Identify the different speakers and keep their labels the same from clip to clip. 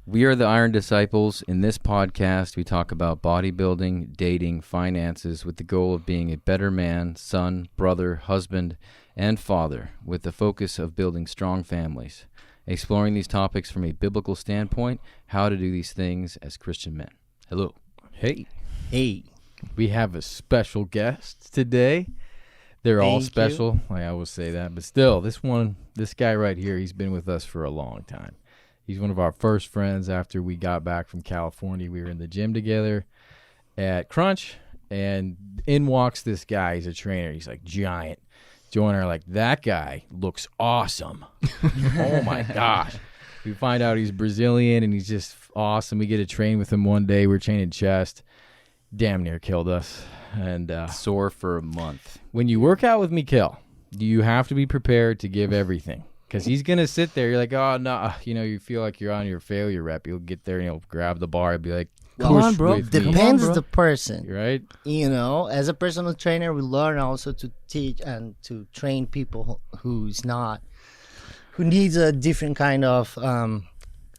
Speaker 1: We are the Iron Disciples. In this podcast, we talk about bodybuilding, dating, finances, with the goal of being a better man, son, brother, husband, and father, with the focus of building strong families. Exploring these topics from a biblical standpoint, how to do these things as Christian men. Hello.
Speaker 2: Hey.
Speaker 3: Hey.
Speaker 2: We have a special guest today. They're all special. I always say that. But still, this guy right here, he's been with us for a long time. He's one of our first friends after we got back from California. We were in the gym together at Crunch, and in walks this guy. He's a trainer. He's like giant. Join her like, that guy looks awesome. Oh, my gosh. We find out he's Brazilian, and he's just awesome. We get to train with him one day. We're training chest. Damn near killed us. And
Speaker 1: Sore for a month.
Speaker 2: When you work out with Mickel, you have to be prepared to give everything. Because he's going to sit there. You're like, oh, no. You feel like you're on your failure rep. He'll get there and he'll grab the bar and be like,
Speaker 3: come on, bro. Depends the person.
Speaker 2: Right?
Speaker 3: As a personal trainer, we learn also to teach and to train people who needs a different kind of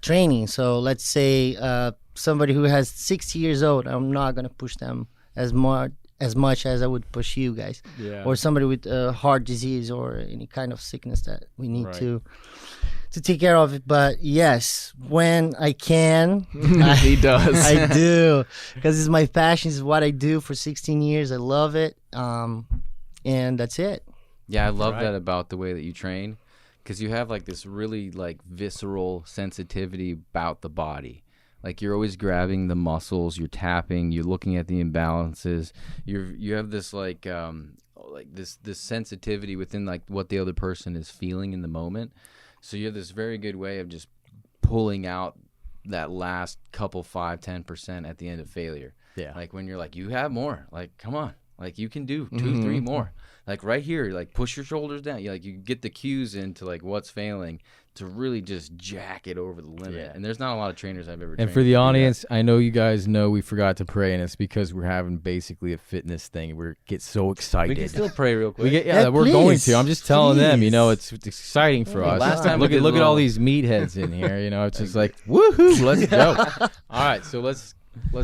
Speaker 3: training. So let's say somebody who has 60 years old, I'm not going to push them as much as I would push you guys.
Speaker 2: Yeah.
Speaker 3: Or somebody with heart disease or any kind of sickness that we need to take care of it. But yes, when I can,
Speaker 4: he does.
Speaker 3: I do, because it's my passion. It's what I do for 16 years. I love it, and that's it.
Speaker 1: Yeah, I love that about the way that you train, because you have like this really like visceral sensitivity about the body. Like you're always grabbing the muscles, you're tapping, you're looking at the imbalances. You have this like this sensitivity within like what the other person is feeling in the moment. So you have this very good way of just pulling out that last couple 5-10% at the end of failure.
Speaker 2: Yeah.
Speaker 1: Like when you're like, you have more. Like, come on. Like you can do 2-3 more. Like right here, like push your shoulders down. You get the cues into like what's failing to really just jack it over the limit.
Speaker 2: Yeah.
Speaker 1: And there's not a lot of trainers I've ever trained.
Speaker 2: And for the audience, I know you guys know we forgot to pray, and it's because we're having basically a fitness thing. We get so excited.
Speaker 1: We can still pray real quick.
Speaker 2: We're going to. I'm just telling them, it's exciting for us.
Speaker 1: Last time
Speaker 2: look at all these meatheads in here. It's just like, woohoo, let's go. All right, so let's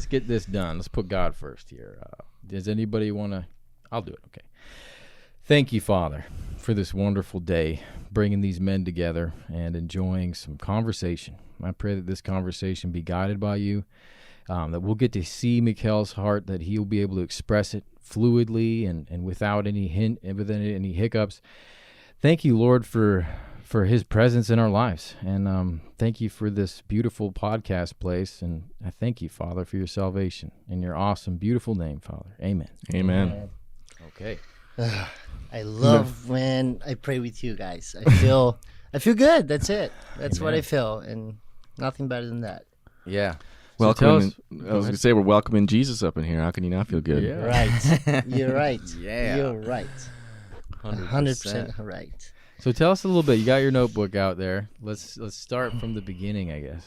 Speaker 2: get this done. Let's put God first here. Does anybody want to? I'll do it. Okay. Thank you, Father, for this wonderful day, bringing these men together and enjoying some conversation. I pray that this conversation be guided by you, that we'll get to see Mickel's heart, that he'll be able to express it fluidly and without any any hiccups. Thank you, Lord, for his presence in our lives. And thank you for this beautiful podcast place. And I thank you, Father, for your salvation. In your awesome, beautiful name, Father. Amen.
Speaker 4: Amen.
Speaker 1: Okay.
Speaker 3: I love when I pray with you guys. I feel good. That's it. That's what I feel, and nothing better than that.
Speaker 1: Yeah.
Speaker 2: I was
Speaker 4: going to say we're welcoming Jesus up in here. How can you not feel good?
Speaker 2: Yeah.
Speaker 3: Right. You're right.
Speaker 1: Yeah.
Speaker 3: You're right. 100% right.
Speaker 2: So tell us a little bit. You got your notebook out there. Let's start from the beginning, I guess.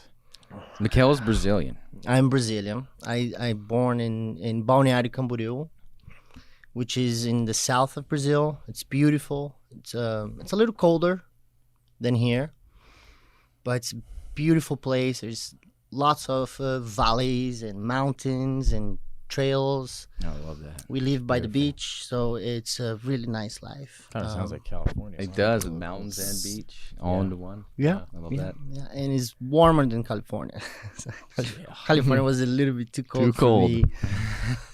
Speaker 1: Mickel's Brazilian.
Speaker 3: I'm Brazilian. I born in Balneário Camboriú, which is in the south of Brazil. It's beautiful. It's a little colder than here, but it's a beautiful place. There's lots of valleys and mountains and trails.
Speaker 2: Oh, I love that.
Speaker 3: We live by the beach, so it's a really nice life.
Speaker 2: Kind of sounds like California.
Speaker 1: It does, with mountains and beach all into one.
Speaker 3: Yeah.
Speaker 1: I love that.
Speaker 3: Yeah, and it's warmer than California. California was a little bit too cold.
Speaker 4: Too
Speaker 3: for me.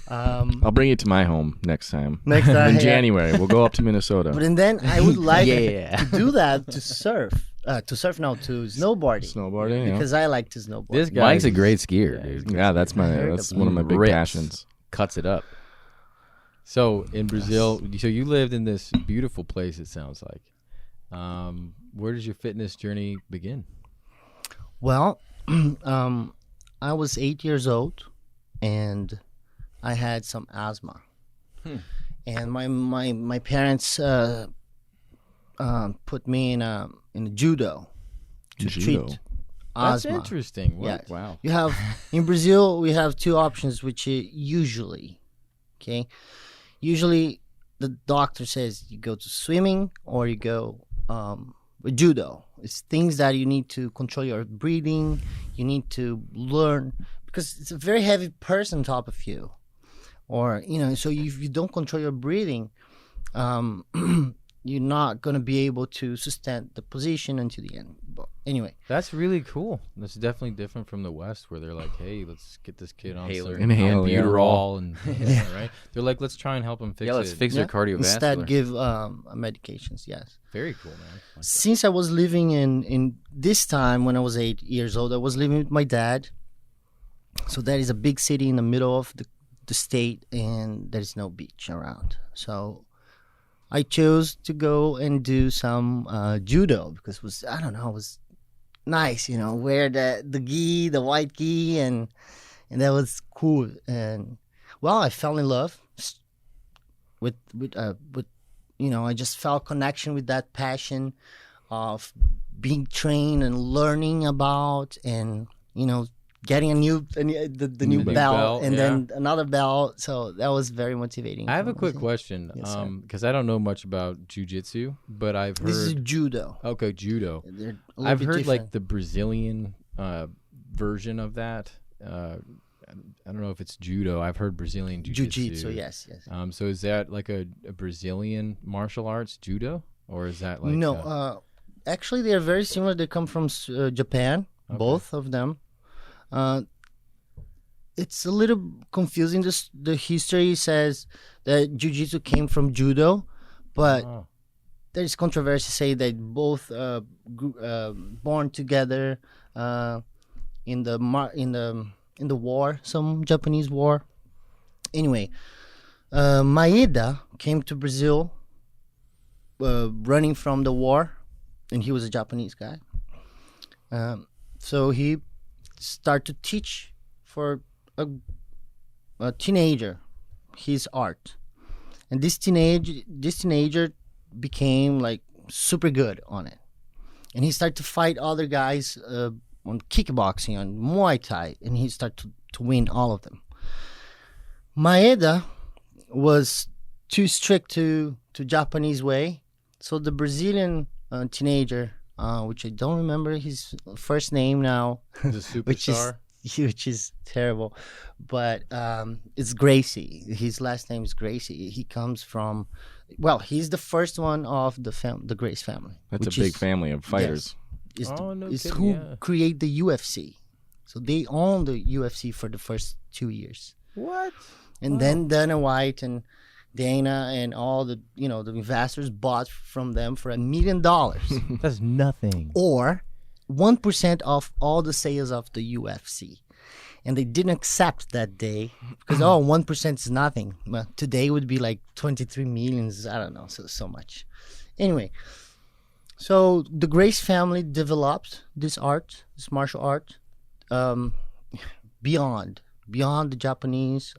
Speaker 4: I'll bring you to my home next time.
Speaker 3: Next time,
Speaker 4: in January. We'll go up to Minnesota.
Speaker 3: But then I would like to do that, to surf. To snowboarding.
Speaker 4: Snowboarding,
Speaker 3: because I like to snowboard.
Speaker 2: This guy
Speaker 1: Mike's a great skier, dude.
Speaker 4: Yeah, that's one of my big
Speaker 1: Rips.
Speaker 4: passions.
Speaker 1: Cuts it up.
Speaker 2: So in Brazil, so you lived in this beautiful place, it sounds like. Where does your fitness journey begin?
Speaker 3: Well, I was 8 years old, and I had some asthma. And my parents put me in a judo to treat
Speaker 2: That's
Speaker 3: asthma.
Speaker 2: interesting.
Speaker 3: Yeah.
Speaker 2: Wow.
Speaker 3: You have in Brazil we have two options, which usually the doctor says you go to swimming or you go judo. It's things that you need to control your breathing. You need to learn because it's a very heavy person on top of you, or so if you don't control your breathing, you're not gonna be able to sustain the position until the end. But anyway,
Speaker 2: That's really cool. That's definitely different from the West, where they're like, "Hey, let's get this kid on
Speaker 1: Inhaler.
Speaker 2: some
Speaker 4: Inhale, yeah.
Speaker 2: albuterol," and right. They're like, "Let's try and help him fix
Speaker 1: Yeah, let's
Speaker 2: it."
Speaker 1: fix their cardiovascular.
Speaker 3: instead give medications. Yes.
Speaker 2: Very cool, man. Like that.
Speaker 3: Since I was living in this time when I was 8 years old, I was living with my dad. So that is a big city in the middle of the state, and there is no beach around. So I chose to go and do some judo because it was nice, wear the gi, the white gi, and that was cool. And well, I fell in love with I just felt connection with that passion of being trained and learning about, and getting the new
Speaker 2: New
Speaker 3: belt,
Speaker 2: belt,
Speaker 3: and
Speaker 2: yeah.
Speaker 3: then another belt. So that was very motivating.
Speaker 2: I have
Speaker 3: for
Speaker 2: a quick
Speaker 3: me.
Speaker 2: question,
Speaker 3: Yes, sir.
Speaker 2: because I don't know much about jujitsu, but I've
Speaker 3: This is
Speaker 2: heard.
Speaker 3: judo.
Speaker 2: Okay, judo.
Speaker 3: They're a little
Speaker 2: I've
Speaker 3: bit
Speaker 2: heard
Speaker 3: different.
Speaker 2: like the Brazilian version of that. I don't know if it's judo. I've heard Brazilian
Speaker 3: jiu-jitsu. Yes.
Speaker 2: So is that like a Brazilian martial arts judo, or is that like
Speaker 3: No, actually, they are very similar. They come from Japan,
Speaker 2: Okay.
Speaker 3: both of them. It's a little confusing. The history says that jiu-jitsu came from judo, but
Speaker 2: Oh,
Speaker 3: there's controversy say that both born together in the war, some Japanese war. Anyway, Maeda came to Brazil running from the war, and he was a Japanese guy. So he started to teach for a teenager his art, and this teenager became like super good on it, and he started to fight other guys on kickboxing, on Muay Thai, and he started to win all of them. Maeda was too strict to Japanese way, so the Brazilian teenager, which I don't remember his first name now,
Speaker 2: he's a
Speaker 3: which is
Speaker 2: superstar.
Speaker 3: which is terrible, but it's Gracie. His last name is Gracie. He comes from, well, he's the first one of the Grace family.
Speaker 4: That's
Speaker 3: which
Speaker 4: a big
Speaker 3: is-
Speaker 4: family of fighters.
Speaker 3: Is,
Speaker 2: Oh, no
Speaker 3: is
Speaker 2: kidding,
Speaker 3: who
Speaker 2: yeah.
Speaker 3: create the UFC. So they own the UFC for the first 2 years,
Speaker 2: What?
Speaker 3: and then Dana White and Dana and all the the investors bought from them for $1 million,
Speaker 2: That's nothing.
Speaker 3: or 1% of all the sales of the UFC. And they didn't accept that day because 1% is nothing. Well, today would be like 23 millions. I don't know, so much. Anyway, so the Grace family developed this martial art, beyond the Japanese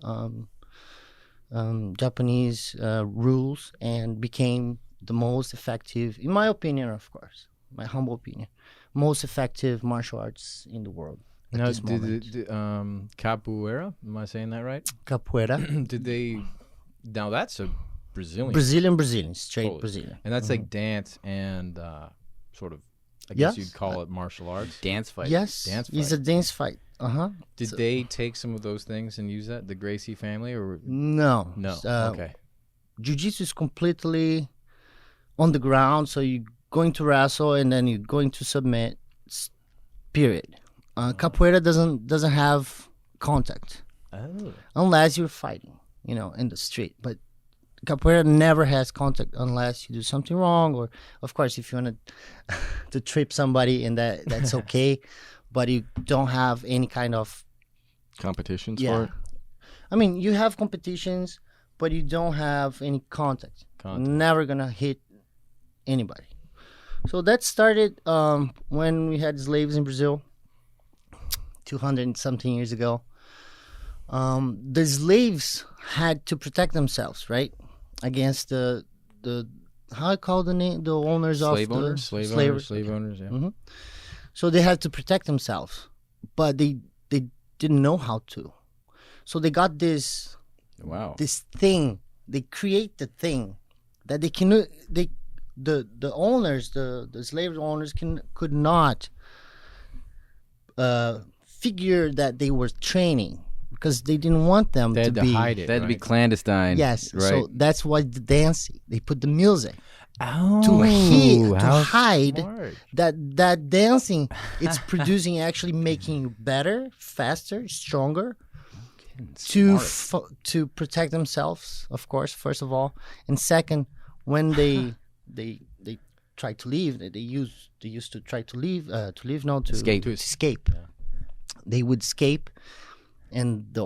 Speaker 3: rules, and became the most effective, in my opinion, of course, my humble opinion, most effective martial arts in the world. At
Speaker 2: Now,
Speaker 3: this moment.
Speaker 2: capoeira? Am I saying that right?
Speaker 3: Capoeira,
Speaker 2: Did they? Now that's a Brazilian,
Speaker 3: Brazilian, straight
Speaker 2: Totally.
Speaker 3: Brazilian.
Speaker 2: and that's like dance and sort of. I
Speaker 3: Yes.
Speaker 2: guess you'd call it martial arts.
Speaker 1: Dance fight.
Speaker 3: Yes,
Speaker 2: Dance
Speaker 3: it's
Speaker 2: fight.
Speaker 3: a dance fight.
Speaker 2: Did they take some of those things and use that? The Gracie family, or
Speaker 3: No,
Speaker 2: no? Okay.
Speaker 3: Jiu-jitsu is completely on the ground, so you're going to wrestle and then you're going to submit. Period. Capoeira doesn't have contact
Speaker 2: Oh.
Speaker 3: unless you're fighting, in the street. But capoeira never has contact unless you do something wrong, or of course if you want to trip somebody, and that's okay. But you don't have any kind of
Speaker 4: Competitions
Speaker 3: Yeah.
Speaker 4: for it.
Speaker 3: I mean, you have competitions, but you don't have any contact.
Speaker 2: Contact.
Speaker 3: Never gonna hit anybody. So that started when we had slaves in Brazil, 200 and something years ago. The slaves had to protect themselves, right, against the how I call the name, the owners
Speaker 1: Slave
Speaker 3: of the
Speaker 1: owners?
Speaker 2: Slave owners. Yeah.
Speaker 3: Mhm. So they had to protect themselves, but they didn't know how to. So they got this
Speaker 2: Wow.
Speaker 3: thing. They create the thing that they the owners, the slave owners could not figure that they were training because they didn't want them
Speaker 2: They had to
Speaker 3: be
Speaker 2: hide it.
Speaker 1: They had to be
Speaker 2: right?
Speaker 1: clandestine.
Speaker 3: Yes,
Speaker 1: right.
Speaker 3: so that's why the dancing they put the music
Speaker 2: Oh,
Speaker 3: to
Speaker 2: how
Speaker 3: hide
Speaker 2: smart.
Speaker 3: that dancing. It's producing actually making you better, faster, stronger to protect themselves, of course, first of all, and second, when they try to leave, they used to try to leave no to escape.
Speaker 2: Yeah.
Speaker 3: They would escape, and the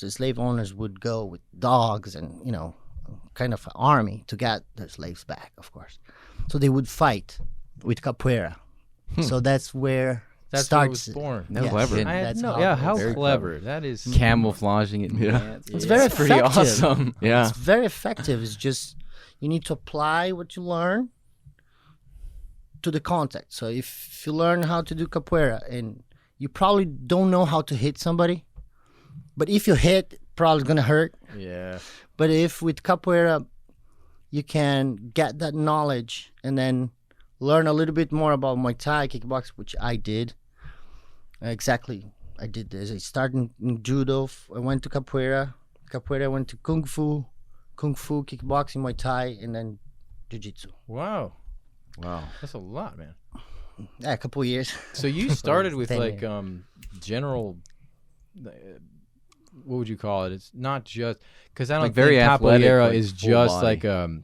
Speaker 3: slave owners would go with dogs and kind of an army to get their slaves back, of course. So they would fight with capoeira. So that's where
Speaker 2: That's
Speaker 3: starts.
Speaker 2: where it was born.
Speaker 1: No,
Speaker 3: Yes.
Speaker 1: clever.
Speaker 2: I had
Speaker 3: That's
Speaker 2: no,
Speaker 3: how
Speaker 2: yeah,
Speaker 3: it
Speaker 2: how
Speaker 3: is.
Speaker 1: Very
Speaker 2: clever. That is
Speaker 1: Camouflaging it. In
Speaker 4: Yeah.
Speaker 1: dance.
Speaker 3: It's very
Speaker 1: pretty
Speaker 3: effective.
Speaker 1: awesome.
Speaker 4: Yeah.
Speaker 3: It's very effective. It's just you need to apply what you learn to the context. So if you learn how to do capoeira and you probably don't know how to hit somebody, but if you hit, probably gonna hurt.
Speaker 2: Yeah.
Speaker 3: But if with capoeira you can get that knowledge and then learn a little bit more about Muay Thai, kickboxing, which I did. Exactly, I did this. I started in judo. I went to capoeira. Capoeira, I went to kung fu, kickboxing, Muay Thai, and then jiu-jitsu.
Speaker 2: Wow.
Speaker 1: Wow.
Speaker 2: That's a lot, man.
Speaker 3: Yeah, a couple of years.
Speaker 2: So you started with
Speaker 3: 10
Speaker 2: like
Speaker 3: years.
Speaker 2: general what would you call it? It's not just because I don't
Speaker 1: Like very
Speaker 2: think
Speaker 1: athletic,
Speaker 2: capoeira
Speaker 1: like
Speaker 2: is
Speaker 1: full
Speaker 2: just
Speaker 1: body.
Speaker 2: like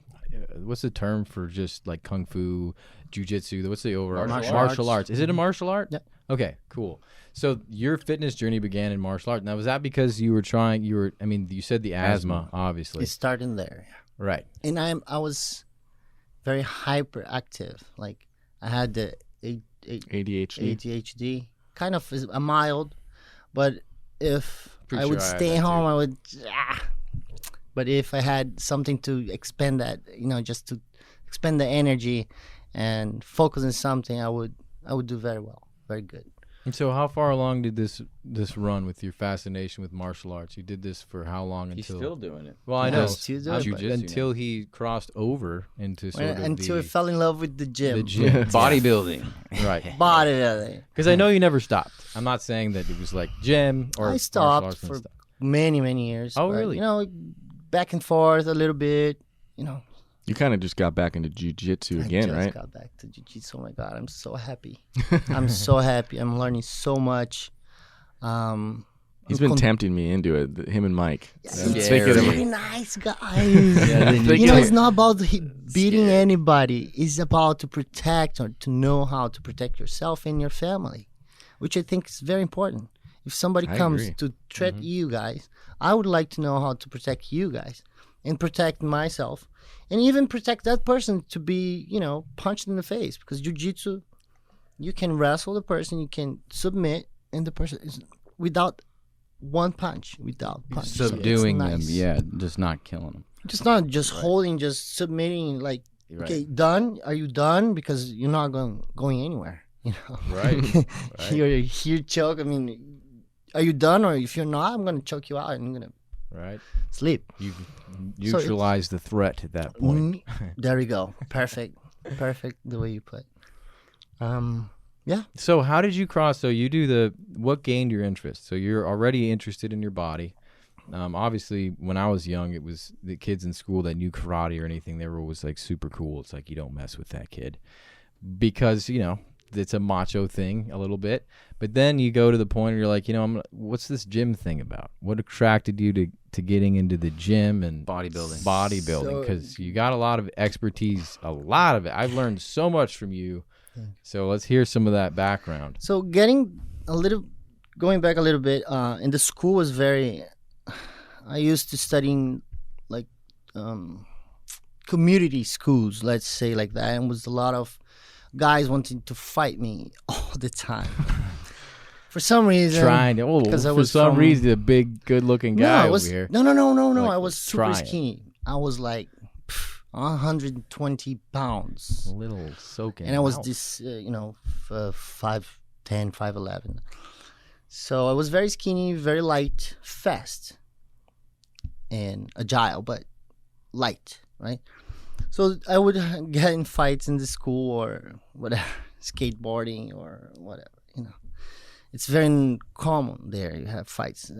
Speaker 2: what's the term for just like kung fu, jiu-jitsu? What's the overall
Speaker 3: Martial arts.
Speaker 2: Is it a martial art?
Speaker 3: Yeah.
Speaker 2: Okay, cool. So your fitness journey began in martial arts. Now was that because you said the asthma, obviously.
Speaker 3: It started there,
Speaker 2: Right.
Speaker 3: and I was very hyperactive. Like I had the
Speaker 4: ADHD.
Speaker 3: ADHD, kind of is a mild, but if
Speaker 2: Pretty
Speaker 3: I would
Speaker 2: sure I had
Speaker 3: stay
Speaker 2: that too.
Speaker 3: home, I would. But if I had something to expend that, just to expend the energy and focus on something, I would do very well, very good.
Speaker 2: And so how far along did this run with your fascination with martial arts? You did this for how long
Speaker 1: He's
Speaker 2: until
Speaker 1: still doing it.
Speaker 2: Well, I
Speaker 3: Yeah,
Speaker 2: know.
Speaker 3: I still do it,
Speaker 1: Jiu-jitsu
Speaker 2: Until he crossed over into sort of
Speaker 3: Until I
Speaker 2: the
Speaker 3: fell in love with the gym,
Speaker 2: gym.
Speaker 1: Bodybuilding.
Speaker 2: Right.
Speaker 3: bodybuilding.
Speaker 2: Because I know you never stopped. I'm not saying that it was like gym or
Speaker 3: I
Speaker 2: martial
Speaker 3: stopped
Speaker 2: arts and
Speaker 3: for
Speaker 2: stuff.
Speaker 3: many years.
Speaker 2: Oh,
Speaker 3: but,
Speaker 2: really?
Speaker 3: Back and forth a little bit.
Speaker 4: You kind of just got back into jiu-jitsu
Speaker 3: I
Speaker 4: again,
Speaker 3: just
Speaker 4: right?
Speaker 3: got back to jiu-jitsu. Oh my god, I'm so happy. I'm so happy. I'm learning so much.
Speaker 4: He's been tempting me into it. Him and Mike.
Speaker 3: Yes,
Speaker 4: I'm
Speaker 3: he's
Speaker 4: thinking of
Speaker 3: very
Speaker 4: him.
Speaker 3: nice guys.
Speaker 4: thinking
Speaker 3: It's
Speaker 4: of-
Speaker 3: not about beating anybody. It's about to protect or to know how to protect yourself and your family, which I think is very important. If somebody
Speaker 4: I
Speaker 3: comes
Speaker 4: agree.
Speaker 3: to threat you guys, I would like to know how to protect you guys and protect myself and even protect that person to be, punched in the face, because jiu-jitsu, you can wrestle the person, you can submit, and the person is without one punch, So it's
Speaker 1: Subduing them.
Speaker 3: nice.
Speaker 1: Yeah, just not killing them.
Speaker 3: Just not just holding, just submitting. Like, okay, done? Are you done? Because you're not going anywhere.
Speaker 2: Right.
Speaker 3: You're here choke. I mean, are you done? Or if you're not, I'm gonna choke you out and I'm gonna
Speaker 2: Right.
Speaker 3: sleep.
Speaker 2: You've neutralized the threat at that point.
Speaker 3: There we go. Perfect. The way you put. Yeah.
Speaker 2: So how did you cross? So you do what gained your interest? So you're already interested in your body. Obviously, when I was young, it was the kids in school that knew karate or anything. They were always like super cool. It's like, you don't mess with that kid, because it's a macho thing a little bit. But then you go to the point where you're like, what's this gym thing about? What attracted you to getting into the gym and
Speaker 1: Bodybuilding.
Speaker 3: So-
Speaker 2: because you got a lot of expertise, a lot of it. I've learned so much from you. So let's hear some of that background.
Speaker 3: So going back a little bit, in the school was very. I used to studying like community schools, let's say like that, and was a lot of guys wanting to fight me all the time. For some reason, because I was
Speaker 2: for some
Speaker 3: from-
Speaker 2: reason a big, good-looking guy
Speaker 3: I was,
Speaker 2: over here.
Speaker 3: No.
Speaker 2: Like,
Speaker 3: I was super
Speaker 2: trying.
Speaker 3: skinny. I was like 120 pounds.
Speaker 2: A little soaking.
Speaker 3: And I was
Speaker 2: out.
Speaker 3: this, 5'10", 5'11". So I was very skinny, very light, fast, and agile, but light, right? So I would get in fights in the school or whatever, skateboarding or whatever. It's very common there. You have fights.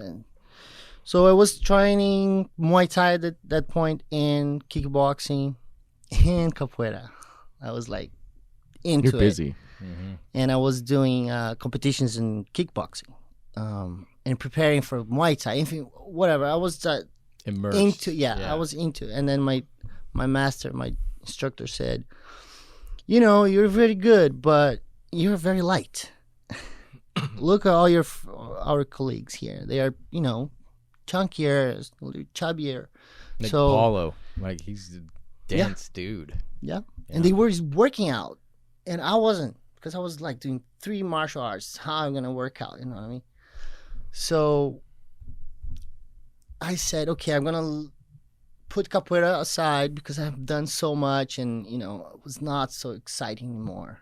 Speaker 3: So I was training Muay Thai at that point, and kickboxing and capoeira. I was like into
Speaker 4: You're busy.
Speaker 3: and I was doing competitions in kickboxing, and preparing for Muay Thai. Anything, whatever. I was
Speaker 2: Immersed.
Speaker 3: I was into. And then my master, my instructor said, you're very good, but you're very light. Look at all our colleagues here. They are, chunkier, chubbier.
Speaker 2: Like
Speaker 3: so
Speaker 2: Paulo, like he's a dense dude.
Speaker 3: yeah, and they were working out, and I wasn't, because I was like doing 3 martial arts. How I'm gonna work out? You know what I mean? So I said, okay, I'm gonna put capoeira aside because I've done so much, and it was not so exciting anymore.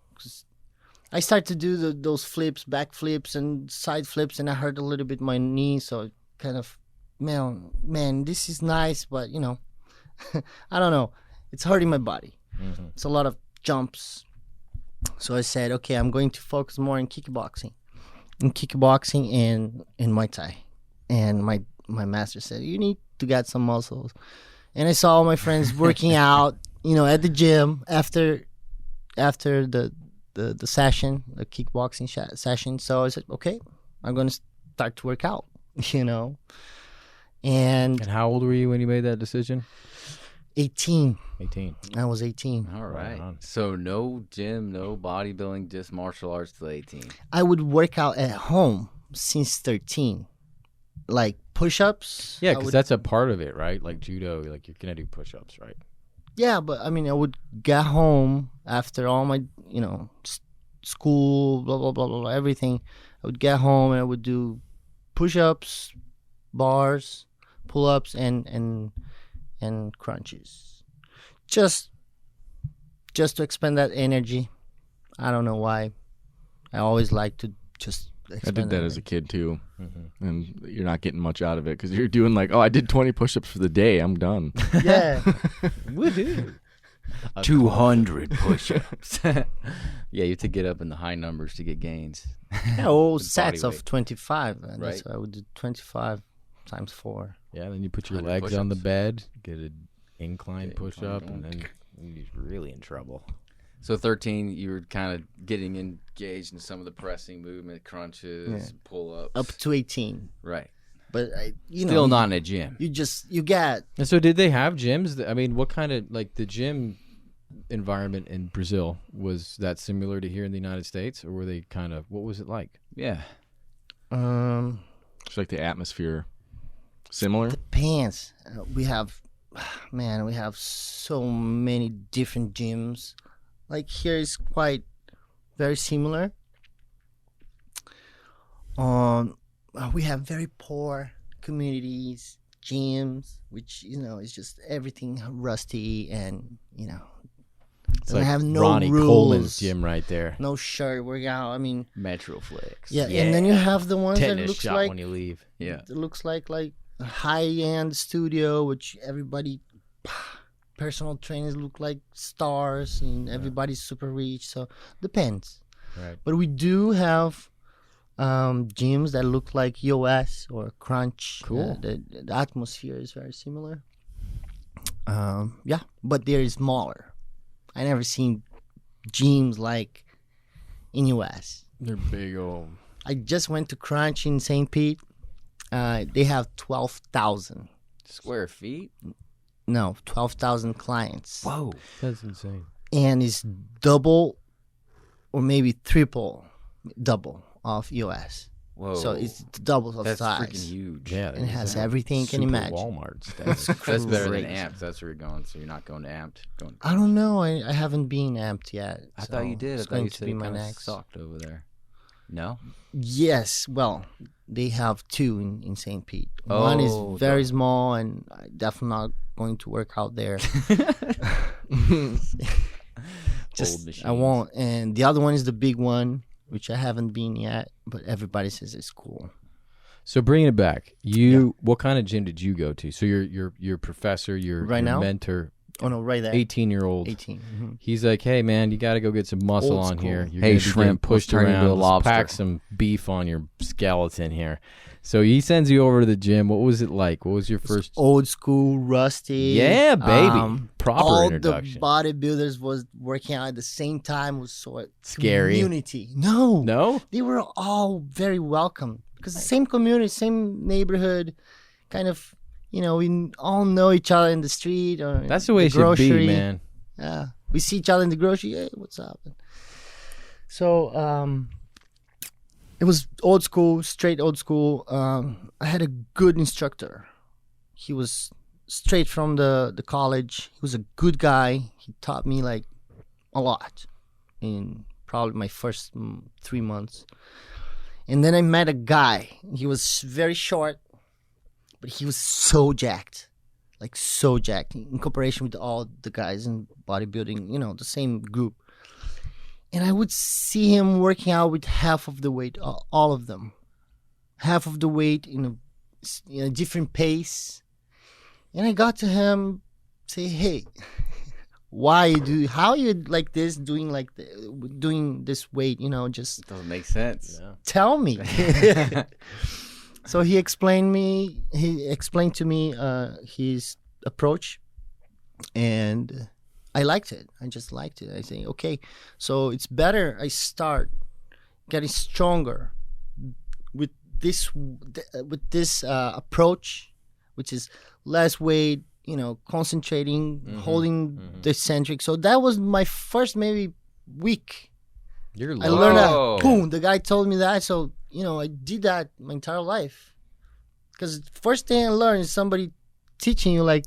Speaker 3: Because I started to do those flips, back flips, and side flips, and I hurt a little bit my knee. So it kind of, man, this is nice, but I don't know, it's hurting my body. It's a lot of jumps. So I said, okay, I'm going to focus more on kickboxing, and Muay Thai. And my master said, you need to get some muscles. And I saw all my friends working out, at the gym after the session, the kickboxing session. So I said, okay, I'm going to start to work out, And
Speaker 2: how old were you when you made that decision?
Speaker 3: 18.
Speaker 2: 18.
Speaker 3: I was 18.
Speaker 1: All right.
Speaker 2: on.
Speaker 1: So no gym, no bodybuilding, just martial arts till 18.
Speaker 3: I would work out at home since 13. Like push-ups.
Speaker 2: Yeah, because that's a part of it, right? Like judo, like you're going to do push-ups, right?
Speaker 3: Yeah, but I mean, I would get home after all my, school, blah, blah, blah, blah, blah, everything. I would get home and I would do push-ups, bars, pull-ups, and crunches. Just to expend that energy. I don't know why. I always like to just
Speaker 4: I did that as a kid too, and you're not getting much out of it because you're doing like, I did 20 push-ups for the day, I'm done.
Speaker 3: Yeah.
Speaker 2: Woohoo!
Speaker 1: 200 push-ups. Yeah, you have to get up in the high numbers to get gains.
Speaker 3: Yeah, all
Speaker 1: With
Speaker 3: sets
Speaker 1: body
Speaker 3: of 25. And
Speaker 1: Right.
Speaker 3: That's why I would do 25 times 4.
Speaker 2: Yeah, then you put your
Speaker 1: 100
Speaker 2: legs on the
Speaker 1: push-ups.
Speaker 2: bed, get an incline
Speaker 1: Get
Speaker 2: push-up,
Speaker 1: incline
Speaker 2: and then you're really in trouble.
Speaker 1: So 13, you were kind of getting engaged in some of the pressing movement, crunches,
Speaker 3: Yeah.
Speaker 1: pull-ups.
Speaker 3: Up to 18.
Speaker 1: Right.
Speaker 3: But,
Speaker 1: Still not in a gym.
Speaker 3: you get,
Speaker 2: And so did they have gyms? I mean, what kind of, like, the gym environment in Brazil, was that similar to here in the United States? Or were they kind of, what was it like?
Speaker 1: Yeah.
Speaker 4: It's like the atmosphere similar.
Speaker 3: depends. We have so many different gyms. Like here is quite very similar. We have very poor communities, gyms, which is just everything rusty, and
Speaker 2: It's
Speaker 3: they
Speaker 2: like
Speaker 3: have no
Speaker 2: Ronnie
Speaker 3: rules.
Speaker 2: Coleman's gym right there.
Speaker 3: No shirt workout. I mean,
Speaker 1: Metroflex.
Speaker 3: yeah, and then you have the ones that
Speaker 2: Tetanus
Speaker 3: looks
Speaker 2: shot
Speaker 3: like
Speaker 2: when you leave.
Speaker 1: Yeah.
Speaker 3: it looks like a high-end studio, which everybody, personal trainers look like stars, and everybody's super rich. So depends.
Speaker 2: Right.
Speaker 3: But we do have gyms that look like EOS or Crunch.
Speaker 2: Cool.
Speaker 3: The atmosphere is very similar. Yeah, but they're smaller. I never seen gyms like in US.
Speaker 2: They're big old.
Speaker 3: I just went to Crunch in St. Pete. They have 12,000.
Speaker 1: Square feet?
Speaker 3: No, 12,000 clients.
Speaker 1: Whoa.
Speaker 2: That's insane.
Speaker 3: And it's double or maybe double of US.
Speaker 1: Whoa.
Speaker 3: So it's double of
Speaker 1: That's
Speaker 3: size.
Speaker 1: freaking huge.
Speaker 2: Yeah.
Speaker 3: And it has everything you can
Speaker 2: super
Speaker 3: imagine.
Speaker 2: Walmart stuff.
Speaker 1: That's better than
Speaker 3: Crazy.
Speaker 1: amped. That's where you're going. So you're not going to amped. Going to
Speaker 3: I don't know. I haven't been amped yet.
Speaker 1: I thought you
Speaker 3: so
Speaker 1: did. I
Speaker 3: It's
Speaker 1: thought
Speaker 3: going
Speaker 1: you
Speaker 3: to
Speaker 1: said
Speaker 3: be
Speaker 1: it
Speaker 3: my
Speaker 1: kind of
Speaker 3: next.
Speaker 1: sucked over there. No?
Speaker 3: Yes. Well, they have 2 in St. Pete.
Speaker 1: Oh,
Speaker 3: One is very small, and I'm definitely not going to work out there.
Speaker 1: Old
Speaker 3: Just I
Speaker 1: machines.
Speaker 3: won't. And the other one is the big one, which I haven't been yet, but everybody says it's cool.
Speaker 2: So bringing it back, what kind of gym did you go to? So your professor, your
Speaker 3: Right now?
Speaker 2: mentor.
Speaker 3: Oh no, right there.
Speaker 2: 18-year-old.
Speaker 3: 18. Mm-hmm.
Speaker 2: He's like, hey man, you got to go get some muscle
Speaker 3: Old
Speaker 2: on
Speaker 3: school.
Speaker 2: here. You're
Speaker 1: Hey,
Speaker 2: gonna be
Speaker 1: shrimp,
Speaker 2: getting pushed
Speaker 1: let's turn
Speaker 2: around.
Speaker 1: into a
Speaker 2: Let's
Speaker 1: lobster.
Speaker 2: pack some beef on your skeleton here. So he sends you over to the gym. What was it like? What was your first?
Speaker 3: Old school, rusty.
Speaker 2: Yeah, baby. Proper
Speaker 3: all
Speaker 2: introduction.
Speaker 3: the bodybuilders was working out at the same time. Was so
Speaker 2: Scary.
Speaker 3: community. No,
Speaker 2: No?
Speaker 3: they were all very welcome because the same community, same neighborhood, kind of. You know, we all know each other in the street or
Speaker 2: That's the way it should be, man.
Speaker 3: Yeah, we see each other in the grocery. Hey, what's up? So it was old school, straight old school. I had a good instructor. He was straight from the college. He was a good guy. He taught me like a lot in probably my first 3 months. And then I met a guy. He was very short, but he was so jacked. Like so jacked in comparison with all the guys in bodybuilding, you know, the same group. And I would see him working out with half of the weight, all of them. Half of the weight in a different pace. And I got to him, say, hey, how you like this, doing this weight, you know, just
Speaker 1: It doesn't make sense.
Speaker 2: Yeah.
Speaker 3: tell me. So he explained to me his approach, and I liked it. I just liked it. I think, okay, so it's better I start getting stronger with this approach, which is less weight, you know, concentrating, holding the eccentric. So that was my first maybe week.
Speaker 2: You're
Speaker 3: I learned
Speaker 1: Whoa.
Speaker 3: that. Boom, the guy told me that. So, you know, I did that my entire life. Because first thing I learned is somebody teaching you, like,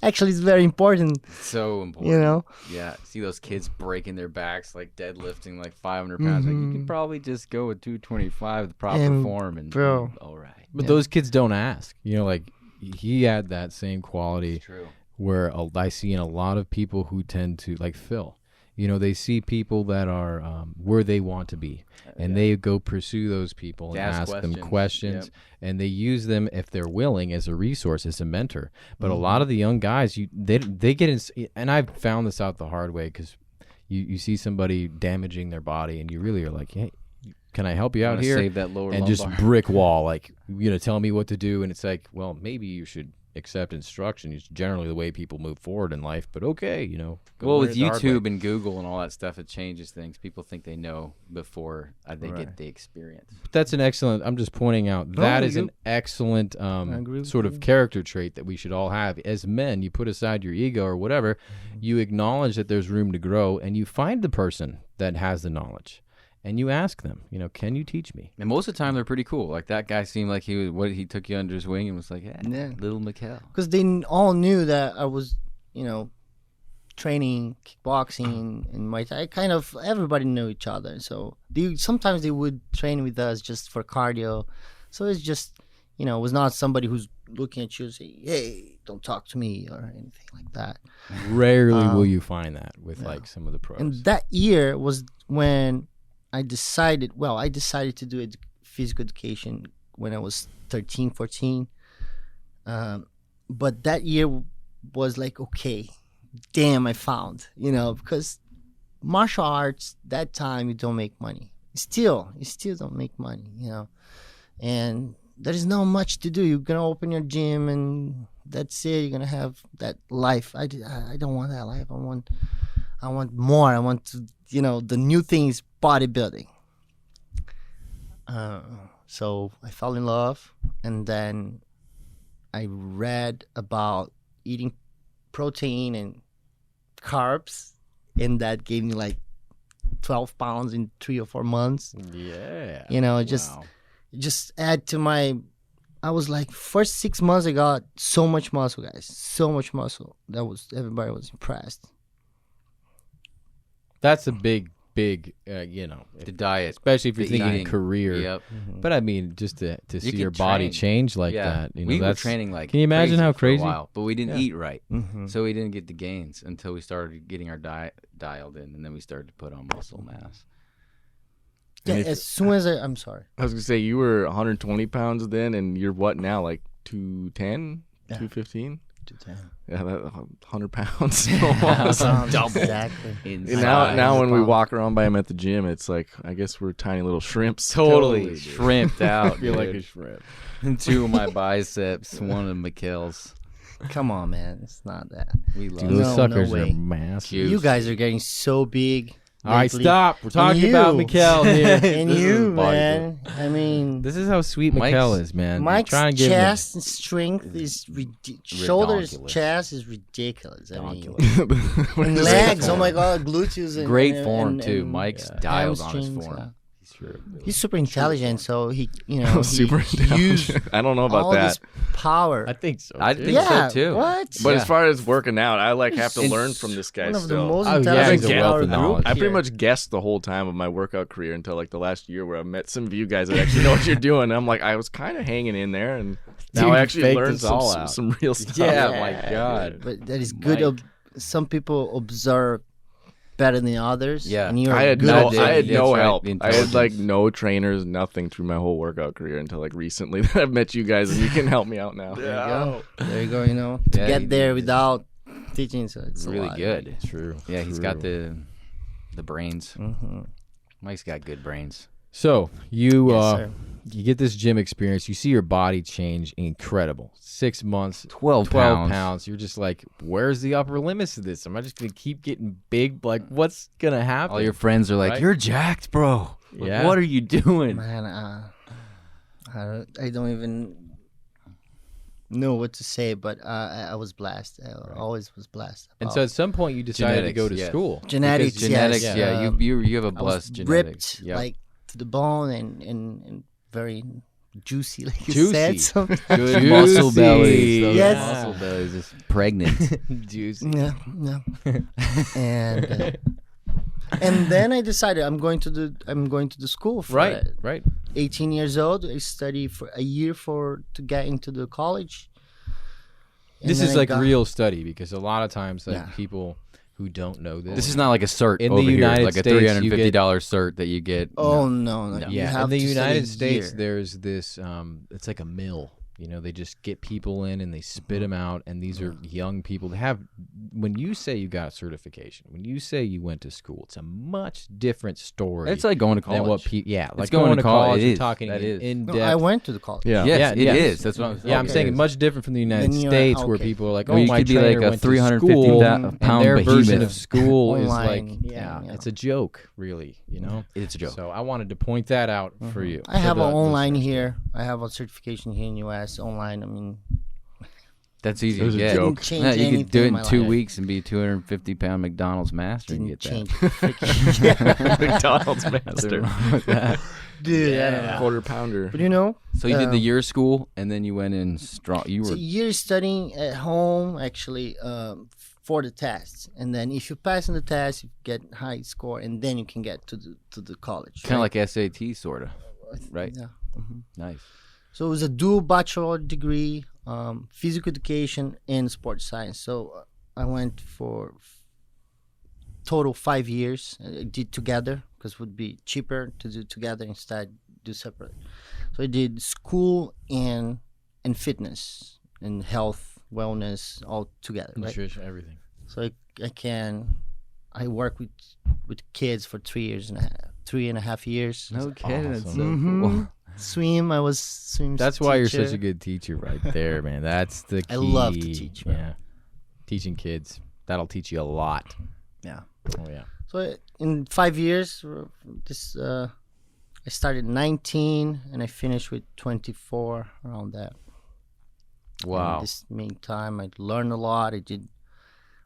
Speaker 3: actually it's very important,
Speaker 1: So important.
Speaker 3: you know?
Speaker 1: Yeah. See those kids breaking their backs, like deadlifting like 500 pounds. Like, you can probably just go with 225 the proper
Speaker 3: And,
Speaker 1: form and
Speaker 3: bro.
Speaker 1: all right.
Speaker 2: But those kids don't ask. You know, like he had that same quality
Speaker 1: True.
Speaker 2: where I see in a lot of people who tend to, like Phil, you know, they see people that are where they want to be, and they go pursue those people and ask them questions, and they use them if they're willing as a resource, as a mentor. But a lot of the young guys, they get in, and I've found this out the hard way, because you see somebody damaging their body, and you really are like, hey, can I help you out here?
Speaker 1: Save that lower
Speaker 2: and
Speaker 1: lumbar.
Speaker 2: just brick wall, like, you know, tell me what to do, and it's like, well, maybe you should accept instruction. It's generally the way people move forward in life, but okay, you know.
Speaker 1: Well, with YouTube and Google and all that stuff, it changes things. People think they know before they get the experience.
Speaker 2: But that's an excellent, I'm just pointing out, that is an excellent
Speaker 3: agree with
Speaker 2: sort of character trait that we should all have. As men, you put aside your ego or whatever, you acknowledge that there's room to grow, and you find the person that has the knowledge. And you ask them, you know, can you teach me?
Speaker 1: And most of the time, they're pretty cool. Like that guy seemed like he took you under his wing and was like, yeah. Little Mickel.
Speaker 3: Because they all knew that I was, you know, training kickboxing and Muay Thai. Kind of everybody knew each other. So sometimes they would train with us just for cardio. So it's just, you know, it was not somebody who's looking at you and say, hey, don't talk to me or anything like that.
Speaker 2: Rarely will you find that with like some of the pros.
Speaker 3: And that year was when I decided to do physical education when I was 13, 14. But that year was like, okay, damn, I found, you know, because martial arts, that time you don't make money. You still don't make money, you know. And there is not much to do. You're going to open your gym and that's it. You're going to have that life. I don't want that life. I want more. I want to, you know, the new thing is bodybuilding. So I fell in love, and then I read about eating protein and carbs, and that gave me like 12 pounds in 3 or 4 months.
Speaker 2: Yeah.
Speaker 3: You know, just add to my, I was like, first 6 months I got so much muscle, guys. So much muscle. Everybody was impressed.
Speaker 2: That's a big, you know,
Speaker 1: The diet.
Speaker 2: especially if you're
Speaker 1: the
Speaker 2: thinking
Speaker 1: eating.
Speaker 2: career.
Speaker 1: Yep.
Speaker 2: But I mean, just to see
Speaker 1: You
Speaker 2: your
Speaker 1: could
Speaker 2: body
Speaker 1: train.
Speaker 2: change like
Speaker 1: Yeah.
Speaker 2: that. You know,
Speaker 1: We were
Speaker 2: that's
Speaker 1: training like
Speaker 2: Can you imagine how
Speaker 1: for a
Speaker 2: crazy?
Speaker 1: while, but we didn't eat right.
Speaker 3: Mm-hmm.
Speaker 1: So we didn't get the gains until we started getting our diet dialed in, and then we started to put on muscle mass.
Speaker 3: Yeah,
Speaker 4: And if-
Speaker 3: as soon as I'm sorry.
Speaker 4: I was gonna say you were 120 pounds then, and you're what now? Like 210,
Speaker 3: Yeah.
Speaker 4: 215? Yeah, that 100 pounds. Almost.
Speaker 3: Exactly.
Speaker 4: And now when we walk around by him at the gym, it's like, I guess we're tiny little shrimps.
Speaker 1: Totally shrimped out.
Speaker 2: I feel like a
Speaker 1: dude.
Speaker 2: shrimp.
Speaker 1: 2 of my biceps, 1 of Mickel's.
Speaker 3: Come on, man. It's not that.
Speaker 1: We love
Speaker 2: Dude,
Speaker 1: it.
Speaker 2: those
Speaker 3: No,
Speaker 2: suckers
Speaker 3: no
Speaker 2: are
Speaker 3: way.
Speaker 2: massive.
Speaker 1: Cute.
Speaker 3: You guys are getting so big.
Speaker 2: All right,
Speaker 3: lately.
Speaker 2: stop. We're talking
Speaker 3: you.
Speaker 2: about Mickel here.
Speaker 3: And
Speaker 1: This is
Speaker 3: you,
Speaker 1: bodybuilding.
Speaker 3: man. I mean,
Speaker 2: This is how sweet
Speaker 1: Mike's-
Speaker 2: Mickel is, man.
Speaker 3: Mike's
Speaker 2: Try and give him-
Speaker 3: chest and strength is shoulders,
Speaker 1: Redonkulous.
Speaker 3: chest is ridiculous. I mean,
Speaker 4: What
Speaker 3: and
Speaker 4: is
Speaker 3: legs.
Speaker 4: that?
Speaker 3: Oh my God, gluteus. And,
Speaker 1: Great
Speaker 3: and,
Speaker 1: form
Speaker 3: and,
Speaker 1: too.
Speaker 3: and
Speaker 1: Mike's dialed on his
Speaker 3: hamstrings,
Speaker 1: form.
Speaker 3: yeah.
Speaker 1: He's true.
Speaker 3: He's super intelligent, so he, you know,
Speaker 4: Super
Speaker 3: he used
Speaker 4: intelligent. I don't know about
Speaker 3: all
Speaker 4: that.
Speaker 3: this power.
Speaker 2: I think so.
Speaker 1: I
Speaker 2: too.
Speaker 1: think so,
Speaker 3: yeah,
Speaker 1: too.
Speaker 3: what?
Speaker 4: But
Speaker 1: Yeah.
Speaker 4: as far as working out, I have to
Speaker 3: He's
Speaker 4: learn from this guy
Speaker 3: One of the
Speaker 4: still.
Speaker 3: most
Speaker 2: Oh, yeah,
Speaker 3: intelligent
Speaker 2: he's a
Speaker 3: in
Speaker 2: wealth
Speaker 3: our
Speaker 2: of knowledge.
Speaker 3: group
Speaker 4: I pretty
Speaker 3: here.
Speaker 4: much guessed the whole time of my workout career until like the last year where I met some of you guys that actually know what you're doing. And I'm like, I was kind of hanging in there, and now
Speaker 2: Dude,
Speaker 4: I
Speaker 2: you
Speaker 4: actually
Speaker 2: faked
Speaker 4: learned
Speaker 2: us all out.
Speaker 4: some real stuff.
Speaker 1: Yeah, my God.
Speaker 3: But that is good.
Speaker 1: Mike.
Speaker 3: Some people observe better than others.
Speaker 1: Yeah.
Speaker 3: and you're
Speaker 4: I had
Speaker 3: good
Speaker 4: no,
Speaker 3: at
Speaker 1: Yeah,
Speaker 4: I had
Speaker 1: that's
Speaker 4: no
Speaker 1: right,
Speaker 4: help.
Speaker 1: the
Speaker 4: I had like
Speaker 1: intelligence.
Speaker 4: no trainers, nothing through my whole workout career until like recently that I've met you guys, and you can help me out now.
Speaker 3: There you go. There you go. You know, to
Speaker 1: Yeah,
Speaker 3: get
Speaker 1: he
Speaker 3: there
Speaker 1: did.
Speaker 3: without teaching, so it's a
Speaker 1: Really
Speaker 3: lot.
Speaker 1: good.
Speaker 2: True.
Speaker 1: Yeah, he's got the brains.
Speaker 3: Mm-hmm.
Speaker 1: Mike's got good brains.
Speaker 2: So you
Speaker 3: Yes, sir.
Speaker 2: you get this gym experience. You see your body change, incredible. 6 months,
Speaker 1: 12
Speaker 2: pounds. You're just like, where's the upper limits of this? Am I just gonna keep getting big? Like, what's gonna happen?
Speaker 1: All your friends are like,
Speaker 2: Right?
Speaker 1: "You're jacked, bro. Like,
Speaker 2: Yeah.
Speaker 1: What are you doing?"
Speaker 3: Man, I don't even know what to say, but I was blessed. I always was blessed.
Speaker 2: and
Speaker 3: about
Speaker 2: so at some point you decided to go to
Speaker 1: Genetics, yes.
Speaker 2: school.
Speaker 3: genetics,
Speaker 2: because
Speaker 1: Genetics,
Speaker 3: yes.
Speaker 1: yeah. You have a
Speaker 3: I was
Speaker 1: blessed genetics.
Speaker 3: ripped
Speaker 1: Yeah.
Speaker 3: like to the bone and very juicy, like you
Speaker 2: Juicy.
Speaker 3: said. So,
Speaker 1: Good muscle
Speaker 2: Juicy.
Speaker 1: bellies. Those
Speaker 3: Yes.
Speaker 1: muscle bellies, just pregnant.
Speaker 2: Juicy.
Speaker 3: yeah, yeah. And then I decided I'm going to the school for
Speaker 2: Right,
Speaker 3: it.
Speaker 2: right.
Speaker 3: 18 years old. I study for a year to get into the college. And
Speaker 2: This
Speaker 3: then
Speaker 2: is
Speaker 3: I
Speaker 2: like
Speaker 3: got-
Speaker 2: real study because a lot of times like
Speaker 3: Yeah.
Speaker 2: people who don't know this.
Speaker 1: This is not like a cert
Speaker 2: In the
Speaker 1: over
Speaker 2: United
Speaker 1: here, like a
Speaker 2: States, you get-
Speaker 1: $350 cert that you get.
Speaker 3: Oh no!
Speaker 1: No.
Speaker 3: You
Speaker 2: yeah,
Speaker 3: have
Speaker 2: in the
Speaker 3: to study
Speaker 2: United
Speaker 3: a
Speaker 2: States,
Speaker 3: year.
Speaker 2: there's this. It's like a mill. You know, they just get people in and they spit them out. And these are young people. They have. When you say you got a certification, when you say you went to school, it's a much different story.
Speaker 1: It's like going to
Speaker 2: than
Speaker 1: college.
Speaker 2: what people. Yeah, like
Speaker 1: going
Speaker 2: going
Speaker 1: to
Speaker 2: to
Speaker 1: college.
Speaker 2: college.
Speaker 1: It
Speaker 2: You're
Speaker 1: is.
Speaker 2: talking
Speaker 1: That is.
Speaker 2: in
Speaker 3: No,
Speaker 2: depth.
Speaker 3: I went to the college.
Speaker 4: Yeah.
Speaker 1: Yes,
Speaker 2: Yeah,
Speaker 1: it
Speaker 2: yes.
Speaker 1: is. That's what I'm saying.
Speaker 2: Yeah, I'm saying much different from the United
Speaker 3: Then you're-
Speaker 2: States, where
Speaker 3: okay.
Speaker 2: people are like,
Speaker 1: Where
Speaker 2: "Oh,
Speaker 1: you
Speaker 2: my
Speaker 1: could be
Speaker 2: trainer
Speaker 1: like a
Speaker 2: went to
Speaker 1: 350
Speaker 2: school,"
Speaker 1: pound
Speaker 2: and their version
Speaker 1: behemoth.
Speaker 2: of school is like,
Speaker 3: Online,
Speaker 2: yeah,
Speaker 3: yeah.
Speaker 2: it's a joke, really. You know,
Speaker 1: It's a joke.
Speaker 2: So I wanted to point that out for you.
Speaker 3: I have
Speaker 2: for
Speaker 3: an
Speaker 2: the
Speaker 3: online
Speaker 2: listeners.
Speaker 3: here. I have a certification here in U.S. online. I mean,
Speaker 1: That's easy
Speaker 4: It was
Speaker 1: to
Speaker 4: a
Speaker 1: get.
Speaker 4: joke.
Speaker 3: Didn't change
Speaker 1: Yeah, you
Speaker 3: anything
Speaker 1: could do it
Speaker 3: in
Speaker 1: in
Speaker 3: my
Speaker 1: 2
Speaker 3: life.
Speaker 1: weeks and be a 250-pound McDonald's master and
Speaker 3: didn't
Speaker 1: get
Speaker 3: change.
Speaker 1: that.
Speaker 4: McDonald's
Speaker 1: Nothing
Speaker 4: master.
Speaker 1: wrong with that.
Speaker 3: Dude, I don't know.
Speaker 4: Quarter pounder.
Speaker 3: But you know,
Speaker 1: So you did the
Speaker 3: Um,
Speaker 1: year of school, and then you went in strong. You
Speaker 3: it's
Speaker 1: were
Speaker 3: a year studying at home actually for the tests, and then if you pass on the test, you get high score, and then you can get to the college.
Speaker 1: kind of
Speaker 3: right?
Speaker 1: like SAT, sort of. right?
Speaker 3: Yeah.
Speaker 1: Nice.
Speaker 3: So it was a dual bachelor degree, physical education and sports science. So I went for total 5 years. I did together because it would be cheaper to do together instead do separate. So I did school and fitness and health, wellness all together. Right?
Speaker 2: Nutrition, everything.
Speaker 3: So I work with kids for 3.5 years.
Speaker 1: No kidding. That's so
Speaker 3: Mhm.
Speaker 1: cool.
Speaker 3: Swim. I was swim.
Speaker 2: That's why you're
Speaker 3: teacher.
Speaker 2: such a good teacher right there, man. That's the key.
Speaker 3: I love to teach, man.
Speaker 2: Yeah. Teaching kids. That'll teach you a lot.
Speaker 3: Yeah.
Speaker 2: Oh, yeah.
Speaker 3: So in 5 years, I started 19 and I finished with 24 around that.
Speaker 1: Wow.
Speaker 3: In this meantime, I learned a lot. I did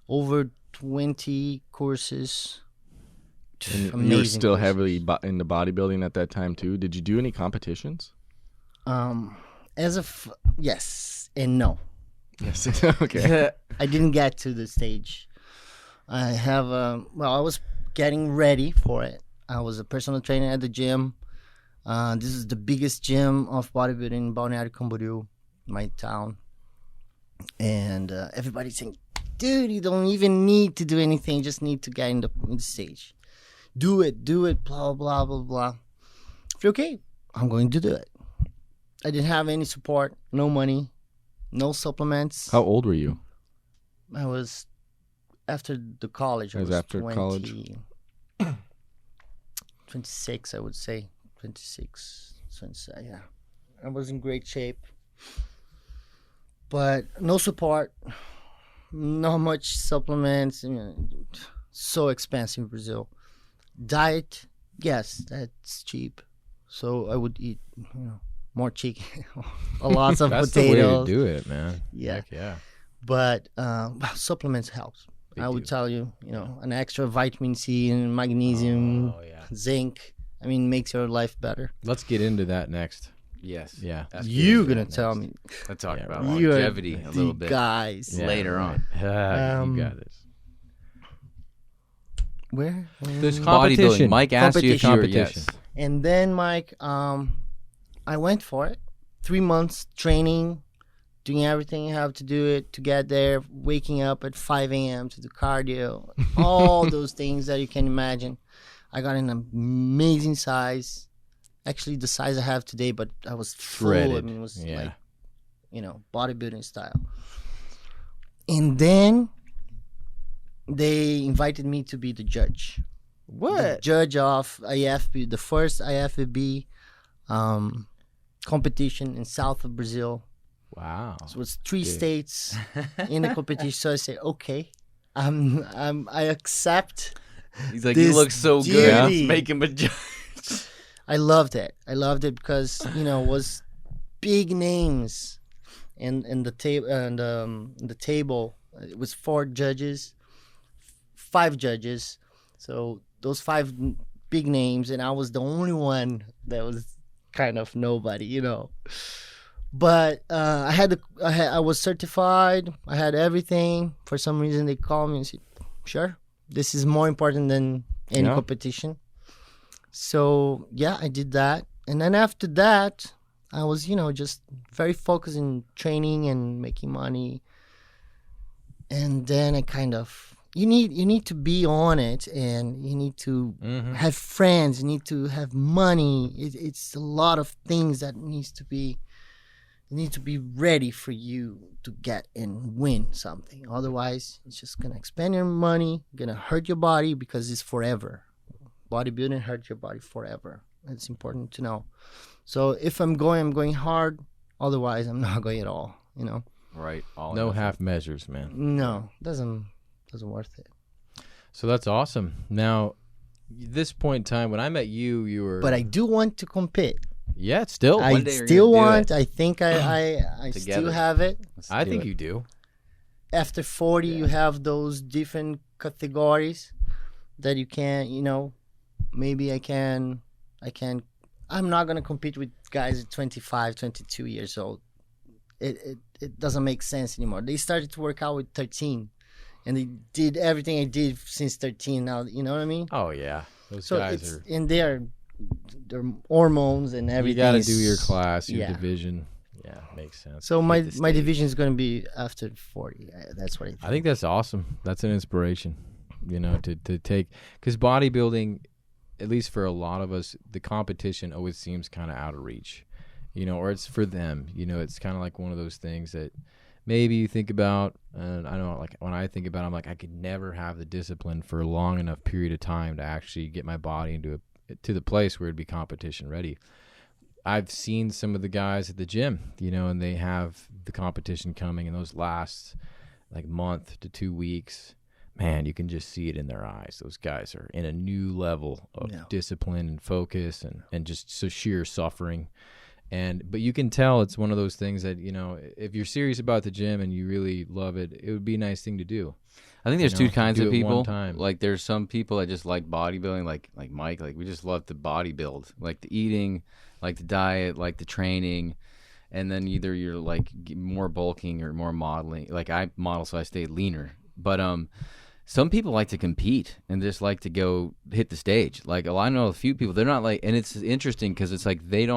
Speaker 3: over 20 courses.
Speaker 4: And you were
Speaker 3: Amazing
Speaker 4: still
Speaker 3: courses.
Speaker 4: heavily into bodybuilding at that time too. Did you do any competitions?
Speaker 3: Yes and no.
Speaker 4: Yes. Okay.
Speaker 3: I didn't get to the stage. I have I was getting ready for it. I was a personal trainer at the gym. This is the biggest gym of bodybuilding in Balneário Camboriú, my town. And everybody's saying, dude, you don't even need to do anything. You just need to get in the stage. Do it, blah, blah, blah, blah. I feel okay, I'm going to do it. I didn't have any support, no money, no supplements.
Speaker 4: How old were you?
Speaker 3: I was after the college. I
Speaker 2: It was
Speaker 3: was
Speaker 2: after college?
Speaker 3: 26, I would say. 26. Yeah. I was in great shape. But no support, not much supplements. So expensive in Brazil. Diet, yes, that's cheap. So I would eat, more chicken, a lots of
Speaker 2: That's
Speaker 3: potatoes.
Speaker 2: the way to do it, man.
Speaker 3: Yeah.
Speaker 2: Heck yeah.
Speaker 3: But supplements helps.
Speaker 2: They
Speaker 3: I would
Speaker 2: do.
Speaker 3: tell you, an extra vitamin C and magnesium,
Speaker 2: Oh yeah.
Speaker 3: zinc. I mean, makes your life better.
Speaker 2: Let's get into that next.
Speaker 1: Yes.
Speaker 2: Yeah.
Speaker 1: That's
Speaker 3: You
Speaker 1: good.
Speaker 3: gonna tell me?
Speaker 1: Let's talk
Speaker 2: Yeah,
Speaker 1: about
Speaker 2: right.
Speaker 3: You are
Speaker 1: longevity a little
Speaker 3: the
Speaker 1: bit.
Speaker 3: guys.
Speaker 2: Yeah,
Speaker 1: Later
Speaker 2: right.
Speaker 3: Um,
Speaker 2: you got this.
Speaker 3: Where?
Speaker 2: There's
Speaker 3: Mm.
Speaker 2: competition.
Speaker 1: Bodybuilding. Mike asked you if you were
Speaker 2: Competition.
Speaker 1: yes.
Speaker 3: And then, Mike, I went for it. 3 months training, doing everything you have to do it to get there, waking up at 5 a.m. to do cardio, all those things that you can imagine. I got an amazing size. Actually, the size I have today, but I was full. I
Speaker 2: Shredded.
Speaker 3: mean, it was
Speaker 2: Yeah.
Speaker 3: like, bodybuilding style. And then they invited me to be the judge. The judge of IFB, the first IFBB competition in south of Brazil.
Speaker 2: Wow.
Speaker 3: So it was 3
Speaker 2: Big.
Speaker 3: states in the competition. So I say, okay, I accept.
Speaker 1: He's like,
Speaker 3: This
Speaker 1: you look so good.
Speaker 3: duty.
Speaker 1: Let's make him a judge.
Speaker 3: I loved it. I loved it because it was big names, and the table the table it was 4 judges, 5 judges. So those 5 big names, and I was the only one that was kind of nobody, But I was certified. I had everything. For some reason, they called me and said, "Sure, this is more important than any
Speaker 4: Yeah.
Speaker 3: competition." So yeah, I did that, and then after that, I was just very focused in training and making money. And then I kind of you need to be on it, and you need to have friends. You need to have money. It's a lot of things that needs to be. You need to be ready for you to get and win something. Otherwise, it's just gonna expend your money, gonna hurt your body because it's forever. Bodybuilding hurts your body forever. It's important to know. So if I'm going hard. Otherwise, I'm not going at all.
Speaker 1: Right. All
Speaker 2: No
Speaker 1: in.
Speaker 2: half measures, man.
Speaker 3: No, doesn't worth it.
Speaker 2: So that's awesome. Now, this point in time, when I met you, you were.
Speaker 3: But I do want to compete.
Speaker 2: Yeah, still.
Speaker 3: I
Speaker 1: one day you're
Speaker 3: still
Speaker 1: gonna do
Speaker 3: want. I think I still
Speaker 1: Together.
Speaker 3: have it.
Speaker 1: Let's
Speaker 2: I
Speaker 1: do
Speaker 2: think
Speaker 1: it.
Speaker 2: you do.
Speaker 3: After 40, you have those different categories that you can. Maybe I can. I'm not gonna compete with guys at 25, 22 years old. It doesn't make sense anymore. They started to work out with 13, and they did everything I did since 13. Now you know what I mean.
Speaker 2: Oh yeah, those
Speaker 3: So
Speaker 2: guys
Speaker 3: it's
Speaker 2: are.
Speaker 3: in their hormones and everything.
Speaker 2: You got to
Speaker 3: is-
Speaker 2: do your class, your
Speaker 3: yeah.
Speaker 2: division. Yeah, makes sense.
Speaker 3: So my
Speaker 1: the
Speaker 3: my
Speaker 1: stage.
Speaker 3: division is gonna be after 40. That's what I think.
Speaker 2: I think that's awesome. That's an inspiration, to take, because bodybuilding, at least for a lot of us, the competition always seems kind of out of reach, or it's for them. It's kind of like one of those things that maybe you think about, and I know, like when I think about it, I'm like, I could never have the discipline for a long enough period of time to actually get my body to the place where it'd be competition ready. I've seen some of the guys at the gym, and they have the competition coming, and those last like month to 2 weeks, man, you can just see it in their eyes. Those guys are in a new level of discipline and focus and just so sheer suffering. But you can tell it's one of those things that, if you're serious about the gym and you really love it, it would be a nice thing to do.
Speaker 1: I think there's
Speaker 2: You
Speaker 1: two
Speaker 2: know, to
Speaker 1: kinds
Speaker 2: do
Speaker 1: of
Speaker 2: it one
Speaker 1: people.
Speaker 2: time.
Speaker 1: Like there's some people that just like bodybuilding, like Mike. Like we just love to bodybuild, like the eating, like the diet, like the training, and then either you're like more bulking or more modeling. Like I model, so I stay leaner. But some people like to compete and just like to go hit the stage. Like I know a few people, they're not like, and it's interesting because it's like they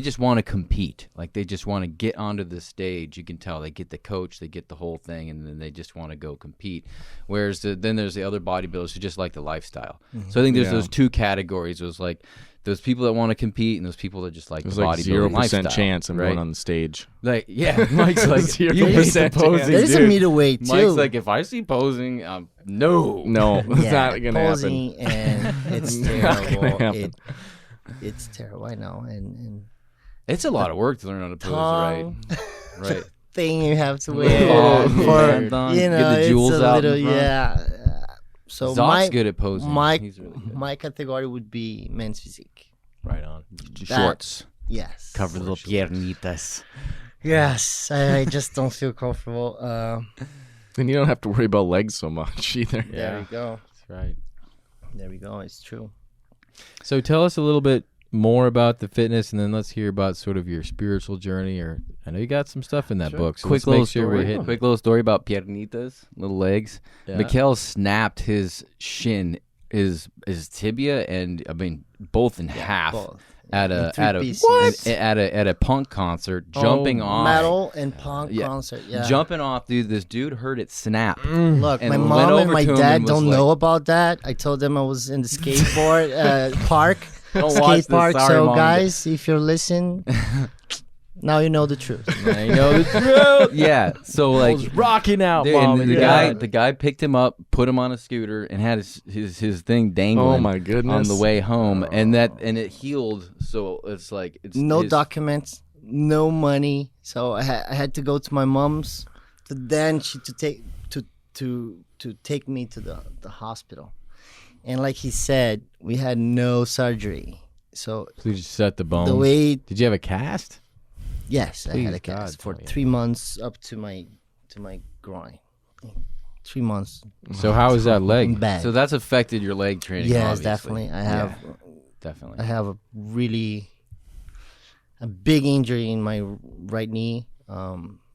Speaker 1: just want to compete. Like they just want to get onto the stage. You can tell they get the coach, they get the whole thing, and then they just want to go compete. Whereas then there's the other bodybuilders who just like the lifestyle. So I think there's those two categories. It was like those people that want to compete and those people that just like
Speaker 4: There's
Speaker 1: the
Speaker 4: like
Speaker 1: bodybuilding
Speaker 4: 0%
Speaker 1: lifestyle,
Speaker 4: chance I'm
Speaker 1: right?
Speaker 4: going on the stage.
Speaker 1: Like, yeah, Mike's like
Speaker 4: 0% chance.
Speaker 3: There's a middleweight too.
Speaker 1: Mike's like, if I see posing, no.
Speaker 4: No, it's
Speaker 3: yeah,
Speaker 4: not gonna happen.
Speaker 3: posing, and it's
Speaker 4: Not gonna
Speaker 3: terrible.
Speaker 4: happen.
Speaker 3: It's terrible. I know, and
Speaker 1: It's a lot of work to learn how to pose
Speaker 3: tongue
Speaker 1: right. Right.
Speaker 3: thing you have to
Speaker 1: Oh,
Speaker 3: wear
Speaker 1: yeah.
Speaker 3: for
Speaker 1: Get the
Speaker 3: it's
Speaker 1: jewels
Speaker 3: a
Speaker 1: out in
Speaker 3: little
Speaker 1: front.
Speaker 3: yeah. So
Speaker 1: Zot's good at posing.
Speaker 3: my
Speaker 1: He's really good.
Speaker 3: my category would be men's physique.
Speaker 2: Right on.
Speaker 1: Shorts.
Speaker 3: Yes.
Speaker 1: Cover the piernitas.
Speaker 3: Yes, I just don't feel comfortable.
Speaker 4: Then you don't have to worry about legs so much either.
Speaker 3: There we go.
Speaker 2: That's right.
Speaker 3: There we go. It's true.
Speaker 2: So tell us a little bit more about the fitness, and then let's hear about sort of your spiritual journey. Or I know you got some stuff in that book. So
Speaker 1: Quick
Speaker 2: let's make
Speaker 1: little
Speaker 2: sure
Speaker 1: story.
Speaker 2: we're hitting.
Speaker 1: Quick little story about piernitas, little legs.
Speaker 2: Yeah.
Speaker 1: Mickel snapped his shin, his tibia, and I mean both in half
Speaker 3: both.
Speaker 1: at
Speaker 3: In
Speaker 1: a
Speaker 3: three
Speaker 1: at a
Speaker 3: pieces.
Speaker 1: at a punk concert, jumping off
Speaker 3: Metal and punk
Speaker 1: Yeah.
Speaker 3: concert. Yeah.
Speaker 1: jumping off, dude. This dude heard it snap.
Speaker 3: Look,
Speaker 1: and
Speaker 3: my
Speaker 1: went
Speaker 3: mom and
Speaker 1: over
Speaker 3: my
Speaker 1: to him
Speaker 3: dad
Speaker 1: and was
Speaker 3: don't
Speaker 1: like-
Speaker 3: know about that. I told them I was in the skateboard park,
Speaker 1: Don't watch
Speaker 3: skate
Speaker 1: this,
Speaker 3: park.
Speaker 1: sorry,
Speaker 3: So
Speaker 1: Mom.
Speaker 3: guys, if you're listening, now you know the truth.
Speaker 2: I know the truth.
Speaker 1: Yeah, so
Speaker 2: I
Speaker 1: like
Speaker 2: was rocking out,
Speaker 1: and
Speaker 2: mom.
Speaker 1: the guy picked him up, put him on a scooter, and had his thing dangling.
Speaker 4: Oh my goodness.
Speaker 1: On the way home, and it healed. So it's like it's
Speaker 3: No
Speaker 1: his-
Speaker 3: documents, no money. So I had to go to my mom's to then to take me to the hospital. And like he said, we had no surgery. So
Speaker 2: So you just set the bones.
Speaker 3: the way
Speaker 2: Did you have a cast?
Speaker 3: yes, I had a
Speaker 2: Please, God,
Speaker 3: cast for
Speaker 2: tell me.
Speaker 3: 3 months up to my groin. 3 months.
Speaker 2: So how was that leg?
Speaker 3: Bad.
Speaker 1: So that's affected your leg training.
Speaker 3: yes,
Speaker 1: obviously.
Speaker 3: definitely. I have
Speaker 1: Definitely.
Speaker 3: I have a big injury in my right knee.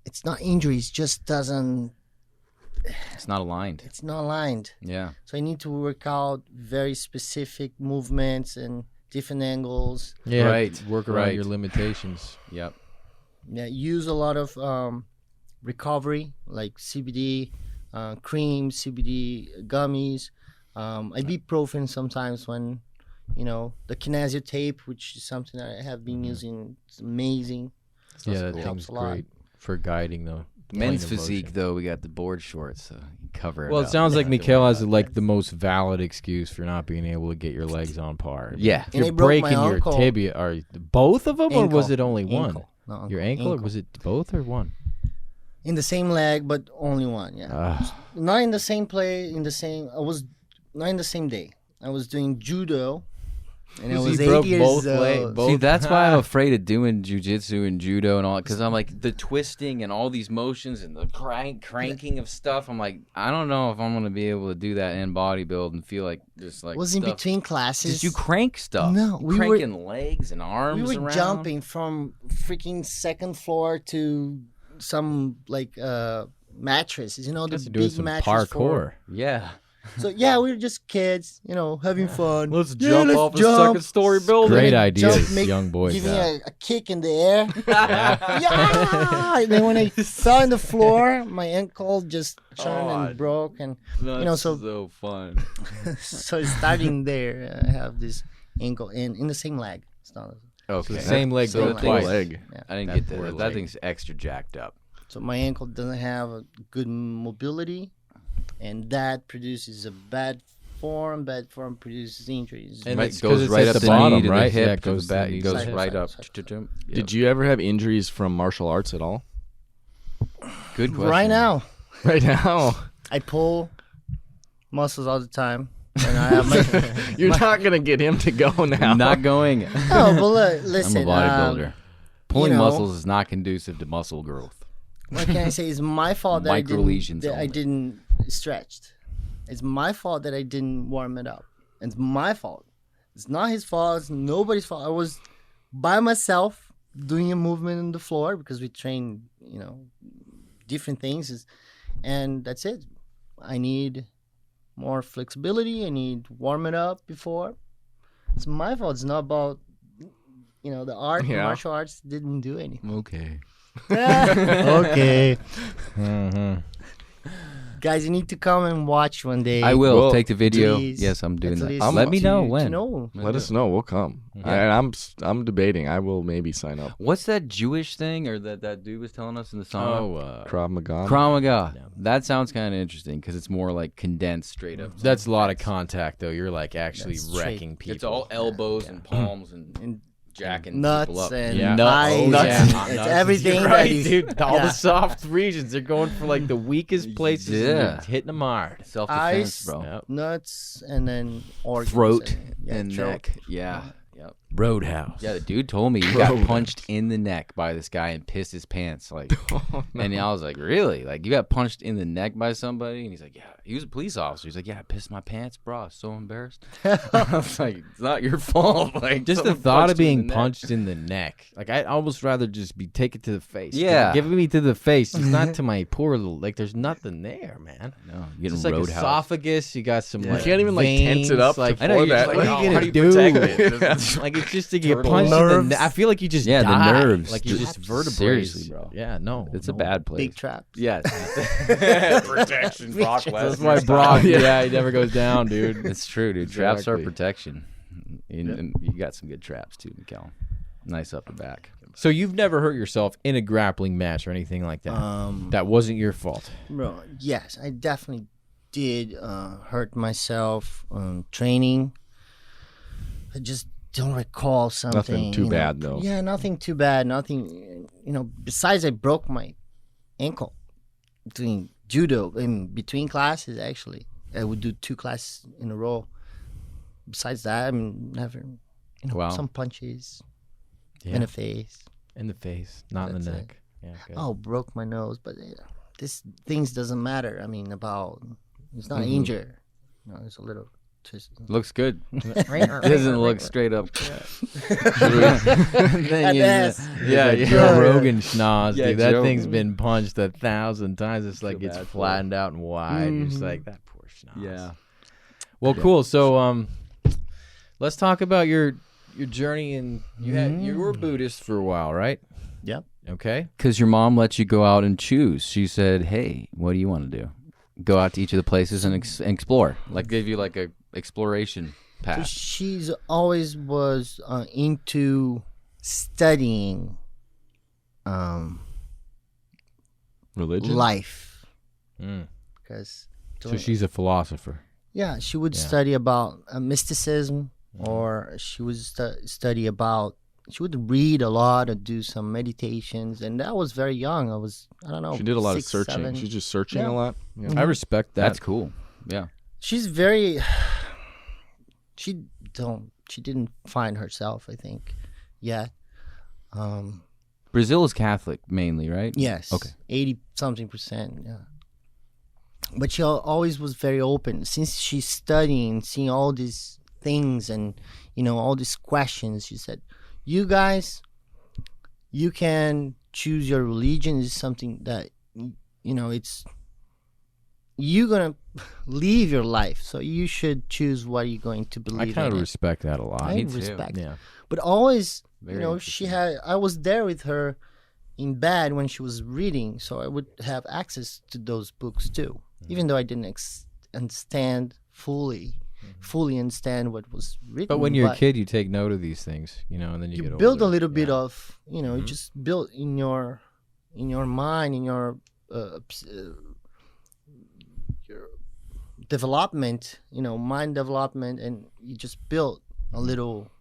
Speaker 3: It's not injury, it just doesn't
Speaker 1: It's not aligned.
Speaker 3: it's not aligned.
Speaker 1: Yeah.
Speaker 3: So I need to work out very specific movements and different angles.
Speaker 2: Yeah,
Speaker 1: Right,
Speaker 2: work around
Speaker 1: right.
Speaker 2: your limitations.
Speaker 1: Yep.
Speaker 3: Yeah, use a lot of recovery like CBD cream, CBD gummies. Ibuprofen sometimes when the kinesio tape, which is something that I have been using. It's amazing.
Speaker 2: Yeah, that
Speaker 3: cool.
Speaker 2: thing's
Speaker 3: Helps a lot.
Speaker 2: great for guiding the
Speaker 1: Men's
Speaker 2: point of
Speaker 1: physique,
Speaker 2: motion.
Speaker 1: though, we got the board shorts, so you cover it.
Speaker 2: Well, it
Speaker 1: up.
Speaker 2: sounds like
Speaker 1: Don't have to
Speaker 2: Mickel
Speaker 1: worry
Speaker 2: has
Speaker 1: about
Speaker 2: like
Speaker 1: that.
Speaker 2: the most valid excuse for not being able to get your legs on par.
Speaker 1: Yeah.
Speaker 2: If
Speaker 3: And I
Speaker 2: you're
Speaker 3: broke my
Speaker 2: breaking your
Speaker 3: ankle.
Speaker 2: tibia, are both of them, or was
Speaker 3: Ankle.
Speaker 2: it only one?
Speaker 3: Ankle. No,
Speaker 2: Your ankle, or was it both or one?
Speaker 3: in the same leg, but only one. Yeah. Not in the same play. I was not in the same day. I was doing judo, and I
Speaker 2: So
Speaker 3: was
Speaker 2: you
Speaker 3: 8
Speaker 2: broke
Speaker 3: years
Speaker 2: both
Speaker 3: old.
Speaker 2: legs, both-
Speaker 1: See, that's why I'm afraid of doing jujitsu and judo and all that, because I'm like the twisting and all these motions and the cranking of stuff. I'm like, I don't know if I'm gonna be able to do that in bodybuild and feel like just like
Speaker 3: Was in
Speaker 1: stuff.
Speaker 3: between classes.
Speaker 1: Just you crank stuff.
Speaker 3: No, we were-
Speaker 1: cranking legs and arms.
Speaker 3: We were
Speaker 1: around.
Speaker 3: jumping from freaking second floor to some like mattresses. The
Speaker 2: Guys are doing
Speaker 3: big
Speaker 2: some
Speaker 3: mattress
Speaker 2: parkour.
Speaker 1: Yeah.
Speaker 3: So yeah, we were just kids, having fun.
Speaker 1: Let's
Speaker 3: Yeah,
Speaker 1: jump
Speaker 3: let's
Speaker 1: off
Speaker 3: jump.
Speaker 1: a second story building.
Speaker 2: Great
Speaker 3: Jump,
Speaker 2: ideas,
Speaker 3: make-
Speaker 2: young boys.
Speaker 3: Give me
Speaker 2: Yeah.
Speaker 3: a kick in the air. Yeah! And then when I fell on the floor, my ankle just turned and broke, and
Speaker 1: That's
Speaker 3: so-
Speaker 1: so fun.
Speaker 3: so starting there, I have this ankle in the same leg. It's not.
Speaker 1: Okay.
Speaker 2: The same leg
Speaker 3: Same
Speaker 2: broke
Speaker 3: leg.
Speaker 2: twice.
Speaker 4: leg.
Speaker 1: I didn't
Speaker 2: That
Speaker 1: get
Speaker 2: poor
Speaker 1: that.
Speaker 2: leg.
Speaker 1: That thing's extra jacked up.
Speaker 3: So my ankle doesn't have a good mobility, and that produces a bad form. Bad form produces injuries.
Speaker 2: And
Speaker 1: Right,
Speaker 2: it's
Speaker 1: goes
Speaker 2: 'cause it's
Speaker 1: right
Speaker 2: at
Speaker 1: up
Speaker 2: the
Speaker 1: the
Speaker 2: bottom,
Speaker 1: knee to
Speaker 2: right?
Speaker 1: the hip,
Speaker 2: Yeah, it
Speaker 1: to
Speaker 2: goes
Speaker 1: the back.
Speaker 2: to the
Speaker 1: It goes
Speaker 3: side,
Speaker 1: right
Speaker 3: side,
Speaker 1: up.
Speaker 3: side.
Speaker 4: Did you ever have injuries from martial arts at all?
Speaker 1: Good question.
Speaker 3: Right now,
Speaker 4: Right now,
Speaker 3: I pull muscles all the time, and I have my.
Speaker 4: you're not gonna get him to go now.
Speaker 1: Not going.
Speaker 3: No, but look, listen.
Speaker 1: I'm a bodybuilder. Pulling
Speaker 3: know-
Speaker 1: muscles is not conducive to muscle growth.
Speaker 3: What can I say? It's my fault that
Speaker 1: Micro lesions
Speaker 3: I
Speaker 1: only.
Speaker 3: didn't stretch. It's my fault that I didn't warm it up. It's my fault. It's not his fault. It's nobody's fault. I was by myself doing a movement on the floor because we train, different things, and that's it. I need more flexibility. I need to warm it up before. It's my fault. It's not about the art. The
Speaker 4: Yeah.
Speaker 3: martial arts didn't do anything.
Speaker 1: Okay.
Speaker 3: Okay.
Speaker 2: Mhm.
Speaker 3: Guys, you need to come and watch one day.
Speaker 1: I will
Speaker 4: Well,
Speaker 1: take the video.
Speaker 3: please.
Speaker 1: Yes, I'm doing
Speaker 3: At
Speaker 1: that.
Speaker 3: least
Speaker 1: Let me know
Speaker 3: to
Speaker 1: when.
Speaker 3: know.
Speaker 4: Let us know. We'll come. And I'm debating. I will maybe sign up.
Speaker 1: What's that Jewish thing or that dude was telling us in the song?
Speaker 4: Krav Maga.
Speaker 1: Krav Maga. That sounds kind of interesting because it's more like condensed, straight up.
Speaker 2: That's a lot of contact, though. You're like actually
Speaker 3: That's straight.
Speaker 2: wrecking people.
Speaker 1: It's all elbows and palms and jacking people
Speaker 3: Nuts
Speaker 1: up.
Speaker 3: and
Speaker 2: Yeah.
Speaker 3: eyes.
Speaker 2: Nuts.
Speaker 3: and
Speaker 2: Yeah.
Speaker 3: It's
Speaker 2: Nuts.
Speaker 3: everything
Speaker 2: You're
Speaker 3: that
Speaker 2: right,
Speaker 3: you,
Speaker 2: dude. All
Speaker 3: yeah.
Speaker 2: the soft regions, they're going for like the weakest places.
Speaker 1: Yeah.
Speaker 2: And they're hitting them hard.
Speaker 1: Self-defense,
Speaker 3: Eyes,
Speaker 1: bro.
Speaker 2: Yep.
Speaker 3: nuts, and then organs.
Speaker 1: Throat
Speaker 3: yeah,
Speaker 1: and
Speaker 3: throat.
Speaker 1: neck. Yeah. Yep.
Speaker 2: Roadhouse.
Speaker 1: Yeah, the dude told me he got punched in the neck by this guy and pissed his pants. Like, and I was like, really? Like, you got punched in the neck by somebody? And he's like, yeah. He was a police officer. He's like, yeah, I pissed my pants, bro. I was so embarrassed. I was like, it's not your fault. Like,
Speaker 2: Just the
Speaker 1: someone
Speaker 2: thought
Speaker 1: punched
Speaker 2: of
Speaker 1: you in
Speaker 2: being
Speaker 1: the neck.
Speaker 2: punched in the neck. Like, I'd almost rather just be taken to the face.
Speaker 1: Yeah.
Speaker 2: Give me to the face. It's not to my poor little, like, there's nothing there, man.
Speaker 1: No, you
Speaker 2: It's
Speaker 1: getting
Speaker 2: like
Speaker 1: roadhouse.
Speaker 2: esophagus. You got some, like,
Speaker 4: You can't even like tense it
Speaker 2: veins,
Speaker 4: up
Speaker 2: like,
Speaker 1: I know,
Speaker 4: before
Speaker 1: you're
Speaker 4: that.
Speaker 1: just
Speaker 2: what
Speaker 1: like,
Speaker 2: are you
Speaker 1: how
Speaker 2: gonna
Speaker 1: do you
Speaker 2: do?
Speaker 1: protect it?
Speaker 2: Like, it's just to get
Speaker 1: Turtle.
Speaker 2: punched in
Speaker 3: Nerves.
Speaker 2: the I feel like you just
Speaker 1: Yeah, the
Speaker 2: die.
Speaker 1: nerves.
Speaker 2: Like, you just vertebrae.
Speaker 1: Seriously, bro.
Speaker 2: Yeah, no.
Speaker 1: It's
Speaker 2: no.
Speaker 1: a bad place.
Speaker 3: Big traps.
Speaker 1: Yes. Protection. Brock
Speaker 2: That's why Brock, yeah, he never goes down, dude.
Speaker 1: It's true, dude. Traps are
Speaker 2: Exactly.
Speaker 1: protection. And you got some good traps too, Mickel. Nice upper back.
Speaker 2: So you've never hurt yourself in a grappling match or anything like that? That wasn't your fault.
Speaker 3: Bro, yes, I definitely did hurt myself training. I just don't recall something.
Speaker 4: Nothing too
Speaker 3: you know.
Speaker 4: bad, though.
Speaker 3: Yeah, nothing too bad. Nothing, besides I broke my ankle doing judo in between classes, actually. I would do 2 classes in a row. Besides that, I'm never,
Speaker 1: Wow.
Speaker 3: some punches
Speaker 2: Yeah.
Speaker 3: in the face.
Speaker 2: In the face, not in
Speaker 3: That's
Speaker 2: the
Speaker 3: it.
Speaker 2: neck. Yeah, good.
Speaker 3: Oh, broke my nose, but this things doesn't matter. I mean, about it's not injured. No, it's a little twist.
Speaker 1: Looks good. Doesn't look straight up.
Speaker 3: Yes.
Speaker 1: Yeah,
Speaker 2: Like
Speaker 1: yeah.
Speaker 2: Joe Rogan schnoz,
Speaker 1: Yeah,
Speaker 2: dude. That
Speaker 1: Joe-
Speaker 2: thing's been punched 1,000 times. It's like
Speaker 1: Feel
Speaker 2: it's
Speaker 1: bad for
Speaker 2: flattened out and wide. You're just like, that poor schnoz.
Speaker 1: Yeah.
Speaker 2: Well, cool. So, let's talk about your journey. And you were Buddhist for a while, right?
Speaker 3: Yep.
Speaker 2: Okay.
Speaker 1: Because your mom let you go out and choose. She said, hey, what do you want to do? Go out to each of the places and explore. Like, gave you like a exploration
Speaker 3: So
Speaker 1: path.
Speaker 3: she's always was into studying
Speaker 4: Religion.
Speaker 3: life
Speaker 2: Mm.
Speaker 3: because
Speaker 2: So she's a philosopher.
Speaker 3: yeah, she would
Speaker 2: Yeah.
Speaker 3: study about mysticism, or she would study about. She would read a lot and do some meditations, and that was very young. I don't know.
Speaker 4: She did a lot
Speaker 3: 6,
Speaker 4: of searching.
Speaker 3: 7.
Speaker 4: She's just searching
Speaker 3: Yeah.
Speaker 4: a lot. Yeah.
Speaker 2: I respect that.
Speaker 1: That's cool. Yeah.
Speaker 3: She's very. She didn't find herself, I think, yet.
Speaker 1: Brazil is Catholic mainly, right?
Speaker 3: Yes.
Speaker 1: Okay.
Speaker 3: 80-something%. Yeah. But she always was very open. Since she's studying, seeing all these things and, all these questions, she said, you guys, you can choose your religion. Is something that, it's, you're going to live your life. So you should choose what you're going to believe
Speaker 2: I kind
Speaker 3: in.
Speaker 2: of respect that a lot.
Speaker 3: I
Speaker 1: Me too.
Speaker 3: respect.
Speaker 2: Yeah.
Speaker 3: But always,
Speaker 1: Very
Speaker 3: she
Speaker 1: interesting.
Speaker 3: I was there with her in bed when she was reading, so I would have access to those books too, even though I didn't understand fully understand what was written.
Speaker 2: But when you're a kid, you take note of these things, and then you get
Speaker 3: build
Speaker 2: older.
Speaker 3: a little bit
Speaker 2: Yeah.
Speaker 3: of, you just build in your mind, in your development, mind development, and you just build a little.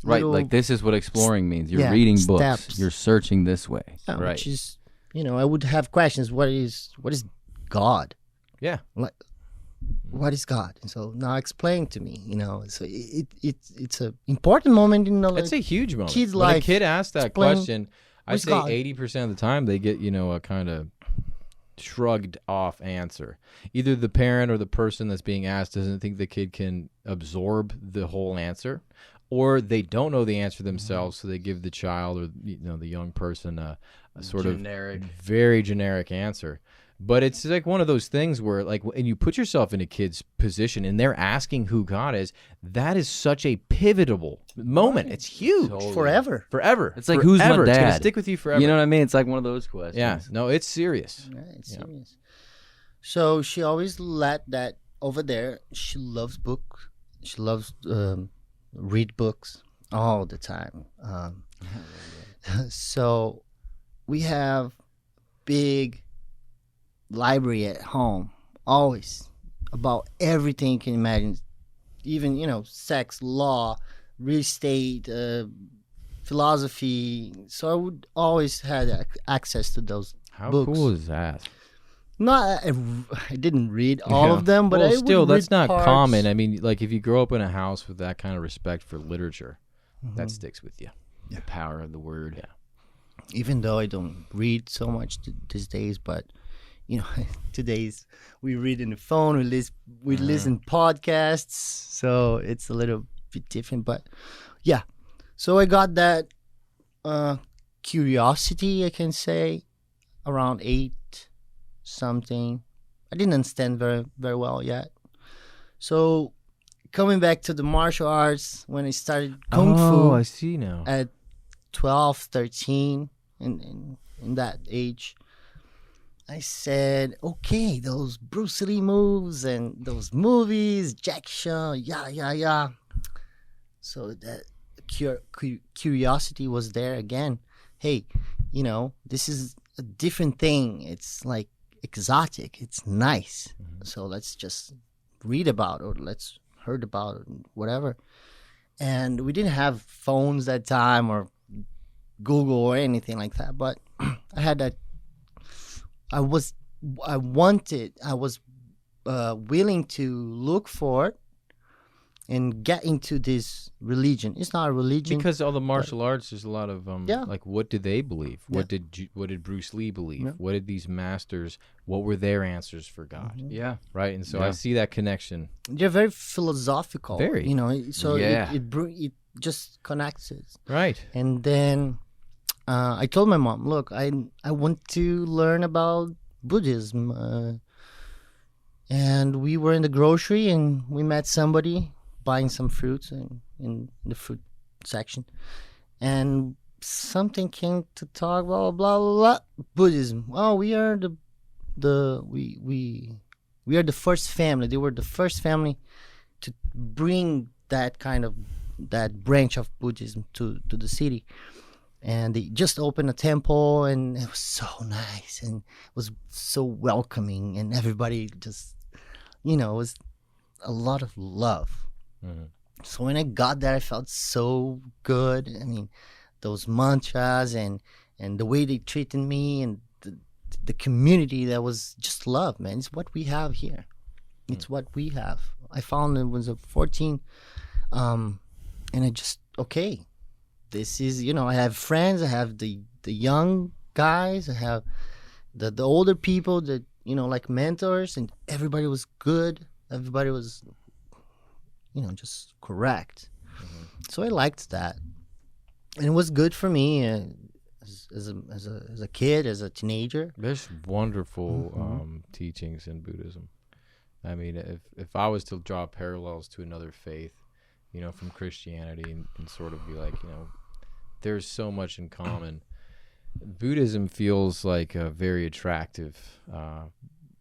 Speaker 1: Right.
Speaker 3: little-
Speaker 1: Like, this is what exploring means. You're
Speaker 3: Yeah,
Speaker 1: reading books.
Speaker 3: steps.
Speaker 1: You're searching this way.
Speaker 3: Yeah,
Speaker 1: right.
Speaker 3: which is, I would have questions. What is God?
Speaker 2: Yeah.
Speaker 3: Like, what is God? And so now explain to me. So it's a important moment in the
Speaker 2: It's a huge moment.
Speaker 3: kid's
Speaker 2: When a
Speaker 3: life.
Speaker 2: kid asks that
Speaker 3: Explain
Speaker 2: question, I
Speaker 3: who's
Speaker 2: say
Speaker 3: God?
Speaker 2: 80% of the time they get, a kind of shrugged off answer. Either the parent or the person that's being asked doesn't think the kid can absorb the whole answer, or they don't know the answer themselves, so they give the child or the young person a sort
Speaker 1: Generic.
Speaker 2: of very generic answer. But it's like one of those things where, like, and you put yourself in a kid's position and they're asking who God is, that is such a pivotal moment. It's huge.
Speaker 1: Totally.
Speaker 3: forever.
Speaker 2: Forever.
Speaker 1: It's like, who's my
Speaker 2: Forever. It's gonna
Speaker 1: dad?
Speaker 2: stick with you forever.
Speaker 1: You know what I mean? It's like one of those questions.
Speaker 2: Yeah. No, it's serious.
Speaker 3: Yeah, it's
Speaker 2: Yeah.
Speaker 3: serious. So she always let that over there. She loves books. She loves read books all the time. So we have big library at home, always about everything you can imagine. Even sex, law, real estate, philosophy. So I would always had access to those
Speaker 2: How
Speaker 3: books.
Speaker 2: cool is that?
Speaker 3: Not I didn't read all of them, but
Speaker 2: well,
Speaker 3: I
Speaker 2: still,
Speaker 3: would
Speaker 2: that's
Speaker 3: read
Speaker 2: not
Speaker 3: parts.
Speaker 2: common. I mean, like if you grow up in a house with that kind of respect for literature,
Speaker 3: Mm-hmm.
Speaker 2: that sticks with you.
Speaker 1: The power of the word.
Speaker 2: Yeah.
Speaker 3: Even though I don't read so much these days, but today's we read in the phone, we listen podcasts, so it's a little bit different. But yeah, so I got that curiosity, I can say, around 8 something. I didn't understand very very well yet. So coming back to the martial arts, when I started kung fu
Speaker 2: I see now.
Speaker 3: at 12, 13, in that age, I said, okay, those Bruce Lee moves and those movies, Jack Chan, yeah. So that curiosity was there again. Hey, this is a different thing. It's like exotic. It's nice. So let's just read about it, or let's heard about it, whatever. And we didn't have phones that time or Google or anything like that. But I had that. I was willing to look for it and get into this religion. It's not a religion
Speaker 2: Because all the martial arts, there's a lot of
Speaker 3: Yeah.
Speaker 2: like, what did they believe?
Speaker 3: Yeah.
Speaker 2: What did Bruce Lee believe?
Speaker 3: Yeah.
Speaker 2: What did these masters? What were their answers for God?
Speaker 1: Yeah.
Speaker 2: Right, and so I
Speaker 1: Yeah.
Speaker 2: see that connection.
Speaker 3: They're very philosophical.
Speaker 2: Very.
Speaker 3: So
Speaker 1: Yeah.
Speaker 3: it just connects it.
Speaker 2: Right.
Speaker 3: And then I told my mom, look, I want to learn about Buddhism. And we were in the grocery and we met somebody buying some fruits in the fruit section. And something came to talk, blah, blah, blah, blah, Buddhism. Oh, we are we are the first family. They were the first family to bring that branch of Buddhism to the city. And they just opened a temple, and it was so nice, and it was so welcoming, and everybody just, it was a lot of love.
Speaker 2: Mhm.
Speaker 3: So when I got there, I felt so good. I mean, those mantras and the way they treated me, and the community, that was just love, man. It's what we have here. It's what we have. I found it was a 14, and I just, okay. This is, I have friends, I have the young guys, I have the older people that, like mentors, and everybody was good. Everybody was, just correct. So I liked that. And it was good for me as a kid, as a teenager.
Speaker 2: There's wonderful teachings in Buddhism. I mean, if I was to draw parallels to another faith, from Christianity and sort of be like, there's so much in common. Buddhism feels like a very attractive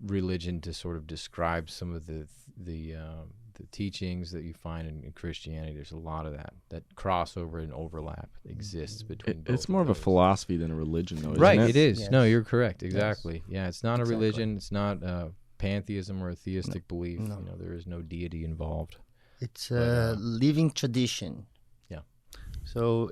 Speaker 2: religion to sort of describe some of the teachings that you find in Christianity. There's a lot of that crossover and overlap exists between both.
Speaker 4: It's more of a
Speaker 2: those.
Speaker 4: philosophy than a religion, though, isn't
Speaker 2: Right,
Speaker 4: it?
Speaker 2: it is.
Speaker 3: Yes.
Speaker 2: No, you're correct. Exactly. Yeah, it's not a
Speaker 3: Exactly.
Speaker 2: religion. It's not pantheism or a theistic belief.
Speaker 3: No.
Speaker 2: There is no deity involved.
Speaker 3: It's a living tradition.
Speaker 2: Yeah.
Speaker 3: So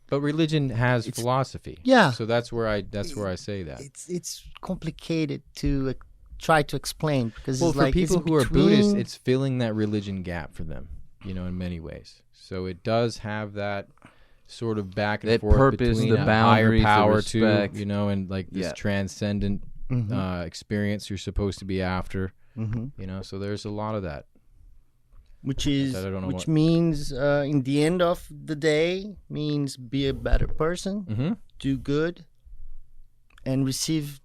Speaker 2: But religion has
Speaker 3: It's-
Speaker 2: philosophy.
Speaker 3: Yeah.
Speaker 2: So that's where I say that.
Speaker 3: it's complicated to try to explain, because
Speaker 2: Well,
Speaker 3: it's
Speaker 2: for
Speaker 3: like
Speaker 2: people
Speaker 3: it's
Speaker 2: who are Buddhist,
Speaker 3: between-
Speaker 2: it's filling that religion gap for them, in many ways. So it does have that sort of back and
Speaker 1: That
Speaker 2: forth
Speaker 1: purpose,
Speaker 2: between
Speaker 1: the
Speaker 2: a higher
Speaker 1: boundaries, the
Speaker 2: power too,
Speaker 1: respect.
Speaker 2: and like this
Speaker 1: Yeah.
Speaker 2: transcendent
Speaker 3: Mhm.
Speaker 2: experience you're supposed to be after,
Speaker 3: Mhm.
Speaker 2: So there's a lot of that.
Speaker 3: which
Speaker 2: I don't know what-
Speaker 3: means in the end of the day means be a better person,
Speaker 2: Mm-hmm.
Speaker 3: do good, and receive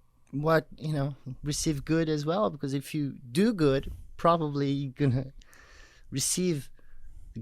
Speaker 3: receive good as well, because if you do good, probably you're gonna receive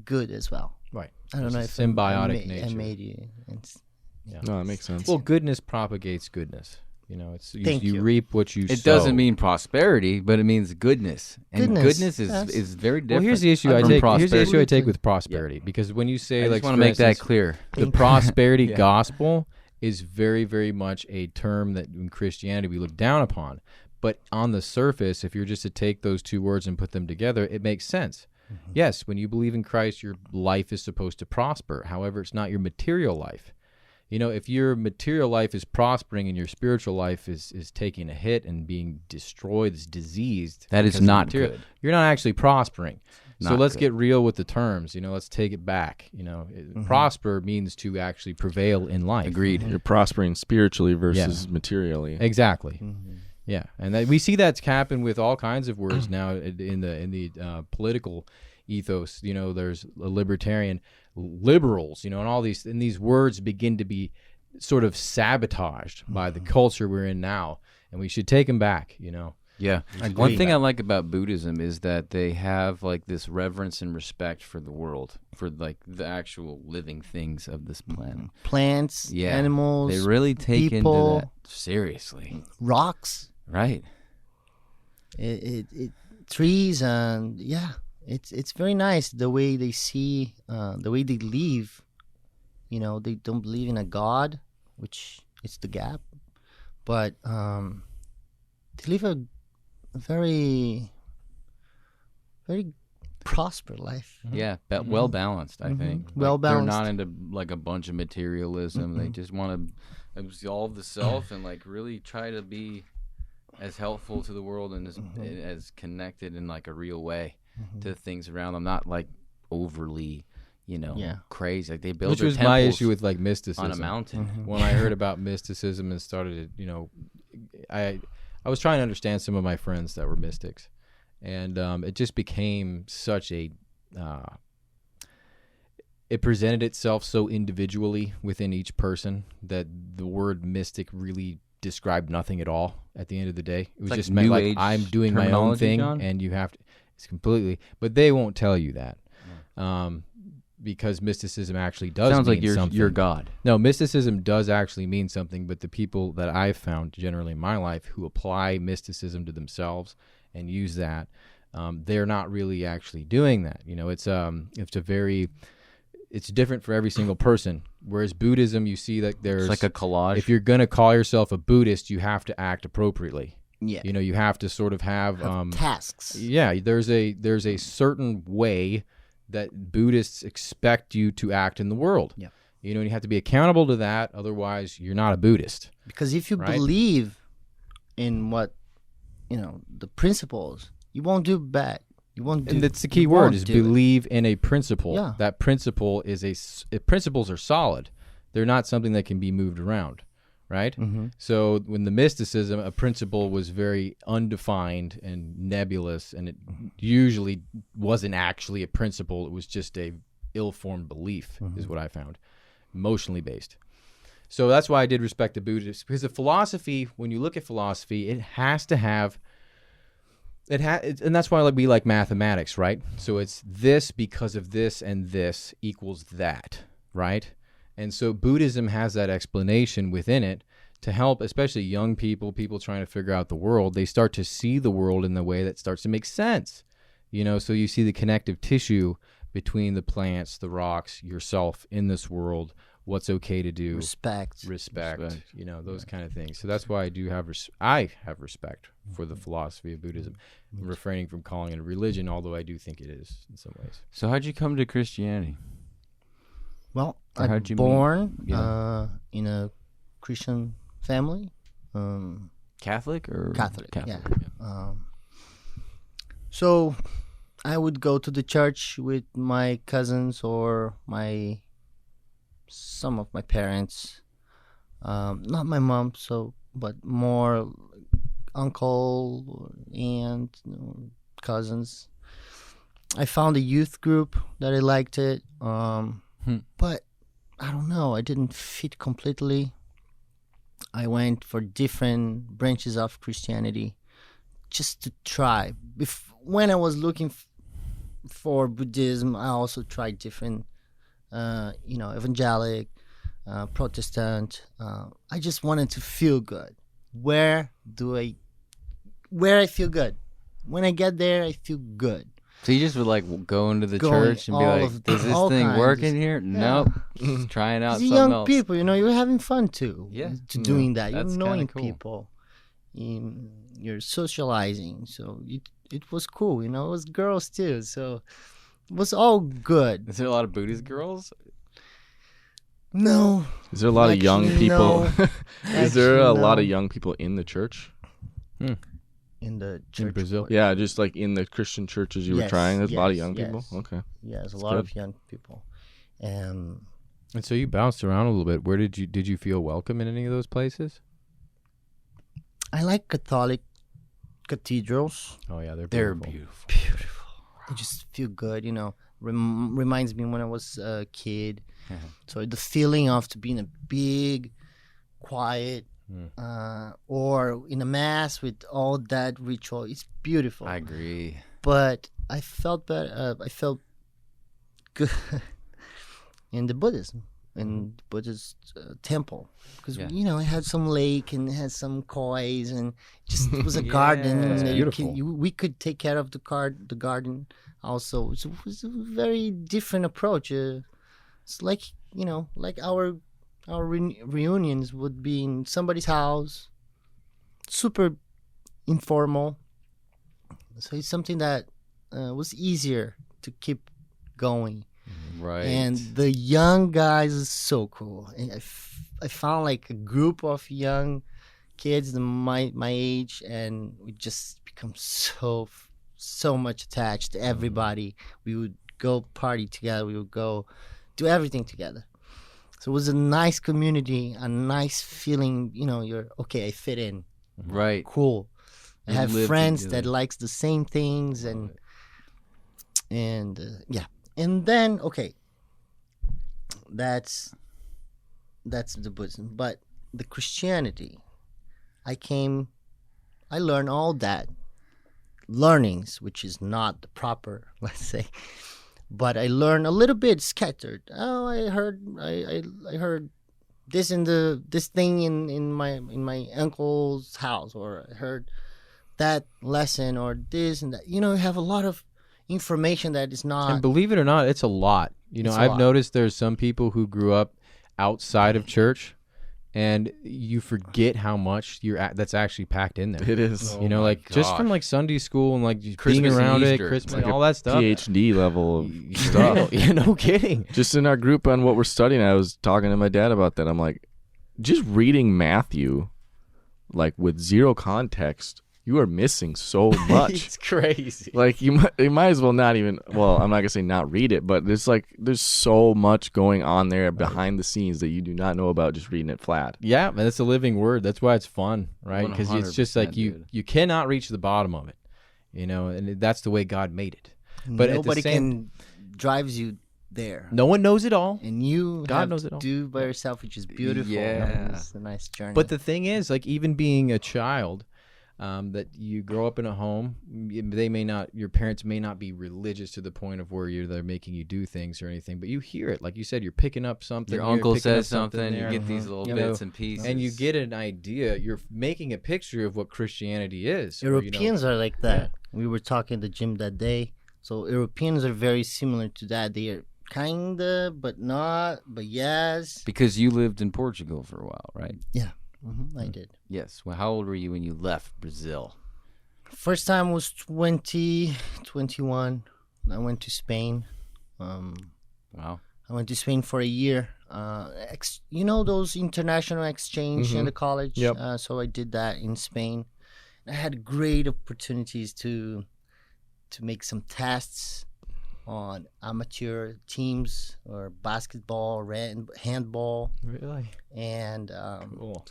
Speaker 3: good as well.
Speaker 2: Right.
Speaker 3: I don't
Speaker 2: There's
Speaker 3: know
Speaker 2: a
Speaker 3: if
Speaker 2: symbiotic
Speaker 3: I
Speaker 2: nature.
Speaker 3: made you. It's,
Speaker 2: Yeah.
Speaker 4: No, that makes sense.
Speaker 2: Well, goodness propagates goodness. You know, it's
Speaker 3: Thank
Speaker 2: you
Speaker 3: you.
Speaker 2: reap what you sow.
Speaker 1: It doesn't mean prosperity, but it means goodness. And
Speaker 3: Goodness,
Speaker 1: is
Speaker 3: yes.
Speaker 1: very different.
Speaker 2: Well, here's the issue
Speaker 1: from
Speaker 2: I take. Here's the
Speaker 1: prosperity.
Speaker 2: issue I take with prosperity, because when you say
Speaker 1: I
Speaker 2: like,
Speaker 1: just want
Speaker 2: for
Speaker 1: to make that
Speaker 2: instance,
Speaker 1: clear.
Speaker 2: the prosperity
Speaker 1: Yeah.
Speaker 2: gospel is very, very much a term that in Christianity we look down upon. But on the surface, if you're just to take those two words and put them together, it makes sense. Yes, when you believe in Christ, your life is supposed to prosper. However, it's not your material life. You know, if your material life is prospering and your spiritual life is taking a hit and being destroyed, is diseased,
Speaker 1: That is
Speaker 2: because of
Speaker 1: not
Speaker 2: material,
Speaker 1: good.
Speaker 2: You're not actually prospering. So
Speaker 1: Not
Speaker 2: let's
Speaker 1: good.
Speaker 2: get real with the terms. You know, let's take it back. You know, prosper means to actually prevail in life.
Speaker 1: Agreed.
Speaker 4: You're prospering spiritually versus materially.
Speaker 2: Exactly. Yeah, and we see that's happen with all kinds of words now in the political ethos. You know, there's a libertarian, liberals. You know, and all these words begin to be sort of sabotaged by the culture we're in now, and we should take them back. You know.
Speaker 1: Yeah. One thing I like about Buddhism is that they have like this reverence and respect for the world, for like the actual living things of this planet.
Speaker 3: Plants,
Speaker 1: Yeah.
Speaker 3: animals,
Speaker 1: They really take
Speaker 3: people,
Speaker 1: into that seriously.
Speaker 3: rocks,
Speaker 1: Right.
Speaker 3: trees, and it's very nice the way they see, the way they live. You know, they don't believe in a god, which is the gap, but they live a very, very prosper life.
Speaker 1: Yeah. Well balanced, I think. Like,
Speaker 3: Well
Speaker 1: They're not
Speaker 3: balanced.
Speaker 1: into like a bunch of materialism. They just want to absolve the self and like really try to be as helpful to the world and as connected in like a real way to things around them. Not like overly, crazy. Like they build
Speaker 2: Which
Speaker 1: their
Speaker 2: was my
Speaker 1: temples
Speaker 2: issue with like mysticism.
Speaker 1: on a mountain.
Speaker 2: When I heard about mysticism and started, I was trying to understand some of my friends that were mystics, and it just became such a. It presented itself so individually within each person that the word mystic really described nothing at all. At the end of the day, it was
Speaker 1: like
Speaker 2: just meant
Speaker 1: New
Speaker 2: like
Speaker 1: Age
Speaker 2: I'm doing my own
Speaker 1: terminology,
Speaker 2: thing,
Speaker 1: John?
Speaker 2: and you have to. It's completely, but they won't tell you that. Because mysticism actually does
Speaker 1: Sounds like
Speaker 2: mean something.
Speaker 1: you're God.
Speaker 2: No, mysticism does actually mean something, but the people that I've found generally in my life who apply mysticism to themselves and use that, they're not really actually doing that. You know, it's different for every single person. Whereas Buddhism, you see that there's
Speaker 1: It's like a collage.
Speaker 2: if you're gonna call yourself a Buddhist, you have to act appropriately.
Speaker 3: Yeah,
Speaker 2: You know, you have to sort of have
Speaker 3: tasks.
Speaker 2: yeah, there's a certain way that Buddhists expect you to act in the world.
Speaker 3: Yeah.
Speaker 2: You know, and you have to be accountable to that. Otherwise, you're not a Buddhist.
Speaker 3: Because if you
Speaker 2: Right.
Speaker 3: believe in what, the principles, you won't do bad. You won't do.
Speaker 2: And that's the key
Speaker 3: you
Speaker 2: word
Speaker 3: won't
Speaker 2: is
Speaker 3: do it.
Speaker 2: believe in a principle.
Speaker 3: Yeah.
Speaker 2: That principle is principles are solid. They're not something that can be moved around, right?
Speaker 3: Mm-hmm.
Speaker 2: So when the mysticism, a principle was very undefined and nebulous, and it usually wasn't actually a principle. It was just a ill-formed belief, is what I found, emotionally based. So that's why I did respect the Buddhists, because the philosophy, when you look at philosophy, it has to have. And that's why we like mathematics, right? So it's this because of this and this equals that, right? And so Buddhism has that explanation within it to help, especially young people trying to figure out the world. They start to see the world in the way that starts to make sense, so you see the connective tissue between the plants, the rocks, yourself in this world, what's okay to do,
Speaker 3: Respect.
Speaker 2: respect,
Speaker 1: Respect.
Speaker 2: those kind of things. So that's why I have respect for the philosophy of Buddhism. I'm refraining from calling it a religion, although I do think it is in some ways.
Speaker 1: So how'd you come to Christianity?
Speaker 3: Well,
Speaker 1: Or
Speaker 3: I'm
Speaker 1: how'd you meet?
Speaker 3: born
Speaker 1: Yeah.
Speaker 3: in a Christian family.
Speaker 1: Catholic or
Speaker 3: Catholic,
Speaker 1: Catholic.
Speaker 3: yeah. So I would go to the church with my cousins or some of my parents. Not my mom, but more uncle, aunt, cousins. I found a youth group that I liked it, but I don't know. I didn't fit completely. I went for different branches of Christianity just to try. When I was looking for Buddhism, I also tried different, evangelic, Protestant. I just wanted to feel good. where I feel good. When I get there, I feel good.
Speaker 1: So you just would like go into the
Speaker 3: Going
Speaker 1: church and be
Speaker 3: all
Speaker 1: like,
Speaker 3: of-
Speaker 1: "Does this
Speaker 3: all
Speaker 1: thing
Speaker 3: kinds.
Speaker 1: work in here?" Nope. Just trying out
Speaker 3: These
Speaker 1: something
Speaker 3: young
Speaker 1: else.
Speaker 3: people, you're having fun too.
Speaker 1: Yeah.
Speaker 3: To doing that, you're
Speaker 1: That's kinda
Speaker 3: knowing
Speaker 1: cool.
Speaker 3: people, you're socializing. So it was cool. It was girls too. So it was all good.
Speaker 1: Is there a lot of Buddhist girls?
Speaker 3: No,
Speaker 4: Is there a lot of young
Speaker 3: Actually,
Speaker 4: people?
Speaker 3: no.
Speaker 4: Is there a
Speaker 3: Actually,
Speaker 4: lot
Speaker 3: no.
Speaker 4: of young people in the church?
Speaker 3: in the
Speaker 2: In
Speaker 3: church?
Speaker 2: Brazil.
Speaker 4: Yeah, just like in the Christian churches you were
Speaker 3: Yes,
Speaker 4: trying. There's a lot of
Speaker 3: yes,
Speaker 4: young people.
Speaker 3: yes.
Speaker 4: Okay.
Speaker 3: Yes, a
Speaker 4: That's
Speaker 3: lot
Speaker 4: good.
Speaker 3: of young people.
Speaker 2: And so you bounced around a little bit. Where did you feel welcome in any of those places?
Speaker 3: I like Catholic cathedrals.
Speaker 2: Oh yeah, they're
Speaker 1: They're
Speaker 2: beautiful.
Speaker 1: beautiful.
Speaker 3: I just feel good, reminds me when I was a kid. So the feeling of to be in a big, quiet, or in a mass with all that ritual, it's beautiful.
Speaker 1: I agree.
Speaker 3: But I felt better. I felt good in the Buddhism, in the Buddhist temple, because
Speaker 1: Yeah.
Speaker 3: it had some lake and it had some kois, and just it was a
Speaker 1: Yeah.
Speaker 3: garden.
Speaker 1: That's
Speaker 3: that
Speaker 2: beautiful.
Speaker 3: We could take care of the garden also. So it was a very different approach. It's like like our reunions would be in somebody's house, super informal. So it's something that was easier to keep going.
Speaker 1: Right.
Speaker 3: And the young guys is so cool. And I found like a group of young kids my age, and we just become so much attached to everybody. We would go party together. We would go do everything together. So it was a nice community, a nice feeling. You're okay. I fit in.
Speaker 1: right.
Speaker 3: Cool. I
Speaker 1: You
Speaker 3: have
Speaker 1: live
Speaker 3: friends
Speaker 1: together.
Speaker 3: that likes the same things, and yeah. And then that's the Buddhism, but the Christianity. I learned all that learnings, which is not the proper, let's say, but I learned a little bit scattered. Oh, I heard this this thing in my uncle's house, or I heard that lesson, or this and that. You have a lot of information that is not.
Speaker 2: And believe it or not, it's a lot.
Speaker 3: It's a
Speaker 2: I've
Speaker 3: lot.
Speaker 2: noticed there's some people who grew up outside of church, and you forget how much that's actually packed in there.
Speaker 4: It is.
Speaker 1: Oh my
Speaker 2: like just from
Speaker 1: gosh.
Speaker 2: like Sunday school and like just
Speaker 1: Christmas
Speaker 2: being
Speaker 1: and
Speaker 2: around it,
Speaker 1: Easter.
Speaker 2: Christmas,
Speaker 4: It's like
Speaker 2: all that stuff.
Speaker 4: PhD level of
Speaker 2: Stuff.
Speaker 4: stuff.
Speaker 2: No kidding.
Speaker 4: Just in our group on what we're studying, I was talking to my dad about that. I'm like, just reading Matthew, like with zero context, you are missing so much.
Speaker 2: It's crazy.
Speaker 4: Like you might as well not even. Well, I'm not gonna say not read it, but there's so much going on there behind the scenes that you do not know about just reading it flat.
Speaker 2: Yeah, man, it's a living word. That's why it's fun, right? Because it's just like
Speaker 1: 100%,
Speaker 2: you
Speaker 1: dude.
Speaker 2: you cannot reach the bottom of it, and that's the way God made it. But at the
Speaker 3: Nobody
Speaker 2: same,
Speaker 3: can drives you there.
Speaker 2: no one knows it all.
Speaker 3: And you
Speaker 2: God
Speaker 3: have
Speaker 2: knows
Speaker 3: to
Speaker 2: it all.
Speaker 3: do by yourself, which is beautiful.
Speaker 1: Yeah.
Speaker 3: It's a nice journey.
Speaker 2: But the thing is, like even being a child, that you grow up in a home, your parents may not be religious to the point of where they're making you do things or anything, but you hear it. Like you said, you're picking up something.
Speaker 1: Your
Speaker 2: you're
Speaker 1: uncle
Speaker 2: picking up
Speaker 1: says something. You
Speaker 2: there.
Speaker 1: get these little
Speaker 2: You know,
Speaker 1: bits and pieces,
Speaker 2: and you get an idea. You're making a picture of what Christianity is. or,
Speaker 3: Europeans are like that. We were talking at the gym that day. So Europeans are very similar to that. They are kinda, but not, but yes.
Speaker 1: because you lived in Portugal for a while, right?
Speaker 3: I did.
Speaker 1: Yes. Well, how old were you when you left Brazil?
Speaker 3: First time was 21. I went to Spain.
Speaker 1: Wow.
Speaker 3: I went to Spain for a year. Those international exchange in the college.
Speaker 4: Yep.
Speaker 3: So I did that in Spain. I had great opportunities to make some tests on amateur teams or basketball, or handball,
Speaker 2: Really?
Speaker 3: and
Speaker 2: Cool.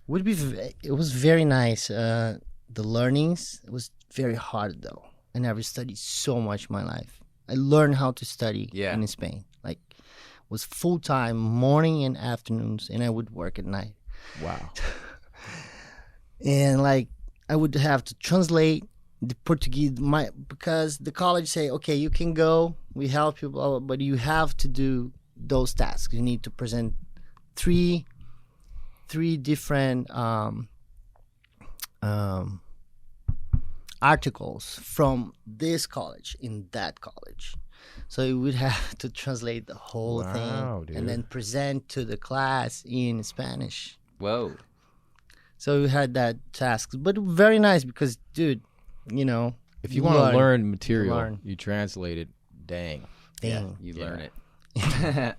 Speaker 3: it was very nice. The learnings, it was very hard though. I never studied so much in my life. I learned how to study in Spain. Like, was full time morning and afternoons, and I would work at night.
Speaker 2: Wow.
Speaker 3: And like I would have to translate the Portuguese because the college say, okay, you can go, we help you, blah, blah, but you have to do those tasks. You need to present three different um, articles from this college in that college. So you would have to translate the whole
Speaker 2: Wow,
Speaker 3: thing
Speaker 2: dude.
Speaker 3: and then present to the class in Spanish.
Speaker 1: Whoa.
Speaker 3: So we had that task, but very nice because, dude, you know,
Speaker 2: If you want to learn material,
Speaker 3: learn.
Speaker 2: you translate it. Dang.
Speaker 3: thing.
Speaker 1: You learn it.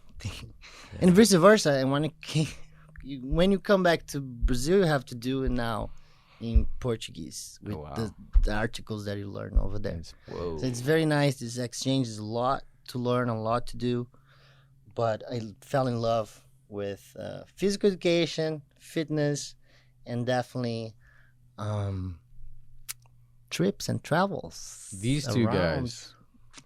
Speaker 3: And vice versa. And when you come back to Brazil, you have to do it now in Portuguese with
Speaker 1: wow.
Speaker 3: the articles that you learn over there.
Speaker 1: Whoa.
Speaker 3: So it's very nice. This exchange is a lot to learn, a lot to do. But I fell in love with physical education, fitness, and definitely trips and travels.
Speaker 2: These two
Speaker 3: around.
Speaker 2: guys,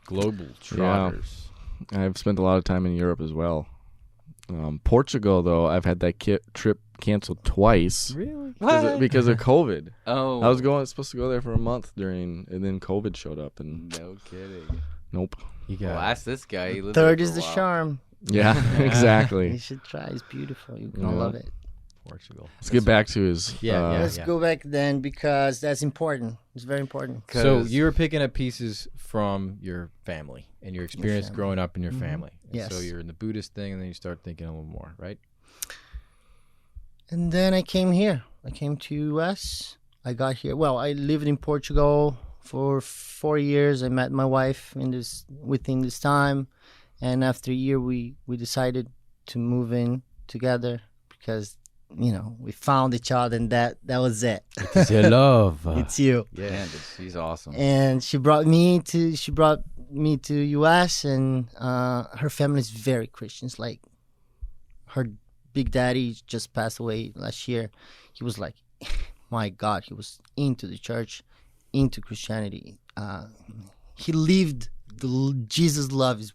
Speaker 2: global trotters.
Speaker 4: I've spent a lot of time in Europe as well. Portugal, though, I've had that trip canceled twice
Speaker 2: Really?
Speaker 4: because of COVID.
Speaker 1: Oh.
Speaker 4: I was supposed to go there for a month and then COVID showed up, and
Speaker 1: No kidding.
Speaker 4: nope.
Speaker 2: You
Speaker 1: Well,
Speaker 2: got
Speaker 1: ask this guy. He lived
Speaker 3: Third
Speaker 1: there
Speaker 3: is
Speaker 1: for
Speaker 3: the
Speaker 1: a while.
Speaker 3: charm.
Speaker 4: Yeah,
Speaker 3: You
Speaker 4: exactly.
Speaker 3: should try. It's beautiful. You're gonna
Speaker 4: Yeah.
Speaker 3: love it.
Speaker 2: Portugal.
Speaker 4: Let's get back to his.
Speaker 2: Yeah.
Speaker 3: Let's go back then because that's important. It's very important.
Speaker 2: So
Speaker 1: 'Cause-
Speaker 2: you were picking up pieces from your family and your experience
Speaker 3: family.
Speaker 2: growing up in your
Speaker 3: Mhm.
Speaker 2: family. And
Speaker 3: Yes.
Speaker 2: So you're in the Buddhist thing, and then you start thinking a little more, right?
Speaker 3: And then I came here. I came to US. I got here. Well, I lived in Portugal for 4 years. I met my wife within this time, and after a year, we decided to move in together because we found each other, and that was it.
Speaker 2: It's your love.
Speaker 3: It's you.
Speaker 1: Yeah, she's awesome.
Speaker 3: And she brought me to US, and her family is very Christians. Like her big daddy just passed away last year. He was like, my God, he was into the church, into Christianity. He lived the Jesus love is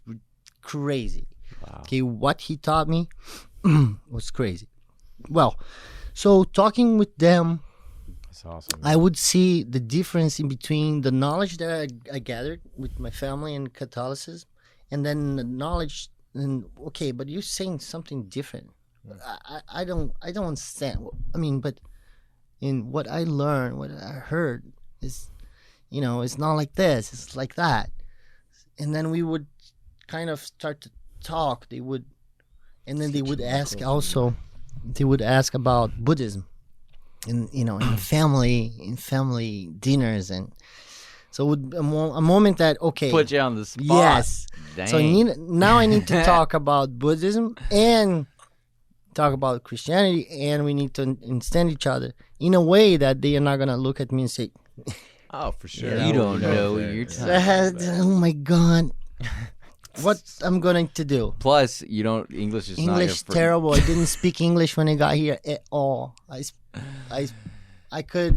Speaker 3: crazy.
Speaker 2: Wow.
Speaker 3: Okay, what he taught me was crazy. Well, so talking with them,
Speaker 2: That's awesome.
Speaker 3: I would see the difference in between the knowledge that I gathered with my family and Catholicism, and then the knowledge. And okay, but you're saying something different. I don't understand. I mean, but in what I learned, what I heard is, it's not like this. It's like that. And then we would kind of start to talk. They would ask also. They would ask about Buddhism, in in family dinners, and so it would be a moment that
Speaker 1: Put you on the spot.
Speaker 3: yes.
Speaker 1: Dang.
Speaker 3: So now I need to talk about Buddhism and talk about Christianity, and we need to understand each other in a way that they are not gonna look at me and say,
Speaker 2: Oh, for sure.
Speaker 1: You don't know what you're talking
Speaker 3: "Oh my God, what I'm going to do."
Speaker 1: Plus, English is not your
Speaker 3: English terrible. I didn't speak English when I got here at all. I could,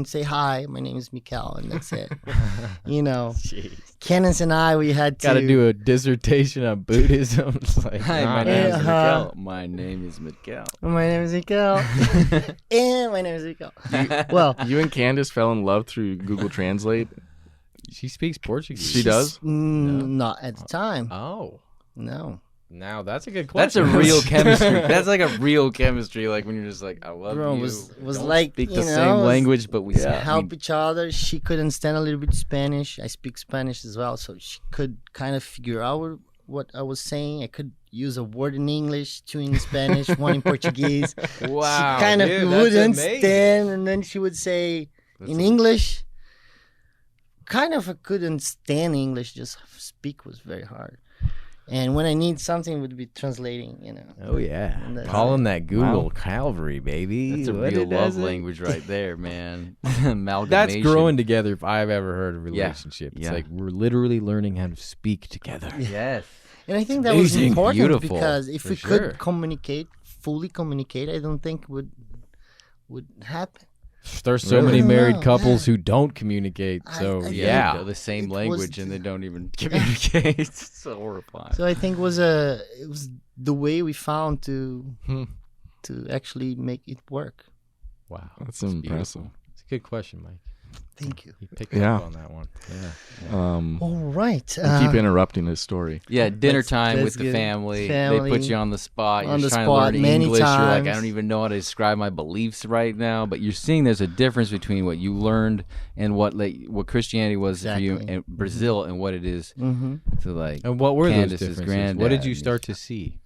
Speaker 3: say hi. My name is Mickel, and that's it. Kenneth and I, we had to
Speaker 2: Got to do a dissertation on Buddhism. It's like,
Speaker 1: Hi, my
Speaker 2: nah,
Speaker 1: name is
Speaker 3: Uh-huh.
Speaker 1: Mickel. My name is Mickel.
Speaker 3: My name is Mickel, and my name is Mickel. Well,
Speaker 4: You and Candace fell in love through Google Translate.
Speaker 2: She speaks Portuguese.
Speaker 4: She does?
Speaker 3: not at the time.
Speaker 2: Oh.
Speaker 3: No.
Speaker 2: Now that's a good
Speaker 1: That's
Speaker 2: question.
Speaker 1: a real chemistry. That's like a real chemistry. Like when you're just like, I love
Speaker 3: Bro,
Speaker 1: you.
Speaker 3: was
Speaker 1: Don't
Speaker 3: like,
Speaker 1: speak
Speaker 3: you
Speaker 1: the
Speaker 3: know,
Speaker 1: same
Speaker 3: was-
Speaker 1: language, but we
Speaker 3: Help each other. She could understand a little bit Spanish. I speak Spanish as well, so she could kind of figure out what I was saying. I could use a word in English, two in Spanish, one in Portuguese.
Speaker 2: Wow.
Speaker 3: She kind of
Speaker 2: dude,
Speaker 3: would
Speaker 2: that's
Speaker 3: understand, and then she would say in English. Kind of I could understand English, just speak was very hard. And when I need something, it would be translating,
Speaker 2: Oh yeah.
Speaker 3: And that's
Speaker 2: Calling that Google
Speaker 4: Wow.
Speaker 2: Calvary, baby.
Speaker 1: That's a
Speaker 2: What
Speaker 1: real
Speaker 2: it
Speaker 1: love
Speaker 2: does it?
Speaker 1: language right there, man.
Speaker 2: That's
Speaker 1: Amalgamation.
Speaker 2: growing together if I've ever heard a relationship. It's
Speaker 1: Yeah.
Speaker 2: like we're literally learning how to speak together.
Speaker 1: Yes.
Speaker 3: And I think that was
Speaker 2: amazing,
Speaker 3: important
Speaker 1: beautiful,
Speaker 3: because if
Speaker 2: for
Speaker 3: we
Speaker 2: sure.
Speaker 3: could fully communicate, I don't think would happen.
Speaker 2: There's so
Speaker 4: Really?
Speaker 2: many
Speaker 3: I don't
Speaker 2: married
Speaker 3: know,
Speaker 2: couples
Speaker 3: yeah.
Speaker 2: who don't communicate. So
Speaker 3: I
Speaker 2: yeah.
Speaker 1: They know the same
Speaker 3: It was-
Speaker 1: language and they don't even communicate. It's so horrifying.
Speaker 3: So I think it was the way we found to
Speaker 4: Hmm.
Speaker 3: actually make it work.
Speaker 2: Wow.
Speaker 4: That's
Speaker 1: It's
Speaker 4: impressive.
Speaker 2: It's a good question, Mike.
Speaker 3: Thank you.
Speaker 2: He picked
Speaker 4: Yeah.
Speaker 2: up on that one. Yeah.
Speaker 3: All right.
Speaker 4: You keep interrupting his story.
Speaker 1: Yeah, dinner
Speaker 3: Let's-
Speaker 1: time
Speaker 3: let's
Speaker 1: with the
Speaker 3: get
Speaker 1: family.
Speaker 3: family
Speaker 1: They put you on the spot.
Speaker 3: on
Speaker 1: You're
Speaker 3: the
Speaker 1: trying
Speaker 3: spot
Speaker 1: to learn
Speaker 3: many
Speaker 1: English. You're like, I
Speaker 3: times.
Speaker 1: don't even know how to describe my beliefs right now. But you're seeing there's a difference between what you learned and what Christianity was for you
Speaker 3: Exactly.
Speaker 1: in Brazil and what it is
Speaker 3: Mm-hmm.
Speaker 1: to like.
Speaker 2: And what were
Speaker 1: Candace's
Speaker 2: those differences?
Speaker 1: granddad
Speaker 2: What did you
Speaker 1: and
Speaker 2: start to see?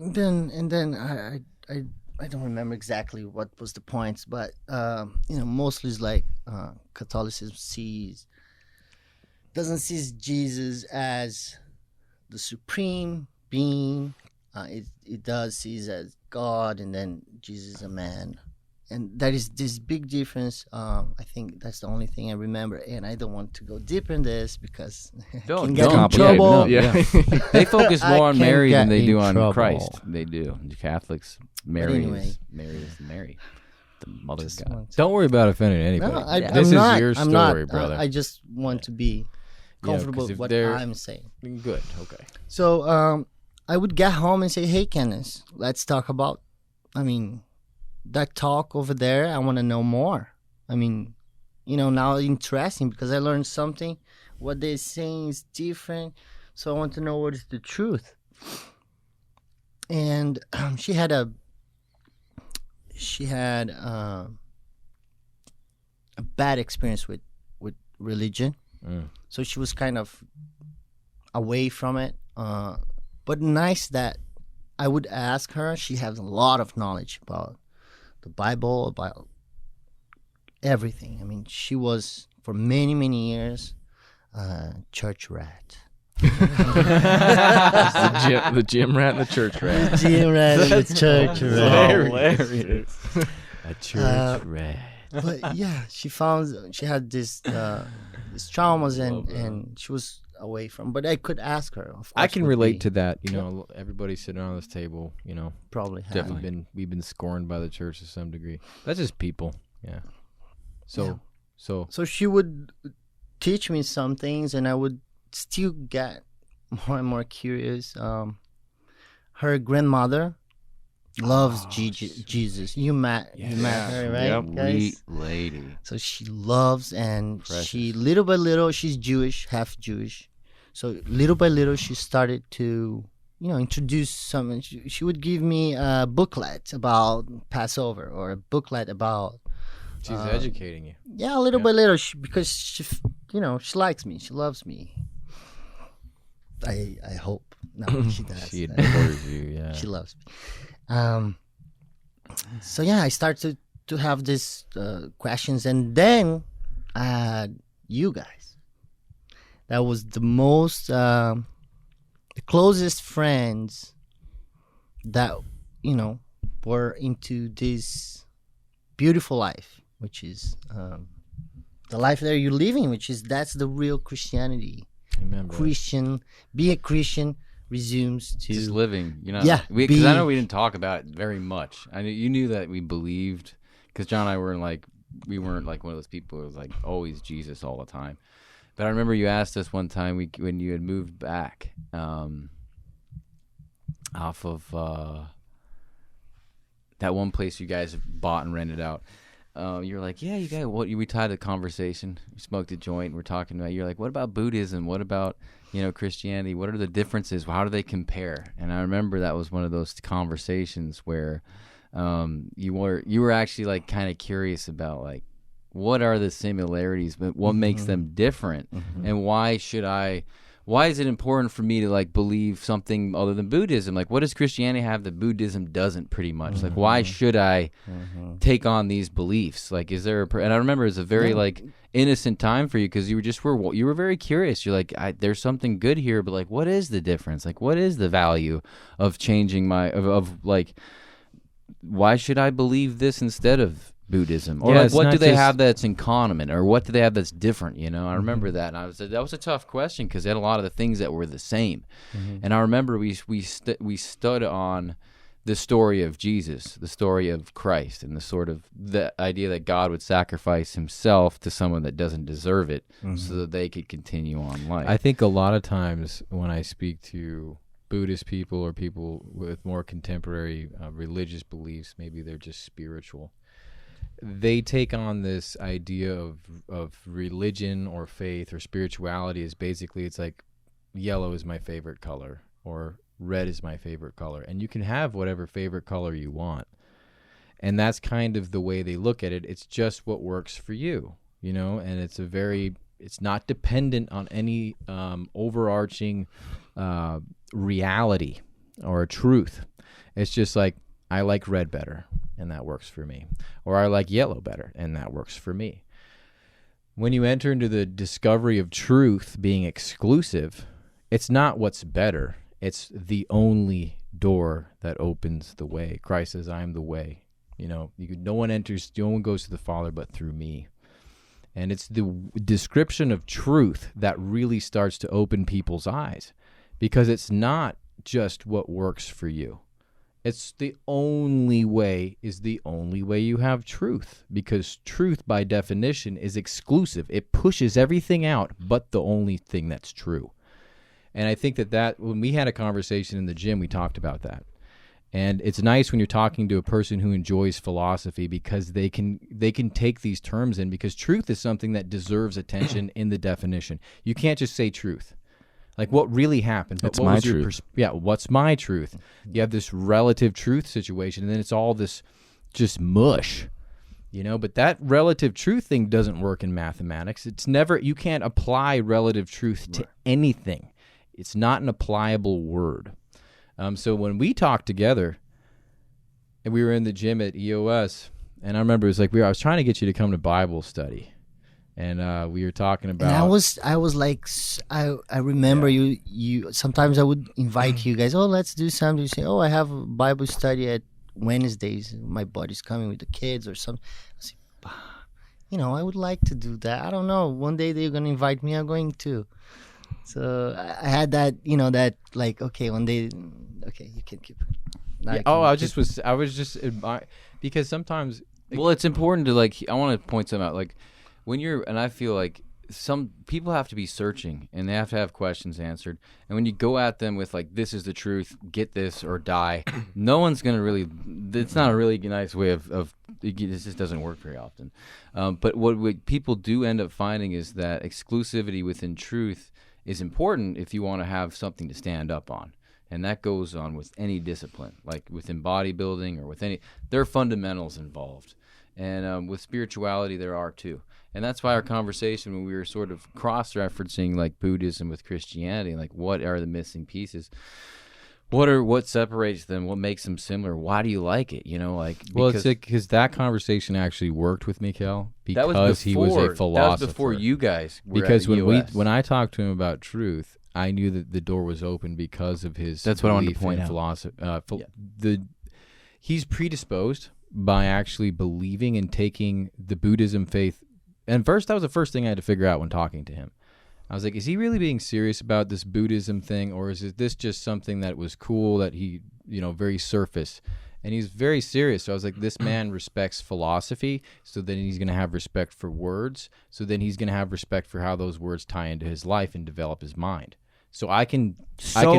Speaker 3: Then I don't remember exactly what was the points, but mostly it's like Catholicism doesn't see Jesus as the supreme being. It does see as God, and then Jesus a man, and that is this big difference. I think that's the only thing I remember, and I don't want to go deeper in this because I can get in
Speaker 4: Complicated.
Speaker 3: trouble.
Speaker 4: Yeah.
Speaker 1: They focus
Speaker 3: I
Speaker 1: more on
Speaker 3: can
Speaker 1: Mary than
Speaker 3: get
Speaker 1: they
Speaker 3: in
Speaker 1: do on
Speaker 3: trouble.
Speaker 1: Christ. They do. The Catholics, Mary
Speaker 3: anyway.
Speaker 1: is Mary, the mother of
Speaker 3: Just
Speaker 1: God.
Speaker 3: want to-
Speaker 2: Don't worry about offending anybody.
Speaker 3: No, I,
Speaker 2: this
Speaker 3: I'm
Speaker 2: is
Speaker 3: not,
Speaker 2: your
Speaker 3: I'm
Speaker 2: story,
Speaker 3: not.
Speaker 2: brother.
Speaker 3: I just want to be
Speaker 2: Yeah,
Speaker 3: comfortable
Speaker 2: 'cause
Speaker 3: with
Speaker 2: if
Speaker 3: what
Speaker 2: they're-
Speaker 3: I'm saying.
Speaker 2: Good. Okay.
Speaker 3: So I would get home and say, "Hey, Candace, let's talk about. That talk over there. I want to know more. Now interesting because I learned something. What they're saying is different, so I want to know what is the truth." And she had a bad experience with religion. So she was kind of away from it. But nice that I would ask her. She has a lot of knowledge about the Bible, about everything. She was, for many, many years, church rat.
Speaker 4: the gym rat and the church rat.
Speaker 3: The gym rat and the church rat.
Speaker 1: Hilarious.
Speaker 2: A church rat.
Speaker 3: But yeah, she had this traumas and she was away from. But I could ask her. Of course,
Speaker 2: I can relate to that. Everybody sitting around this table.
Speaker 3: probably have.
Speaker 1: Definitely.
Speaker 2: We've been scorned by the church to some degree. That's just people. Yeah. So
Speaker 3: she would teach me some things, and I would still get more and more curious. Her grandmother loves Jesus. You met her, right,
Speaker 4: Yep.
Speaker 3: guys?
Speaker 1: Sweet lady.
Speaker 3: So she loves, and
Speaker 1: Precious.
Speaker 3: she little by little, she's Jewish, half Jewish. So little by little, she started to, introduce some. She would give me a booklet about Passover or a booklet about.
Speaker 2: she's educating you.
Speaker 3: Yeah, little by little, because she likes me, she loves me. I hope. No, she does.
Speaker 2: She adores you. Yeah.
Speaker 3: She loves me. So yeah, I started to have these questions, and then I had you guys. That was the most, the closest friends that were into this beautiful life, which is the life that you're living, that's the real Christianity.
Speaker 2: Amen, brother.
Speaker 3: Be a Christian resumes to
Speaker 1: Just living,
Speaker 3: Yeah,
Speaker 1: because I
Speaker 3: be-
Speaker 1: know we didn't talk about it very much. I knew you knew that we believed, because John and I weren't like one of those people who was like always Jesus all the time. But I remember you asked us one time when you had moved back off of that one place you guys bought and rented out. You're like, yeah, you guys. We tied a conversation. We smoked a joint. And we're talking about. You're like, what about Buddhism? What about Christianity? What are the differences? How do they compare? And I remember that was one of those conversations where you were actually like kind of curious about like what are the similarities, but what makes them different, and why is it important for me to like believe something other than Buddhism? Like, what does Christianity have that Buddhism doesn't? Pretty much, like, why should I take on these beliefs? Like, is there and I remember it was a very like innocent time for you because you were very curious. You're like, there's something good here, but like, what is the difference? Like, what is the value of changing of like, why should I believe this instead of Buddhism? Or
Speaker 2: Yeah,
Speaker 1: like,
Speaker 2: it's
Speaker 1: what
Speaker 2: not
Speaker 1: do they
Speaker 2: just-
Speaker 1: have that's in common, or what do they have that's different? I remember that, and that was a tough question because they had a lot of the things that were the same. And I remember we stood on the story of Jesus, the story of Christ, and the idea that God would sacrifice Himself to someone that doesn't deserve it, so that they could continue on life.
Speaker 2: I think a lot of times when I speak to Buddhist people or people with more contemporary religious beliefs, maybe they're just spiritual, they take on this idea of religion or faith or spirituality is basically, it's like yellow is my favorite color or red is my favorite color, and you can have whatever favorite color you want. And that's kind of the way they look at it. It's just what works for you, you know, and it's not dependent on any overarching reality or a truth. It's just like, I like red better, and that works for me. Or I like yellow better, and that works for me. When you enter into the discovery of truth being exclusive, it's not what's better. It's the only door that opens the way. Christ says, I am the way. You know, no one goes to the Father but through me. And it's the description of truth that really starts to open people's eyes, because it's not just what works for you. It's the only way you have truth, because truth by definition is exclusive. It pushes everything out but the only thing that's true. And I think that when we had a conversation in the gym, we talked about that. And it's nice when you're talking to a person who enjoys philosophy, because they can take these terms in, because truth is something that deserves attention in the definition. You can't just say truth. Like, what really happened? But
Speaker 4: It's
Speaker 2: what
Speaker 4: my
Speaker 2: was your
Speaker 4: truth.
Speaker 2: what's my truth? You have this relative truth situation, and then it's all this just mush, you know? But that relative truth thing doesn't work in mathematics. You can't apply relative truth to anything. It's not an applicable word. So when we talked together, and we were in the gym at EOS, and I remember it was like I was trying to get you to come to Bible study. And we were talking about.
Speaker 3: And I was like, I remember you. Sometimes I would invite you guys. Oh, let's do something. You say, oh, I have a Bible study at Wednesdays. My buddy's coming with the kids or something. I say, you know, I would like to do that. I don't know. One day they're gonna invite me. I'm going to. So I had that, you know, that like, okay, one day, okay, you can keep it.
Speaker 2: Yeah, I was just because sometimes.
Speaker 1: Well, it's important to I want to point something out. Like, when and I feel like some people have to be searching, and they have to have questions answered. And when you go at them with this is the truth, get this or die, no one's gonna really. It's not a really nice way of. It just doesn't work very often. But what people do end up finding is that exclusivity within truth is important if you want to have something to stand up on. And that goes on with any discipline, like within bodybuilding or with there are fundamentals involved. And with spirituality, there are too. And that's why our conversation, when we were sort of cross-referencing Buddhism with Christianity, what are the missing pieces? What separates them? What makes them similar? Why do you like it? You know,
Speaker 2: well, it's because that conversation actually worked with Mickel because he was a philosopher.
Speaker 1: That was before you guys were
Speaker 2: because
Speaker 1: at EOS.
Speaker 2: when I talked to him about truth, I knew that the door was open because of his.
Speaker 1: That's what I wanted to point out.
Speaker 2: Philosophy. He's predisposed by actually believing and taking the Buddhism faith. And first, that was the first thing I had to figure out when talking to him. I was like, is he really being serious about this Buddhism thing, or is this just something that was cool that he, very surface? And he's very serious. So I was like, this man respects philosophy, so then he's going to have respect for words. So then he's going to have respect for how those words tie into his life and develop his mind. So I can put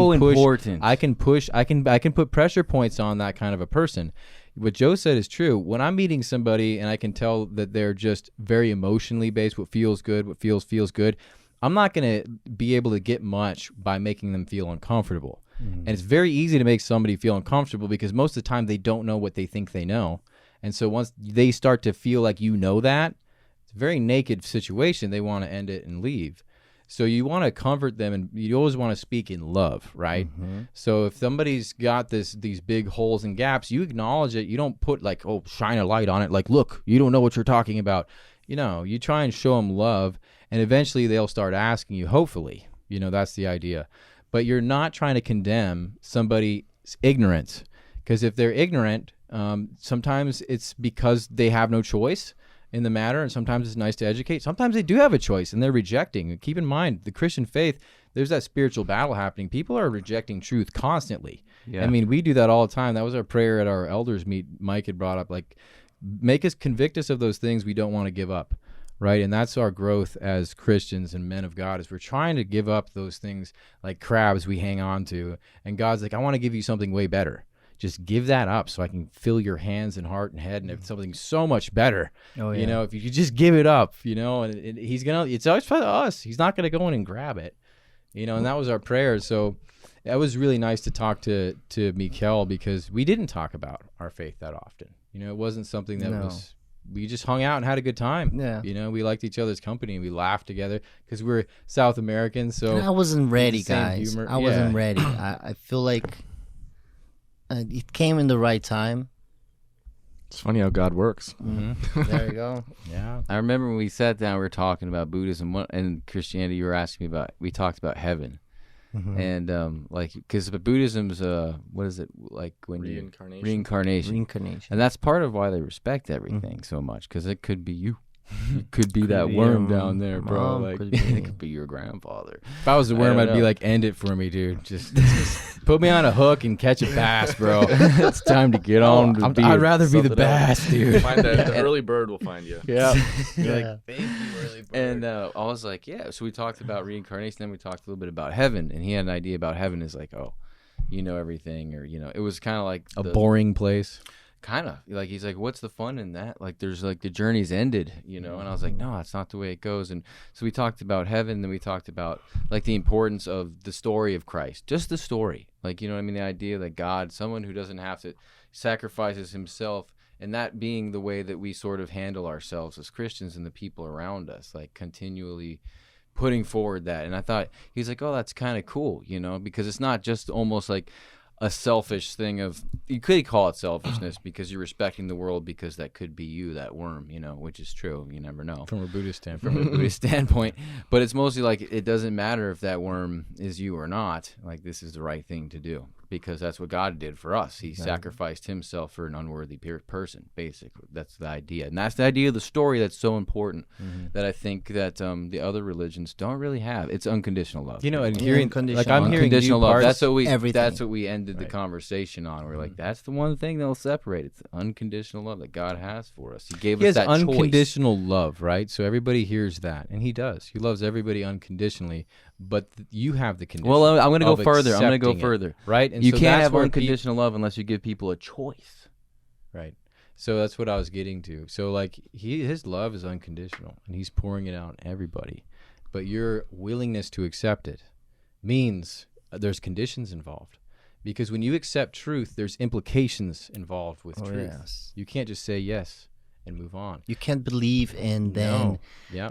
Speaker 2: pressure points on that kind of a person. What Joe said is true. When I'm meeting somebody and I can tell that they're just very emotionally based, what feels good, what feels good, I'm not going to be able to get much by making them feel uncomfortable. And it's very easy to make somebody feel uncomfortable because most of the time they don't know what they think they know. And so once they start to feel like that, it's a very naked situation. They want to end it and leave. So you want to comfort them, and you always want to speak in love, right? Mm-hmm. So if somebody's got these big holes and gaps, you acknowledge it. You don't put shine a light on it. Look, you don't know what you're talking about. You try and show them love, and eventually they'll start asking you, hopefully. That's the idea. But you're not trying to condemn somebody's ignorance, because if they're ignorant, sometimes it's because they have no choice in the matter, and sometimes it's nice to educate. Sometimes they do have a choice, and they're rejecting. And keep in mind, the Christian faith, there's that spiritual battle happening. People are rejecting truth constantly. Yeah. I mean, we do that all the time. That was our prayer at our elders meet. Mike had brought up, convict us of those things we don't want to give up, right? And that's our growth as Christians and men of God, is we're trying to give up those things like crabs we hang on to. And God's like, I want to give you something way better. just give that up so I can fill your hands and heart and head and it's something so much better.
Speaker 3: Oh, yeah.
Speaker 2: You know, if you could just give it up, you know, and he's going to, it's always for us. He's not going to go in and grab it, you know, and that was our prayer. So that was really nice to talk to Mickel because we didn't talk about our faith that often. You know, it wasn't something that was, we just hung out and had a good time.
Speaker 3: Yeah.
Speaker 2: You know, we liked each other's company and we laughed together because we're South Americans. So
Speaker 3: And I wasn't ready,
Speaker 2: same
Speaker 3: guys.
Speaker 2: humor.
Speaker 3: I wasn't ready. I feel like it came in the right time.
Speaker 4: It's funny how God works.
Speaker 3: There you go.
Speaker 2: Yeah.
Speaker 1: I remember when we sat down, we were talking about Buddhism and Christianity. You were asking me about. We talked about heaven, and like because Buddhism's what is it like when
Speaker 4: Reincarnation.
Speaker 1: reincarnation, and that's part of why they respect everything so much because it could be you. It could be that worm down there, bro.
Speaker 3: mom,
Speaker 1: Like
Speaker 3: could be
Speaker 1: it
Speaker 3: me.
Speaker 1: could be your grandfather.
Speaker 2: If I was the
Speaker 1: I
Speaker 2: worm,
Speaker 1: don't
Speaker 2: I'd be
Speaker 1: know.
Speaker 2: like, end it for me, dude. Just put me on a hook and catch a bass, bro.
Speaker 1: It's time to get on. To be
Speaker 2: I'd rather be the
Speaker 1: something else.
Speaker 2: bass, dude.
Speaker 4: Find the early bird will find you.
Speaker 2: Yeah.
Speaker 3: Yeah.
Speaker 2: Thank you, early bird.
Speaker 1: And I was like, yeah. So we talked about reincarnation. Then we talked a little bit about heaven. And he had an idea about heaven is like, oh, you know everything. Or, you know, it was kind of like
Speaker 2: A boring place.
Speaker 1: kind of like he's like, what's the fun in that? Like there's like the journey's ended, you know. And I was like, no, that's not the way it goes. And so we talked about heaven. Then we talked about like the importance of the story of Christ, just the story. Like, you know what I mean? The idea that God, someone who doesn't have to sacrifices himself, and that being the way that we sort of handle ourselves as Christians and the people around us, like continually putting forward that. And I thought, he's like, oh, that's kind of cool, you know, because it's not just almost like a selfish thing of, you could call it selfishness because you're respecting the world because that could be you, that worm, you know, which is true. You never know
Speaker 2: From a Buddhist standpoint.
Speaker 1: from a Buddhist standpoint. But it's mostly like it doesn't matter if that worm is you or not. Like this is the right thing to do because that's what God did for us. He sacrificed himself for an unworthy person, basically. That's the idea. And that's the idea of the story that's so important that I think that the other religions don't really have. It's unconditional love.
Speaker 2: You know, and
Speaker 3: Yeah,
Speaker 2: hearing,
Speaker 3: unconditional
Speaker 2: like I'm
Speaker 3: love.
Speaker 2: hearing
Speaker 1: Unconditional
Speaker 2: new
Speaker 1: love.
Speaker 2: parts.
Speaker 3: Everything.
Speaker 1: That's what we ended the
Speaker 2: Right.
Speaker 1: conversation on. We're like, that's the one thing that'll separate. It's the unconditional love that God has for us. He gave
Speaker 2: He
Speaker 1: us
Speaker 2: has
Speaker 1: that choice.
Speaker 2: unconditional love, right? So everybody hears that, and he does. He loves everybody unconditionally, but you have the condition.
Speaker 1: Well, I'm going to go
Speaker 2: of
Speaker 1: further. I'm going to go
Speaker 2: accepting it,
Speaker 1: further.
Speaker 2: right? And
Speaker 1: You
Speaker 2: so
Speaker 1: can't
Speaker 2: that's
Speaker 1: have
Speaker 2: where
Speaker 1: unconditional love unless you give people a choice.
Speaker 2: right? So that's what I was getting to. So like his love is unconditional, and he's pouring it out on everybody, but your willingness to accept it means there's conditions involved. Because when you accept truth, there's implications involved with truth.
Speaker 3: Yes.
Speaker 2: You can't just say yes and move on.
Speaker 3: You can't believe and then
Speaker 2: No. Yeah.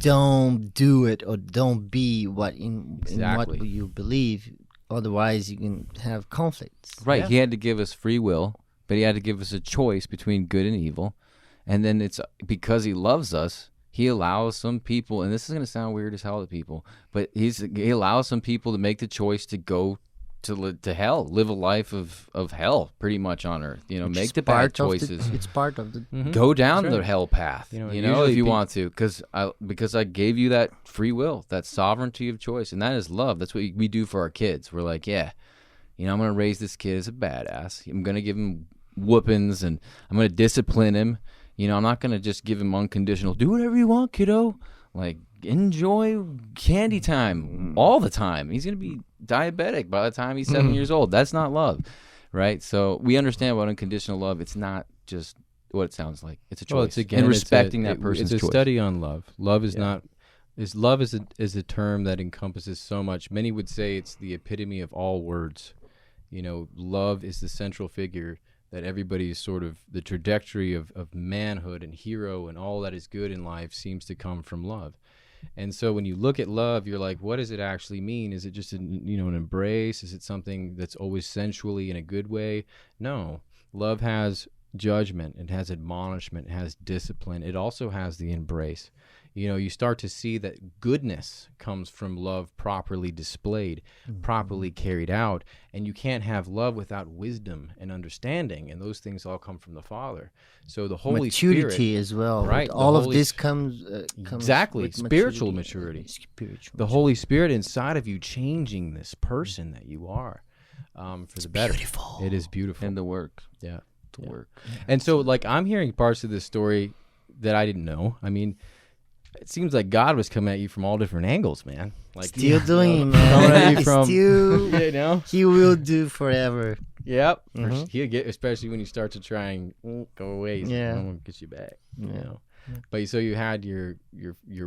Speaker 3: don't do it or don't be what in
Speaker 2: Exactly.
Speaker 3: what you believe. Otherwise, you can have conflicts.
Speaker 1: Right.
Speaker 2: Yeah.
Speaker 1: He had to give us free will, but he had to give us a choice between good and evil. And then it's because he loves us, he allows some people, and this is going to sound weird as hell to people, but he allows some people to make the choice to go to hell, live a life of hell pretty much on earth. You know,
Speaker 3: Which
Speaker 1: make
Speaker 3: is
Speaker 1: the bad
Speaker 3: part of
Speaker 1: choices.
Speaker 3: it's part of the.
Speaker 1: Go down
Speaker 2: That's
Speaker 1: the
Speaker 2: right.
Speaker 1: hell path,
Speaker 2: You know,
Speaker 1: you know,
Speaker 2: usually
Speaker 1: if you
Speaker 2: pe-
Speaker 1: want to, because I gave you that free will, that sovereignty of choice, and that is love. That's what we do for our kids. We're like, yeah, you know, I'm gonna raise this kid as a badass. I'm gonna give him whoopings, and I'm gonna discipline him. You know, I'm not gonna just give him unconditional. Do whatever you want, kiddo. Like, enjoy candy time all the time. He's gonna be diabetic by the time he's 7 years old. That's not love, right? So we understand what unconditional love. It's not just what it sounds like. It's a choice.
Speaker 2: Well, it's again
Speaker 1: and
Speaker 2: it's
Speaker 1: respecting that person's
Speaker 2: It's a
Speaker 1: choice.
Speaker 2: study on love. Love is
Speaker 1: Yeah.
Speaker 2: not love is a term that encompasses so much. Many would say it's the epitome of all words. You know, love is the central figure that everybody is sort of the trajectory of manhood and hero and all that is good in life seems to come from love. And so when you look at love, you're like, what does it actually mean? Is it just an embrace? Is it something that's always sensually in a good way? No. Love has judgment. It has admonishment. It has discipline. It also has the embrace. You know, you start to see that goodness comes from love properly displayed, properly carried out. And you can't have love without wisdom and understanding. And those things all come from the Father. So the Holy
Speaker 3: maturity
Speaker 2: Spirit,
Speaker 3: as well.
Speaker 2: Right, the
Speaker 3: All of
Speaker 2: Holy
Speaker 3: this
Speaker 2: Sp-
Speaker 3: comes
Speaker 2: Exactly,
Speaker 3: with
Speaker 2: spiritual maturity.
Speaker 3: Spiritual
Speaker 2: the Holy Spirit inside of you changing this person that you are for the better.
Speaker 3: beautiful.
Speaker 2: It is beautiful.
Speaker 1: and the work.
Speaker 2: Yeah.
Speaker 1: The
Speaker 2: Yeah.
Speaker 1: work.
Speaker 2: And so, like, I'm hearing parts of this story that I didn't know. I mean, it seems like God was coming at you from all different angles, man. Like
Speaker 3: Still doing it,
Speaker 2: coming at
Speaker 3: man.
Speaker 2: you from,
Speaker 3: Still,
Speaker 2: you know,
Speaker 3: he will do forever.
Speaker 2: Yep.
Speaker 3: Mhm.
Speaker 2: He'll get, especially when you start to try and go away. He's like,
Speaker 3: Yeah.
Speaker 2: I'm gonna get you back. You
Speaker 3: Yeah.
Speaker 2: know. But so you had your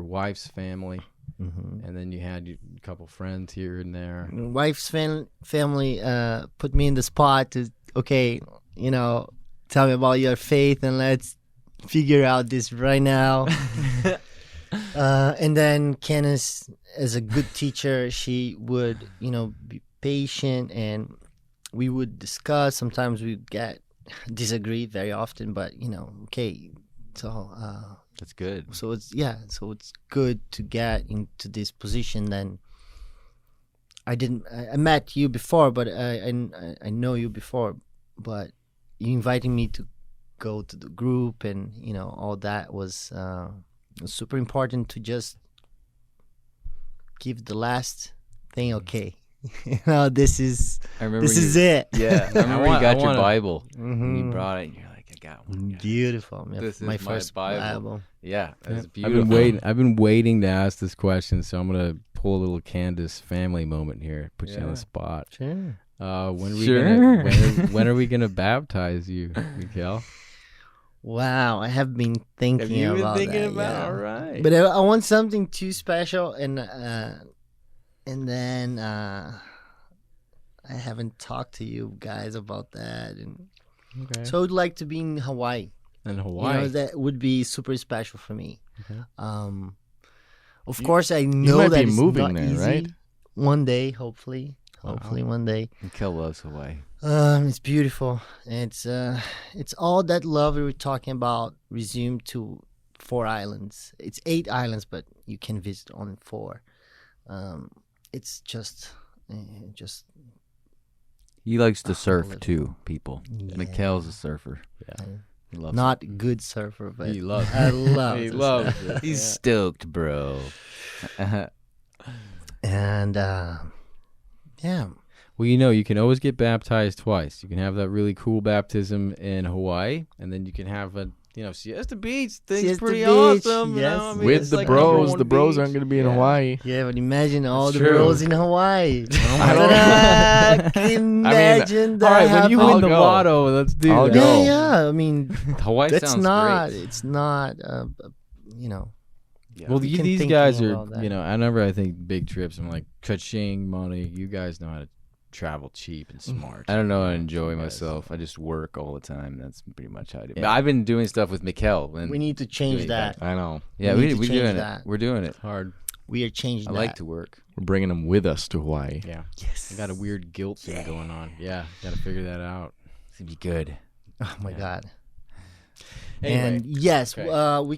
Speaker 2: wife's family,
Speaker 3: Mhm.
Speaker 2: and then you had a couple friends here and there.
Speaker 3: Wife's family put me in the spot to, okay, tell me about your faith and let's figure out this right now. And then Candace, as a good teacher, she would, be patient, and we would discuss. Sometimes we disagree very often, but okay. So
Speaker 1: That's good.
Speaker 3: so it's good to get into this position. Then I met you before, but I know you before, but you inviting me to go to the group, and all that was super important to just give the last thing. Okay, this is
Speaker 1: I remember
Speaker 3: it.
Speaker 1: Yeah, I remember you got your Bible. And you
Speaker 3: Mhm.
Speaker 1: brought it, and you're like, I got one. guys."
Speaker 3: Beautiful.
Speaker 1: This is
Speaker 3: my
Speaker 1: my
Speaker 3: first
Speaker 1: Bible. Yeah, it's
Speaker 2: I've
Speaker 1: beautiful.
Speaker 2: been waiting. I've been waiting to ask this question, so I'm gonna pull a little Candace family moment here. Put you on
Speaker 1: Yeah.
Speaker 2: the spot.
Speaker 3: Sure.
Speaker 2: When are we
Speaker 1: Sure.
Speaker 2: when are we gonna baptize you, Mickel?
Speaker 3: Wow, I have been thinking about that. Yeah.
Speaker 2: All right.
Speaker 3: But I want something too special, and then I haven't talked to you guys about that, and
Speaker 2: okay.
Speaker 3: so I would like to be in Hawaii.
Speaker 2: in Hawaii.
Speaker 3: That would be super special for me.
Speaker 2: Okay.
Speaker 3: Of course, I know
Speaker 4: might
Speaker 3: that
Speaker 4: be
Speaker 3: it's
Speaker 4: moving
Speaker 3: not
Speaker 4: there,
Speaker 3: easy.
Speaker 4: right?
Speaker 3: One day, hopefully one day.
Speaker 1: Mickel loves Hawaii.
Speaker 3: It's beautiful. It's all that love we were talking about resumed to 4 islands. It's 8 islands, but you can visit only 4. It's just
Speaker 1: He likes to surf
Speaker 3: Unbelievable.
Speaker 1: too, people.
Speaker 3: Yeah.
Speaker 1: Mickel's a surfer.
Speaker 2: Yeah.
Speaker 1: He loves
Speaker 3: not good surfer, but
Speaker 2: He loves
Speaker 3: I love
Speaker 2: He
Speaker 3: to
Speaker 2: loves
Speaker 3: surf.
Speaker 2: it.
Speaker 1: He's stoked, bro.
Speaker 3: And yeah,
Speaker 2: Well, you can always get baptized twice. You can have that really cool baptism in Hawaii, and then you can have a Siesta Beach thing's
Speaker 3: Siesta
Speaker 2: pretty
Speaker 3: Beach,
Speaker 2: awesome.
Speaker 3: yes.
Speaker 2: I mean,
Speaker 4: With
Speaker 2: it's
Speaker 4: the
Speaker 2: like
Speaker 4: bros,
Speaker 2: #1
Speaker 4: the bros
Speaker 2: beach.
Speaker 4: aren't going to be in
Speaker 2: Yeah.
Speaker 4: Hawaii.
Speaker 3: yeah, but imagine all
Speaker 2: That's
Speaker 3: the
Speaker 2: true.
Speaker 3: bros in Hawaii.
Speaker 4: I don't-
Speaker 3: Can you imagine that
Speaker 2: All right, when you
Speaker 3: happen?
Speaker 2: win the
Speaker 4: I'll go.
Speaker 2: lotto, let's do
Speaker 4: I'll
Speaker 2: that.
Speaker 4: go.
Speaker 3: Yeah. I mean,
Speaker 1: Hawaii
Speaker 3: that's
Speaker 1: sounds
Speaker 3: not.
Speaker 1: great.
Speaker 3: It's not.
Speaker 1: Yeah.
Speaker 2: Well,
Speaker 3: You can
Speaker 2: these
Speaker 3: think
Speaker 2: guys
Speaker 3: about
Speaker 2: are,
Speaker 3: that.
Speaker 2: whenever I think big trips, I'm like, ka-ching money. You guys know how to travel cheap and smart.
Speaker 1: I don't know how to enjoy
Speaker 2: Yes.
Speaker 1: myself. I just work all the time. That's pretty much how I do.
Speaker 2: Yeah.
Speaker 1: But I've been doing stuff with Mickel. And
Speaker 3: we need to change
Speaker 1: doing
Speaker 3: that.
Speaker 4: I know.
Speaker 1: yeah,
Speaker 3: we need to
Speaker 1: we're
Speaker 3: change
Speaker 1: doing
Speaker 3: that.
Speaker 1: it. We're doing it.
Speaker 2: Hard.
Speaker 3: We are changing
Speaker 1: I
Speaker 3: that.
Speaker 1: like to work.
Speaker 4: We're bringing them with us to Hawaii.
Speaker 2: Yeah.
Speaker 3: Yes.
Speaker 2: I got a weird guilt thing going on. Yeah. Got to figure that out.
Speaker 1: It's gonna be good.
Speaker 3: Oh my
Speaker 2: Yeah.
Speaker 3: God.
Speaker 2: Anyway.
Speaker 3: And yes,
Speaker 2: Okay.
Speaker 3: we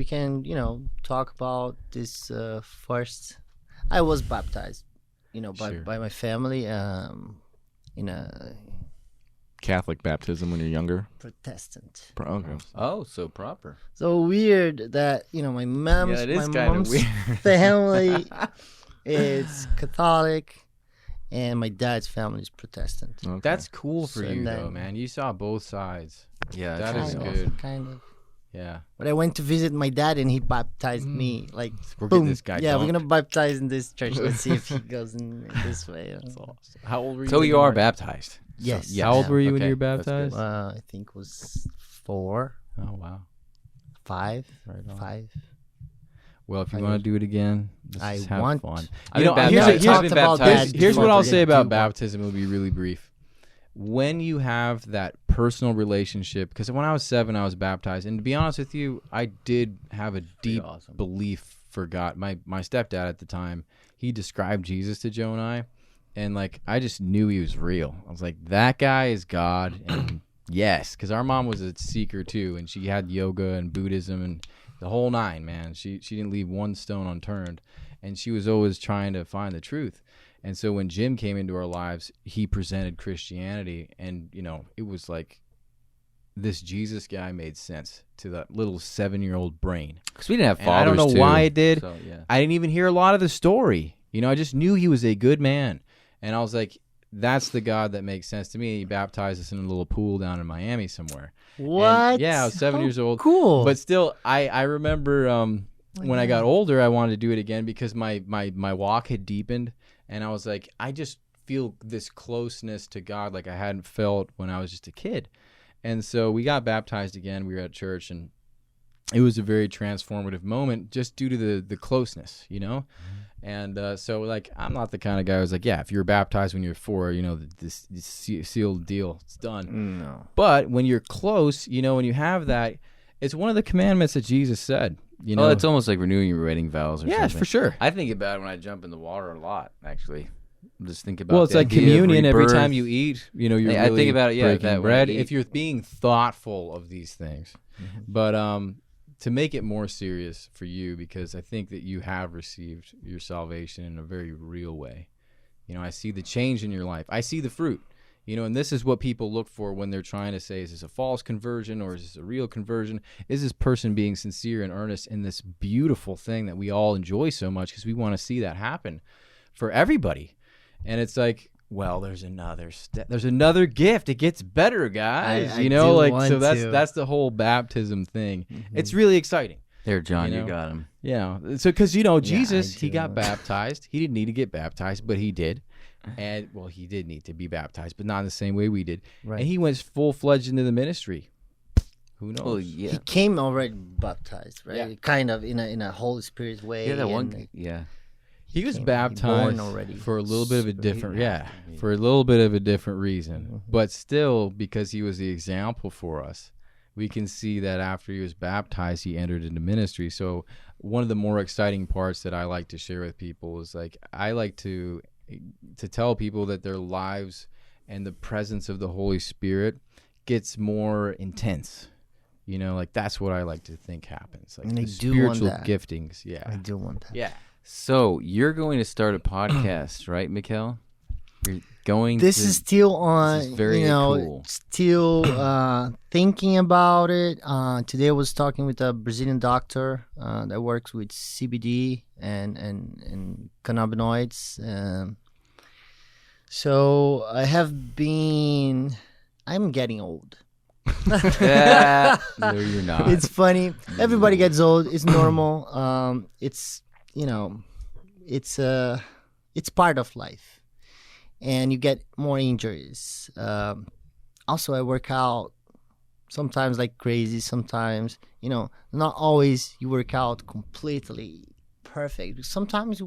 Speaker 3: can talk about this first. I was baptized,
Speaker 2: Sure.
Speaker 3: by my family in a
Speaker 4: Catholic baptism when you're younger.
Speaker 3: Protestant.
Speaker 4: Okay.
Speaker 1: Oh, so proper.
Speaker 3: So weird that my mom's
Speaker 1: Yeah, it is
Speaker 3: my
Speaker 1: kinda
Speaker 3: mom's
Speaker 1: weird.
Speaker 3: family is Catholic, and my dad's family is Protestant.
Speaker 4: Okay.
Speaker 2: That's cool for
Speaker 3: So
Speaker 2: you,
Speaker 3: then-
Speaker 2: though, man. You saw both sides.
Speaker 1: Yeah,
Speaker 2: That
Speaker 1: that's
Speaker 2: is
Speaker 1: really
Speaker 3: Kind of,
Speaker 2: good.
Speaker 3: kind of.
Speaker 2: Yeah.
Speaker 3: But I went to visit my dad, and he baptized me. Like,
Speaker 2: We're
Speaker 3: boom.
Speaker 2: getting this guy.
Speaker 3: Yeah, we're
Speaker 2: dunked.
Speaker 3: gonna baptize in this church. Let's see if he goes in this way.
Speaker 2: That's awesome. How old were you?
Speaker 1: So
Speaker 2: when
Speaker 1: you are
Speaker 2: were-
Speaker 1: baptized.
Speaker 3: Yes.
Speaker 1: yeah.
Speaker 2: How old were you when
Speaker 1: Okay,
Speaker 2: you were
Speaker 1: that's good.
Speaker 2: baptized?
Speaker 3: I think it was 4,
Speaker 2: Oh wow.
Speaker 3: 5,
Speaker 2: Right on.
Speaker 3: 5.
Speaker 2: Well, if you
Speaker 3: I
Speaker 2: want to
Speaker 3: was-
Speaker 2: do it again, let's
Speaker 3: I
Speaker 2: just have
Speaker 3: want-
Speaker 2: fun.
Speaker 1: I've
Speaker 2: You
Speaker 1: been
Speaker 2: know,
Speaker 3: I've
Speaker 2: here's
Speaker 3: never
Speaker 2: a-
Speaker 3: talked
Speaker 2: here's-
Speaker 3: about
Speaker 1: baptized
Speaker 3: that.
Speaker 2: Here's what I'll
Speaker 3: before.
Speaker 2: say about
Speaker 3: Do
Speaker 2: baptism. It'll be really brief. When you have that personal relationship, because when I was 7, I was baptized, and to be honest with you, I did have a deep
Speaker 1: awesome.
Speaker 2: belief for God. My stepdad at the time, he described Jesus to Joe and and like I just knew he was real. I was like, that guy is God, and yes, because our mom was a seeker too, and she had yoga and Buddhism and the whole 9. Man, she didn't leave one stone unturned, and she was always trying to find the truth. And so when Jim came into our lives, he presented Christianity, and it was like this Jesus guy made sense to that little 7-year-old brain.
Speaker 1: Because we didn't have
Speaker 2: And
Speaker 1: fathers.
Speaker 2: I don't know
Speaker 1: too,
Speaker 2: why it did.
Speaker 1: So, yeah.
Speaker 2: I didn't even hear a lot of the story. I just knew he was a good man, and I was like, that's the God that makes sense to me. He baptized us in a little pool down in Miami somewhere.
Speaker 3: What?
Speaker 2: Yeah, I was 7
Speaker 3: How
Speaker 2: years old.
Speaker 3: Cool.
Speaker 2: But still, I remember when I got older, I wanted to do it again because my walk had deepened, and I was like, I just feel this closeness to God like I hadn't felt when I was just a kid. And so we got baptized again. We were at church, and it was a very transformative moment just due to the closeness, you know? And so, like, I'm not the kind of guy who's like, yeah, if you were baptized when you're 4, you know, this sealed deal, it's done.
Speaker 3: No.
Speaker 2: But when you're close, you know, when you have that, it's one of the commandments that Jesus said, you know?
Speaker 1: Well, it's almost like renewing your wedding vows or
Speaker 2: yeah,
Speaker 1: something.
Speaker 2: for sure.
Speaker 1: I think about it when I jump in the water a lot, actually. Just think about
Speaker 2: Well, it's
Speaker 1: the
Speaker 2: like
Speaker 1: idea of
Speaker 2: communion every
Speaker 1: rebirth.
Speaker 2: time you eat, you know, you're
Speaker 1: I
Speaker 2: really
Speaker 1: think about it, yeah,
Speaker 2: breaking
Speaker 1: that when I
Speaker 2: bread.
Speaker 1: eat.
Speaker 2: If you're being thoughtful of these things. But to make it more serious for you, because I think that you have received your salvation in a very real way. You know, I see the change in your life. I see the fruit. You know, and this is what people look for when they're trying to say, is this a false conversion or is this a real conversion? Is this person being sincere and earnest in this beautiful thing that we all enjoy so much, because we want to see that happen for everybody. And it's like, well, there's another there's another gift. It gets better, guys.
Speaker 3: I
Speaker 2: you know,
Speaker 3: do
Speaker 2: like,
Speaker 3: want
Speaker 2: so
Speaker 3: to.
Speaker 2: that's the whole baptism thing. It's really exciting.
Speaker 1: There, John,
Speaker 2: You
Speaker 1: you
Speaker 2: know?
Speaker 1: got him.
Speaker 2: Yeah. So, because, you know,
Speaker 3: Yeah,
Speaker 2: Jesus,
Speaker 3: I
Speaker 2: he
Speaker 3: do.
Speaker 2: got baptized. He didn't need to get baptized, but he did. And, well, he did need to be baptized, but not in the same way we did.
Speaker 3: Right.
Speaker 2: And he went full-fledged into the ministry. Who knows?
Speaker 1: Well, yeah.
Speaker 3: He came already baptized, right?
Speaker 2: Yeah.
Speaker 3: Kind of in a Holy Spirit way.
Speaker 1: Yeah, that one.
Speaker 3: and
Speaker 1: Yeah.
Speaker 2: He was
Speaker 3: came-
Speaker 2: baptized
Speaker 3: born already.
Speaker 2: for a little bit of a different,
Speaker 1: Yeah.
Speaker 2: for a little bit of a different reason. But still, because he was the example for us, we can see that after he was baptized, he entered into ministry. So one of the more exciting parts that I like to share with people is, like, I like to tell people that their lives and the presence of the Holy Spirit gets more intense. You know, like, that's what I like to think happens. Like,
Speaker 3: And I
Speaker 2: the
Speaker 3: do want
Speaker 2: spiritual
Speaker 3: that.
Speaker 2: giftings.
Speaker 3: I
Speaker 2: Yeah.
Speaker 3: do want that.
Speaker 2: Yeah.
Speaker 1: So you're going to start a podcast, right, Mickel? You're going.
Speaker 3: This
Speaker 1: to,
Speaker 3: is still on.
Speaker 1: this is very
Speaker 3: you know,
Speaker 1: cool.
Speaker 3: still thinking about it. Today I was talking with a Brazilian doctor that works with CBD and cannabinoids. So I have been. I'm getting old.
Speaker 1: Yeah. No, you're not.
Speaker 3: It's funny. Everybody gets old. It's normal. It's, you know, it's part of life, and you get more injuries. Also, I work out sometimes like crazy. Sometimes, you know, not always you work out completely perfect. Sometimes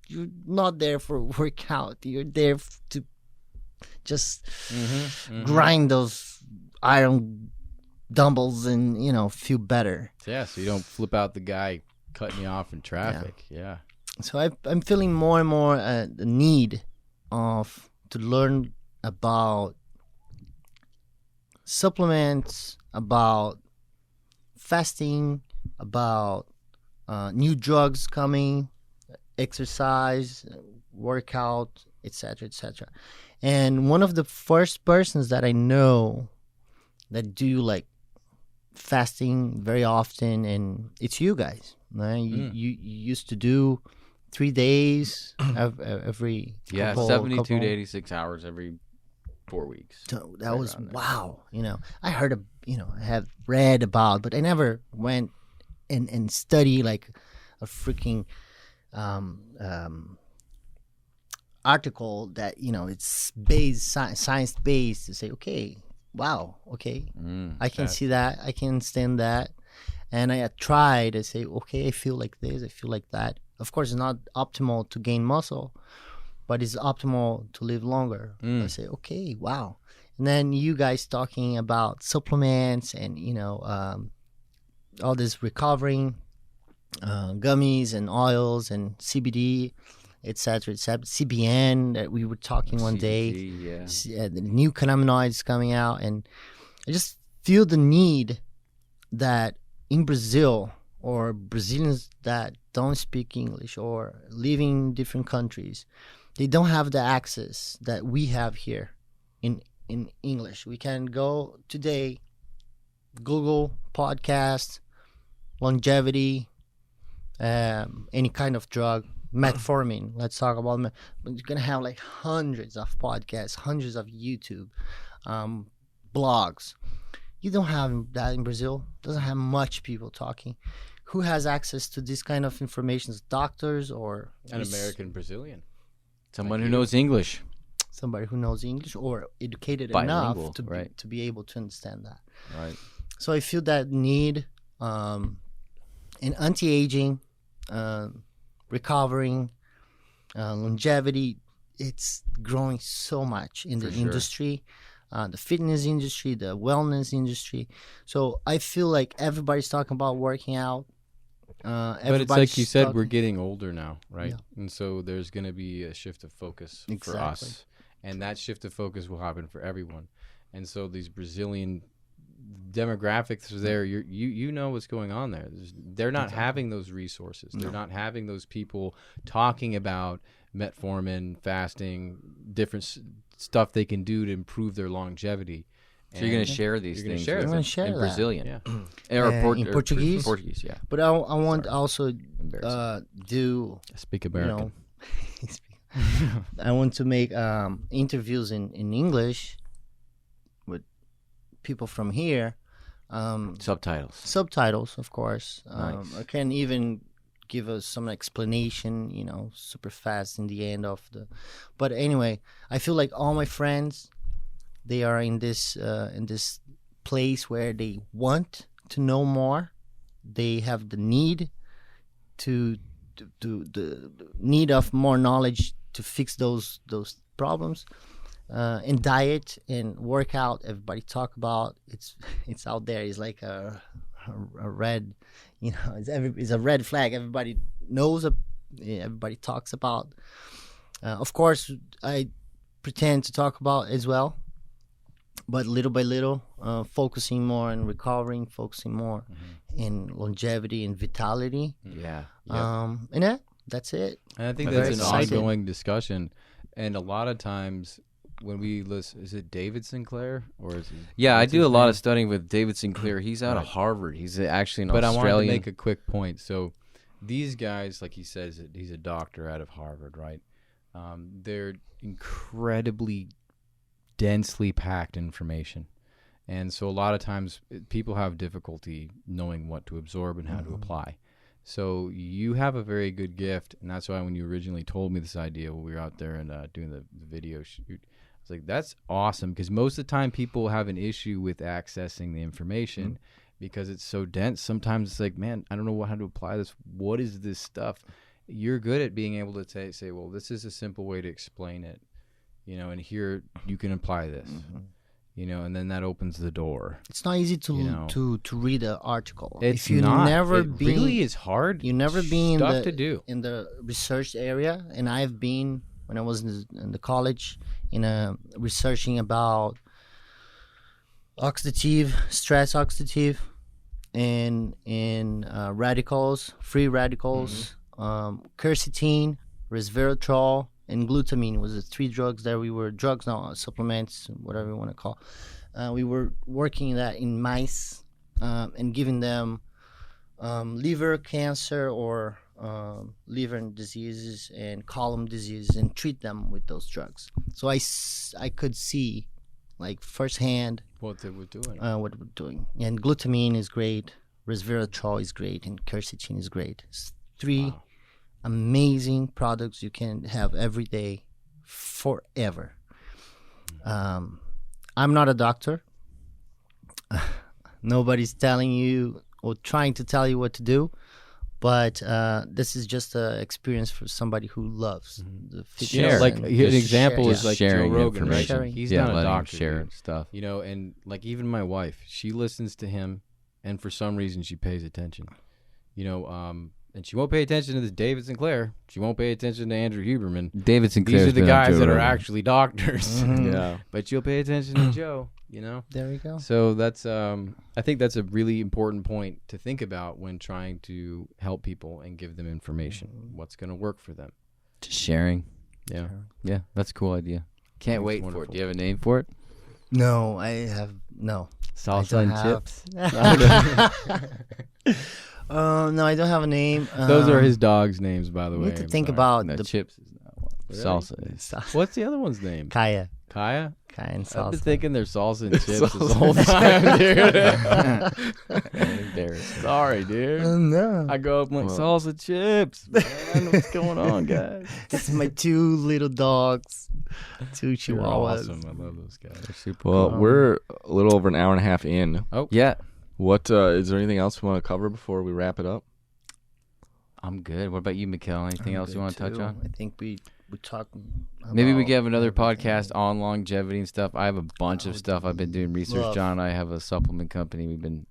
Speaker 3: you're not there for workout. You're there to just grind those iron dumbbells and, you know, feel better.
Speaker 2: Yeah, so you don't flip out the guy cutting you off in traffic. Yeah.
Speaker 3: So I'm feeling more and more the need of to learn about supplements, about fasting, about new drugs coming, exercise, workout, etc., etc. And one of the first persons that I know that do like fasting very often, and it's you guys, right? You used to do 3 days every
Speaker 1: Yeah,
Speaker 3: couple-
Speaker 1: 72
Speaker 3: couple-
Speaker 1: to 86 hours every 4 weeks.
Speaker 3: So that
Speaker 1: Right
Speaker 3: was
Speaker 1: around there.
Speaker 3: wow. You know, I heard of, you know, I have read about, but I never went and study like a freaking article that, you know, it's based science based to say, okay, wow, okay, I can see that, I can stand that, and I tried to say, okay, I feel like this, I feel like that. Of course, it's not optimal to gain muscle, but it's optimal to live longer. I say, okay, wow. And then you guys talking about supplements and, you know, all this recovering gummies and oils and CBD, etc., CBN that we were talking one day.
Speaker 1: CBD, yeah.
Speaker 3: The new cannabinoids coming out, and I just feel the need that in Brazil, or Brazilians that don't speak English or live in different countries, they don't have the access that we have here in English. We can go today, Google podcast, longevity, any kind of drug, metformin. Let's talk about you're gonna have like hundreds of podcasts, hundreds of YouTube blogs. You don't have that in Brazil. Doesn't have much people talking. Who has access to this kind of information? Doctors or
Speaker 2: An American Brazilian.
Speaker 1: Someone who knows English.
Speaker 3: Somebody who knows English or educated
Speaker 1: Bilingual,
Speaker 3: enough to
Speaker 1: right.
Speaker 3: to be able to understand that.
Speaker 1: Right.
Speaker 3: So I feel that need in anti-aging, recovering, longevity, it's growing so much in
Speaker 1: For
Speaker 3: the
Speaker 1: sure.
Speaker 3: industry, the fitness industry, the wellness industry. So I feel like everybody's talking about working out.
Speaker 2: But it's like you said, we're
Speaker 3: talking-
Speaker 2: getting older now, right?
Speaker 3: Yeah.
Speaker 2: And so there's going to be a shift of focus for
Speaker 3: Exactly.
Speaker 2: us. And that shift of focus will happen for everyone. And so these Brazilian demographics are there. You know what's going on there. They're not having those resources. They're not having those people talking about metformin, fasting, different stuff they can do to improve their longevity.
Speaker 1: So you're going to share these
Speaker 2: You're gonna
Speaker 1: things
Speaker 2: share
Speaker 1: with
Speaker 2: them.
Speaker 1: them
Speaker 3: share
Speaker 1: in
Speaker 3: that.
Speaker 1: Brazilian.
Speaker 2: Yeah.
Speaker 1: Or
Speaker 3: In Portuguese?
Speaker 1: Portuguese, yeah.
Speaker 3: But I want also
Speaker 1: Embarrassing.
Speaker 3: do
Speaker 2: Speak
Speaker 3: you
Speaker 2: American.
Speaker 3: know, I want to make interviews in English with people from here.
Speaker 1: Subtitles.
Speaker 3: Subtitles, of course.
Speaker 1: Nice.
Speaker 3: I can even give us some explanation, super fast in the end of the. But anyway, I feel like all my friends, they are in this place where they want to know more. They have the need to the need of more knowledge to fix those problems. And diet and workout, everybody talk about. It's out there. It's like a red, it's a red flag. Everybody knows. Everybody talks about. Of course, I pretend to talk about as well, but little by little, focusing more on recovering, focusing more in longevity and vitality.
Speaker 1: Yeah.
Speaker 3: And that's it.
Speaker 2: And I think
Speaker 1: I'm
Speaker 2: that's
Speaker 1: very
Speaker 2: an
Speaker 3: excited.
Speaker 2: ongoing discussion. And a lot of times when we listen, is it David Sinclair or is it?
Speaker 1: Yeah, I
Speaker 2: what's
Speaker 1: do
Speaker 2: his
Speaker 1: a lot
Speaker 2: name?
Speaker 1: of studying with David Sinclair. He's out of
Speaker 2: Right.
Speaker 1: Harvard. He's actually an
Speaker 2: But I wanted to
Speaker 1: Australian.
Speaker 2: make a quick point. So these guys, like he says, he's a doctor out of Harvard, right? They're incredibly densely packed information. And so a lot of times people have difficulty knowing what to absorb and how to apply. So you have a very good gift. And that's why when you originally told me this idea when we were out there and doing the video shoot, I was like, that's awesome. Because most of the time people have an issue with accessing the information because it's so dense. Sometimes it's like, man, I don't know how to apply this. What is this stuff? You're good at being able to say, well, this is a simple way to explain it, and here you can apply this, and then that opens the door.
Speaker 3: It's not easy to
Speaker 2: You know.
Speaker 3: to read an article.
Speaker 2: It's
Speaker 3: if you
Speaker 2: not.
Speaker 3: never
Speaker 2: It
Speaker 3: been,
Speaker 2: really is hard.
Speaker 3: You never been
Speaker 2: stuff
Speaker 3: in
Speaker 2: to
Speaker 3: the
Speaker 2: do.
Speaker 3: in the research area, and I've been when I was in the college researching about stress oxidative, and radicals, free radicals, quercetin, resveratrol, and glutamine was the three drugs that we were supplements, whatever you want to call. We were working that in mice and giving them liver cancer or liver diseases and colon diseases and treat them with those drugs. So I could see like firsthand
Speaker 2: What they were doing.
Speaker 3: what we're doing. And glutamine is great, resveratrol is great, and quercetin is great. It's three amazing products you can have every day forever. I'm not a doctor. Nobody's telling you or trying to tell you what to do, but this is just an experience for somebody who loves the fitness.
Speaker 1: Share.
Speaker 2: Like
Speaker 3: and
Speaker 2: an
Speaker 3: just
Speaker 2: example
Speaker 3: share.
Speaker 2: is like
Speaker 1: sharing
Speaker 2: Joe Rogan, right?
Speaker 1: information.
Speaker 2: He's
Speaker 1: Yeah,
Speaker 2: not a
Speaker 1: letting
Speaker 2: doctor,
Speaker 1: share
Speaker 2: dude.
Speaker 1: stuff.
Speaker 2: And like even my wife, she listens to him, and for some reason she pays attention. And she won't pay attention to this David Sinclair. She won't pay attention to Andrew Huberman.
Speaker 1: David Sinclair.
Speaker 2: These are the guys that are actually doctors.
Speaker 4: Yeah.
Speaker 2: But you'll pay attention to Joe,
Speaker 3: There we go.
Speaker 2: So that's I think that's a really important point to think about when trying to help people and give them information. What's going to work for them.
Speaker 1: Just sharing.
Speaker 2: Yeah.
Speaker 1: Yeah, that's a cool idea. Can't
Speaker 2: It's
Speaker 1: wait for
Speaker 2: wonderful.
Speaker 1: it. Do you have a name for it?
Speaker 3: No, I have no.
Speaker 1: Salsa and chips.
Speaker 3: No, I don't have a name.
Speaker 2: Those are his dogs' names, by the
Speaker 3: You
Speaker 2: way.
Speaker 3: need to
Speaker 2: I'm
Speaker 3: think
Speaker 2: sorry.
Speaker 3: about
Speaker 1: No,
Speaker 3: the
Speaker 1: chips is not one.
Speaker 2: Really?
Speaker 1: Salsa is.
Speaker 2: What's the other one's name?
Speaker 3: Kaya.
Speaker 2: Kaya?
Speaker 3: Kaya and
Speaker 2: I've been
Speaker 3: salsa.
Speaker 2: thinking they're salsa and chips this whole time, dude.
Speaker 1: Embarrassing.
Speaker 2: Sorry, dude.
Speaker 3: No.
Speaker 2: I go up and like,
Speaker 4: Well-
Speaker 2: salsa chips. Man, what's going on, guys?
Speaker 3: This is my 2 little dogs. 2
Speaker 2: You're
Speaker 3: chihuahuas.
Speaker 2: awesome. I love those guys.
Speaker 1: They're super
Speaker 4: Well,
Speaker 1: cool.
Speaker 4: we're a little over an hour and a half in.
Speaker 1: Yeah,
Speaker 4: What is there anything else we want to cover before we wrap it up?
Speaker 1: I'm good. What about you, Mickel? Anything
Speaker 3: I'm
Speaker 1: else you
Speaker 3: good
Speaker 1: want to touch
Speaker 3: too.
Speaker 1: on?
Speaker 3: I think we talk.
Speaker 1: Maybe we
Speaker 3: about
Speaker 1: could have another
Speaker 3: everything.
Speaker 1: podcast on longevity and stuff. I have a bunch
Speaker 3: I
Speaker 1: of
Speaker 3: would
Speaker 1: stuff I've been doing research.
Speaker 3: love-
Speaker 1: John and I have a supplement company we've been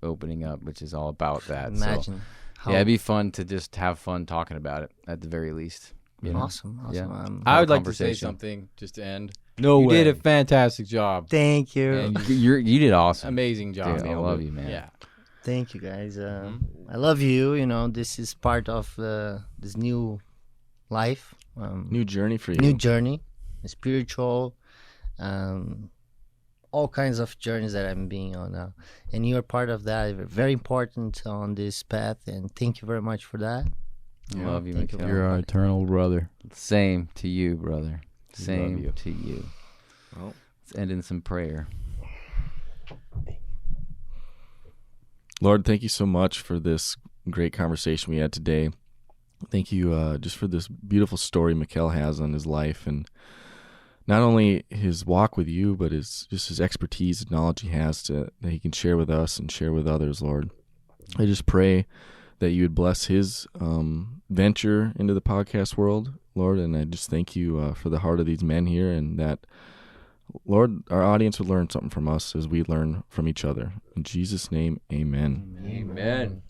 Speaker 1: opening up, which is all about that. So,
Speaker 3: Imagine. How
Speaker 1: yeah, it'd be fun to just have fun talking about it at the very least. You know?
Speaker 3: awesome.
Speaker 1: Yeah.
Speaker 3: I
Speaker 2: I would like to say
Speaker 1: conversation.
Speaker 2: something just to end.
Speaker 1: No
Speaker 2: You did a fantastic job.
Speaker 3: Thank you.
Speaker 2: And
Speaker 1: You did awesome.
Speaker 2: amazing job.
Speaker 1: Dude, I
Speaker 2: nailed
Speaker 1: love
Speaker 2: it.
Speaker 1: you, man.
Speaker 2: Yeah.
Speaker 3: Thank you, guys. I love you. You know, this is part of this new life,
Speaker 4: New journey for you.
Speaker 3: new journey, spiritual, all kinds of journeys that I'm being on now. And you're part of that. You're very important on this path. And thank you very much for that.
Speaker 1: I love you,
Speaker 3: Thank you
Speaker 1: Mickel.
Speaker 3: very
Speaker 2: You're our eternal brother.
Speaker 1: Same to you, brother. Same
Speaker 2: you.
Speaker 1: to you.
Speaker 4: Well.
Speaker 1: Let's end in some prayer.
Speaker 4: Lord, thank you so much for this great conversation we had today. Thank you just for this beautiful story Mickel has on his life, and not only his walk with you, but his expertise and knowledge he has that he can share with us and share with others, Lord. I just pray that you would bless his venture into the podcast world, Lord, and I just thank you for the heart of these men here, and that, Lord, our audience would learn something from us as we learn from each other. In Jesus' name, amen.
Speaker 1: Amen.